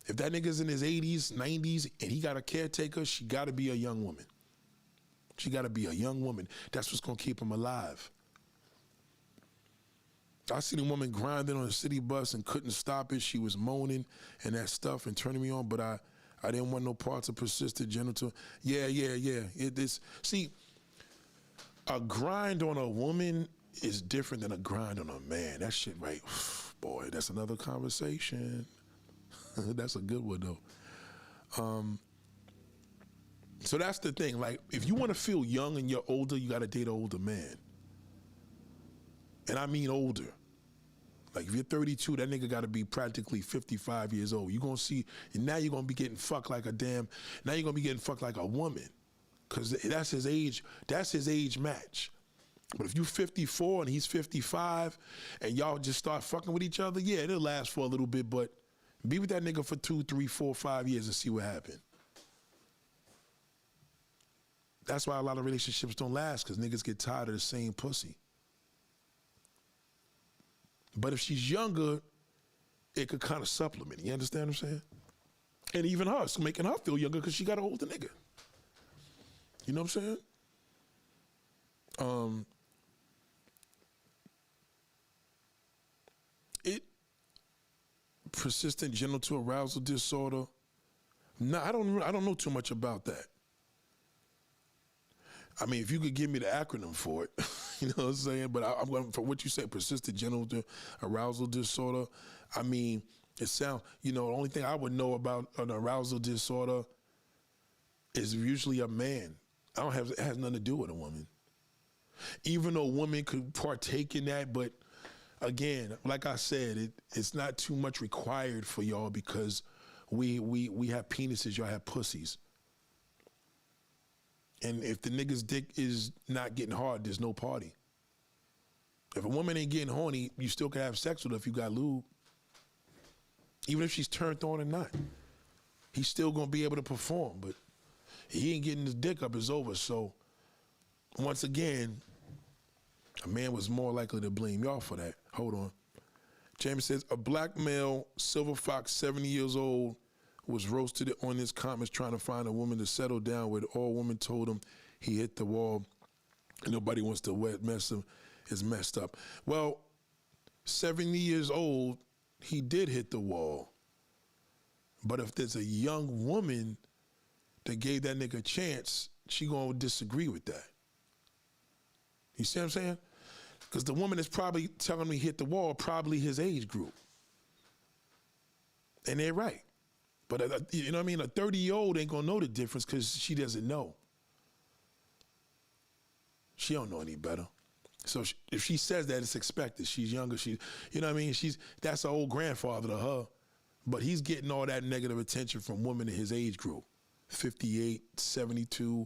If that nigga's in his 80s, 90s, and he got a caretaker, she got to be a young woman. She got to be a young woman. That's what's going to keep him alive. I seen a woman grinding on a city bus and couldn't stop it. She was moaning and that stuff and turning me on, but I didn't want no parts of persistent genital. Yeah. See, a grind on a woman is different than a grind on a man. That shit, right? Boy, that's another conversation. That's a good one, though. So that's the thing. Like, if you want to feel young and you're older, you got to date an older man. And I mean older. Like, if you're 32, that nigga got to be practically 55 years old. You're going to see, and now you're going to be getting fucked like a now you're going to be getting fucked like a woman. Because that's his age match. But if you're 54 and he's 55 and y'all just start fucking with each other, yeah, it'll last for a little bit, but be with that nigga for 2, 3, 4, 5 years and see what happens. That's why a lot of relationships don't last, because niggas get tired of the same pussy. But if she's younger, it could kind of supplement. You understand what I'm saying? And even her, it's making her feel younger because she got an older nigga. You know what I'm saying? Persistent genital arousal disorder. No, I don't know too much about that. I mean, if you could give me the acronym for it, you know what I'm saying? But I'm going for what you say, persistent genital arousal disorder. I mean, it sounds, the only thing I would know about an arousal disorder is usually a man. It has nothing to do with a woman. Even though women could partake in that, but again, like I said, it's not too much required for y'all because we have penises, y'all have pussies. And if the nigga's dick is not getting hard, there's no party. If a woman ain't getting horny, you still can have sex with her if you got lube. Even if she's turned on or not. He's still gonna be able to perform, but he ain't getting his dick up, it's over. So, once again, a man was more likely to blame y'all for that. Hold on. James says, a black male, silver fox, 70 years old, was roasted on his comments trying to find a woman to settle down with. All women told him he hit the wall and nobody wants to mess him. It's messed up. Well, 70 years old, he did hit the wall. But if there's a young woman that gave that nigga a chance, she gonna disagree with that. You see what I'm saying? Because the woman that's probably telling me hit the wall, probably his age group. And they're right. But, you know what I mean? A 30-year-old ain't going to know the difference because she doesn't know. She don't know any better. So if she says that, it's expected. She's younger. You know what I mean? That's an old grandfather to her. But he's getting all that negative attention from women in his age group. 58, 72,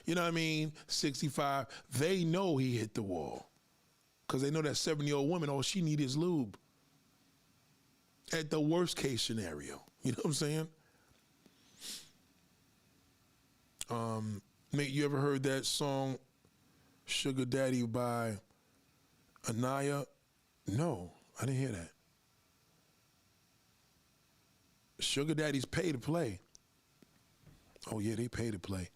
you know what I mean? 65. They know he hit the wall. Because they know that 70-year-old woman, all she need is lube. At the worst case scenario. You know what I'm saying? Nate, you ever heard that song, Sugar Daddy by Anaya? No, I didn't hear that. Sugar Daddies pay to play. Oh yeah, they pay to play.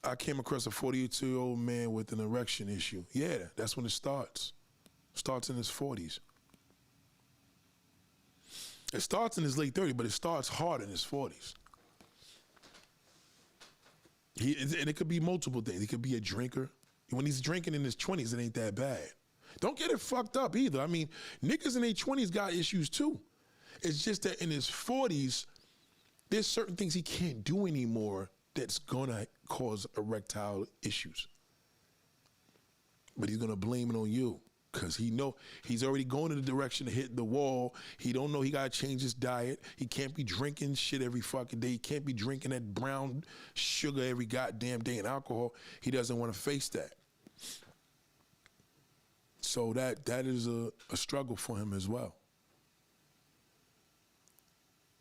I came across a 42-year-old man with an erection issue. Yeah, that's when it starts. Starts in his 40s. It starts in his late 30s, but it starts hard in his 40s. And it could be multiple things. He could be a drinker. When he's drinking in his 20s, it ain't that bad. Don't get it fucked up either. I mean, niggas in their 20s got issues too. It's just that in his 40s, there's certain things he can't do anymore that's gonna cause erectile issues. But he's gonna blame it on you because he know he's already going in the direction of hitting the wall. He don't know he gotta change his diet. He can't be drinking shit every fucking day. He can't be drinking that brown sugar every goddamn day and alcohol. He doesn't want to face that. So that is a struggle for him as well.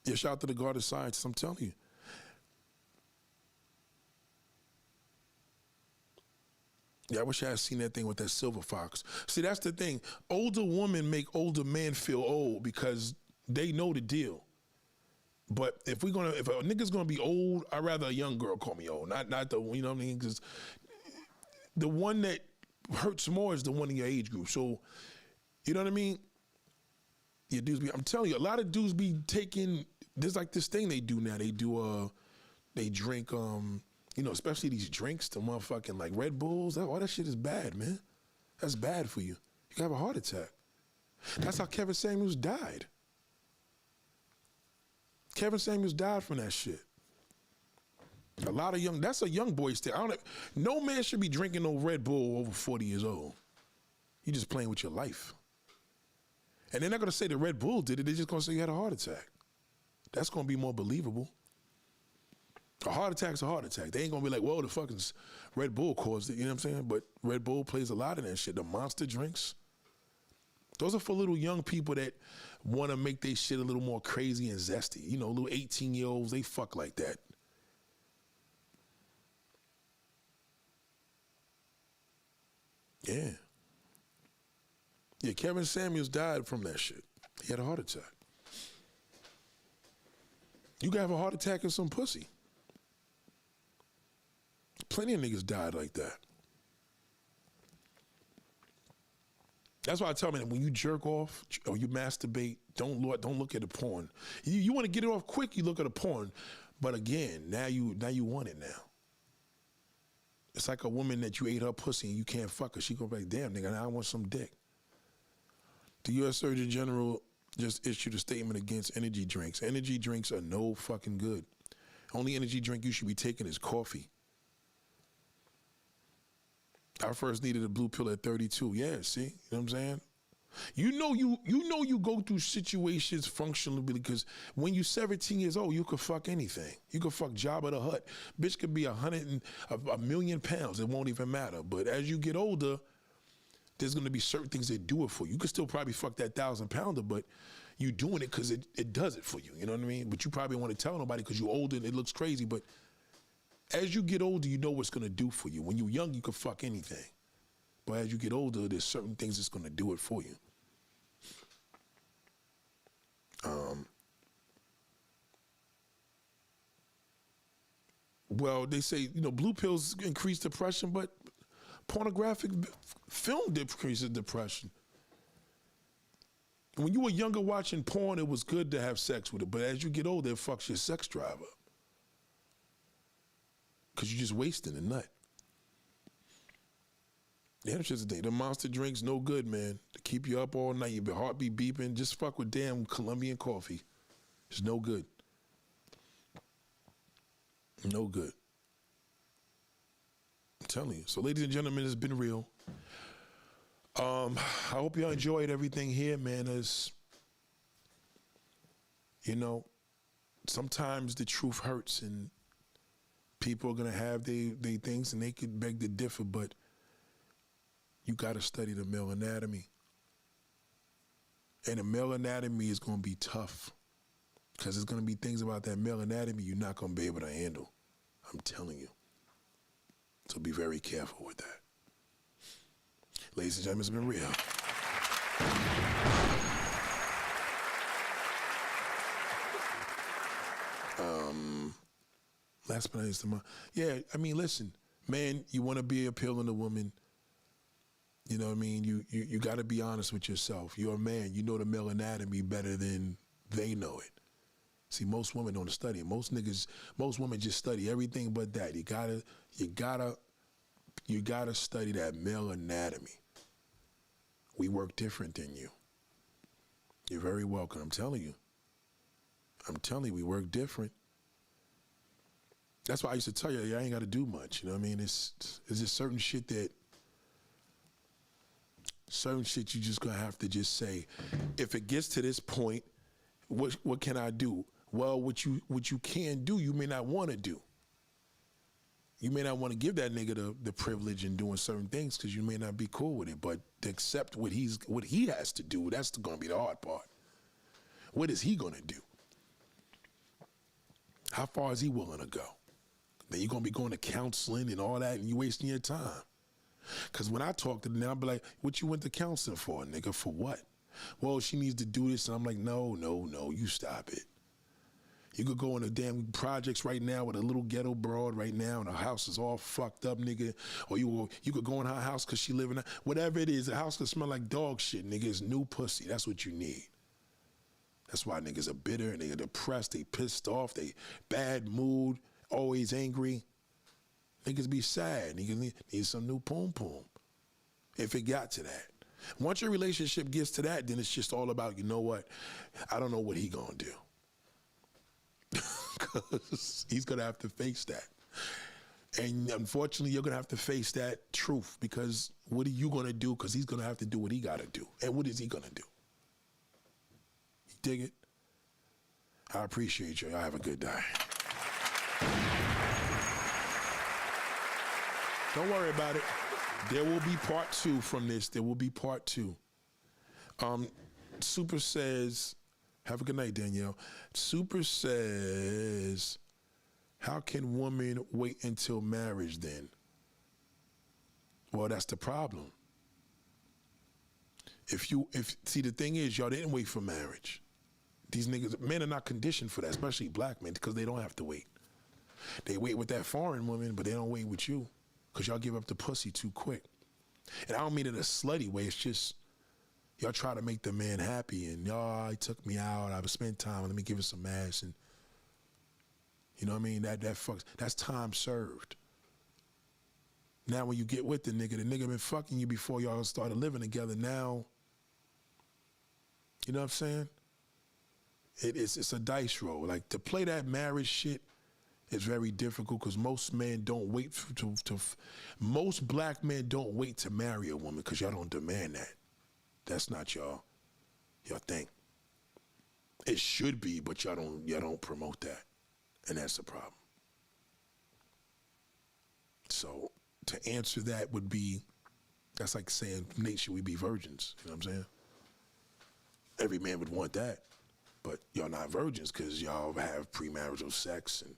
Yeah, shout out to the God of Science, I'm telling you. Yeah, I wish I had seen that thing with that silver fox. See, that's the thing. Older women make older men feel old because they know the deal. But if a nigga's gonna be old, I'd rather a young girl call me old, not the, you know what I mean? Because the one that hurts more is the one in your age group. So, you know what I mean? Yeah, dudes be, I'm telling you, a lot of dudes be taking, there's like this thing they do now. They drink, you know, especially these drinks, the motherfucking like Red Bulls. All that shit is bad, man. That's bad for you. You can have a heart attack. That's how Kevin Samuels died. Kevin Samuels died from that shit. A lot of that's a young boy's thing. No man should be drinking no Red Bull over 40 years old. You just playing with your life. And they're not gonna say the Red Bull did it, they're just gonna say you had a heart attack. That's gonna be more believable. A heart attack's a heart attack. They ain't gonna be like, well, the fucking Red Bull caused it, you know what I'm saying? But Red Bull plays a lot in that shit. The monster drinks, those are for little young people that wanna make their shit a little more crazy and zesty. You know, little 18-year-olds, they fuck like that. Yeah. Yeah, Kevin Samuels died from that shit. He had a heart attack. You can have a heart attack in some pussy. Plenty of niggas died like that. That's why I tell men, when you jerk off or you masturbate, don't look at the porn. You want to get it off quick, you look at the porn. But again, now you want it now. It's like a woman that you ate her pussy and you can't fuck her. She go back, damn nigga, now I want some dick. The U.S. Surgeon General just issued a statement against energy drinks. Energy drinks are no fucking good. Only energy drink you should be taking is coffee. I first needed a blue pill at 32. Yeah, see, you know what I'm saying? You know you go through situations functionally because when you're 17 years old, you could fuck anything. You could fuck Jabba the Hutt. Bitch could be a million pounds. It won't even matter. But as you get older, there's gonna be certain things that do it for you. You could still probably fuck that 1,000-pounder, but you doing it because it does it for you. You know what I mean? But you probably want to tell nobody because you're older and it looks crazy. But as you get older, you know what's gonna do for you. When you're young, you can fuck anything. But as you get older, there's certain things that's gonna do it for you. Well, they say, you know, blue pills increase depression, but pornographic film decreases depression. When you were younger watching porn, it was good to have sex with it, but as you get older, it fucks your sex drive up. Because you're just wasting the nut. Yeah, that's just the thing. The monster drink's no good, man. To keep you up all night, your heart be beeping. Just fuck with damn Colombian coffee. It's no good. No good. I'm telling you. So, ladies and gentlemen, it's been real. I hope y'all enjoyed everything here, man. As you know, sometimes the truth hurts and people are gonna have their things and they could beg to differ, but you gotta study the male anatomy. And the male anatomy is gonna be tough. Because there's going to be things about that male anatomy you're not going to be able to handle. I'm telling you. So be very careful with that. Ladies and gentlemen, it's been real. Last but not least, yeah, I mean, listen, man, you want to be appealing to women. You know what I mean? You got to be honest with yourself. You're a man. You know the male anatomy better than they know it. See, most women don't study it. Most women just study everything but that. You gotta study that male anatomy. We work different than you. You're very welcome. I'm telling you, we work different. That's why I used to tell you, I ain't got to do much. You know what I mean? It's just certain shit you just gonna have to just say. If it gets to this point, what can I do? Well, what you can do, you may not want to do. You may not want to give that nigga the privilege in doing certain things because you may not be cool with it. But to accept what he has to do, that's gonna be the hard part. What is he gonna do? How far is he willing to go? Then you're gonna be going to counseling and all that, and you wasting your time. Because when I talk to them, I'll be like, what you went to counseling for, nigga? For what? Well, she needs to do this. And I'm like, no, you stop it. You could go in a damn projects right now with a little ghetto broad right now, and her house is all fucked up, nigga. Or you could go in her house because she living, whatever it is, the house could smell like dog shit, nigga. It's new pussy. That's what you need. That's why niggas are bitter and they're depressed, they pissed off, they bad mood, always angry. Niggas be sad. Niggas need some new poom-poom. If it got to that. Once your relationship gets to that, then it's just all about, you know what? I don't know what he gonna do. Because he's gonna have to face that. And unfortunately, you're gonna have to face that truth because what are you gonna do? Because he's gonna have to do what he gotta do. And what is he gonna do? You dig it? I appreciate you. Y'all have a good day. Don't worry about it. There will be part 2 from this. There will be part 2. Super says, have a good night, Danielle. Super says, how can women wait until marriage then? Well, that's the problem. See, the thing is, y'all didn't wait for marriage. These niggas, men are not conditioned for that, especially black men, because they don't have to wait. They wait with that foreign woman, but they don't wait with you. Because y'all give up the pussy too quick. And I don't mean it in a slutty way. It's just y'all try to make the man happy. And y'all, he took me out. I spent time. Let me give him some ass. And you know what I mean? That fucks. That's time served. Now when you get with the nigga been fucking you before y'all started living together. Now, you know what I'm saying? It's a dice roll. Like to play that marriage shit, it's very difficult because most men don't wait most black men don't wait to marry a woman because y'all don't demand that. That's not y'all thing. It should be, but y'all don't promote that. And that's the problem. So to answer that would be, that's like saying, Nate, should we be virgins? You know what I'm saying? Every man would want that, but y'all not virgins because y'all have premarital sex and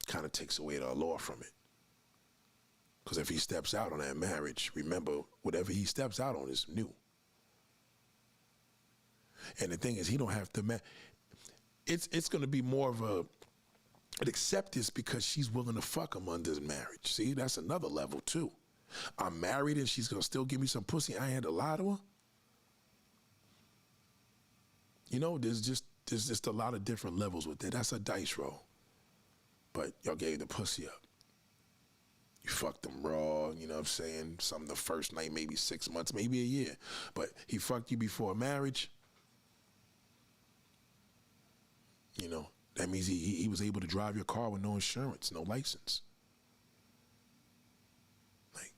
kind of takes away the allure from it. Because if he steps out on that marriage, remember, whatever he steps out on is new. And the thing is, he don't have to, it's going to be more of an acceptance because she's willing to fuck him under marriage. See, that's another level too. I'm married and she's going to still give me some pussy. I ain't had to lie to her. You know, there's just a lot of different levels with that. That's a dice roll. But y'all gave the pussy up. You fucked him raw, you know what I'm saying? Some the first night, maybe 6 months, maybe a year. But he fucked you before marriage. You know, that means he was able to drive your car with no insurance, no license. Like,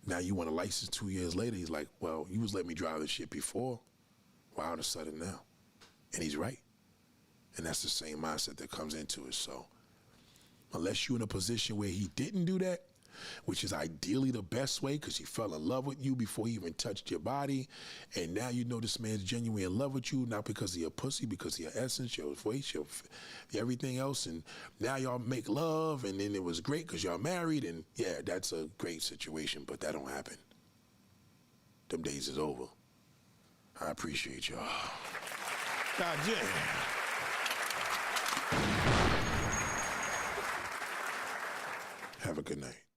now you want a license 2 years later. He's like, well, you was letting me drive this shit before. Why all of a sudden now? And he's right. And that's the same mindset that comes into it. So unless you're in a position where he didn't do that, which is ideally the best way because he fell in love with you before he even touched your body. And now you know this man's genuinely in love with you, not because of your pussy, because of your essence, your voice, your everything else. And now y'all make love, and then it was great because y'all married. And yeah, that's a great situation, but that don't happen. Them days is over. I appreciate y'all. God damn. Have a good night.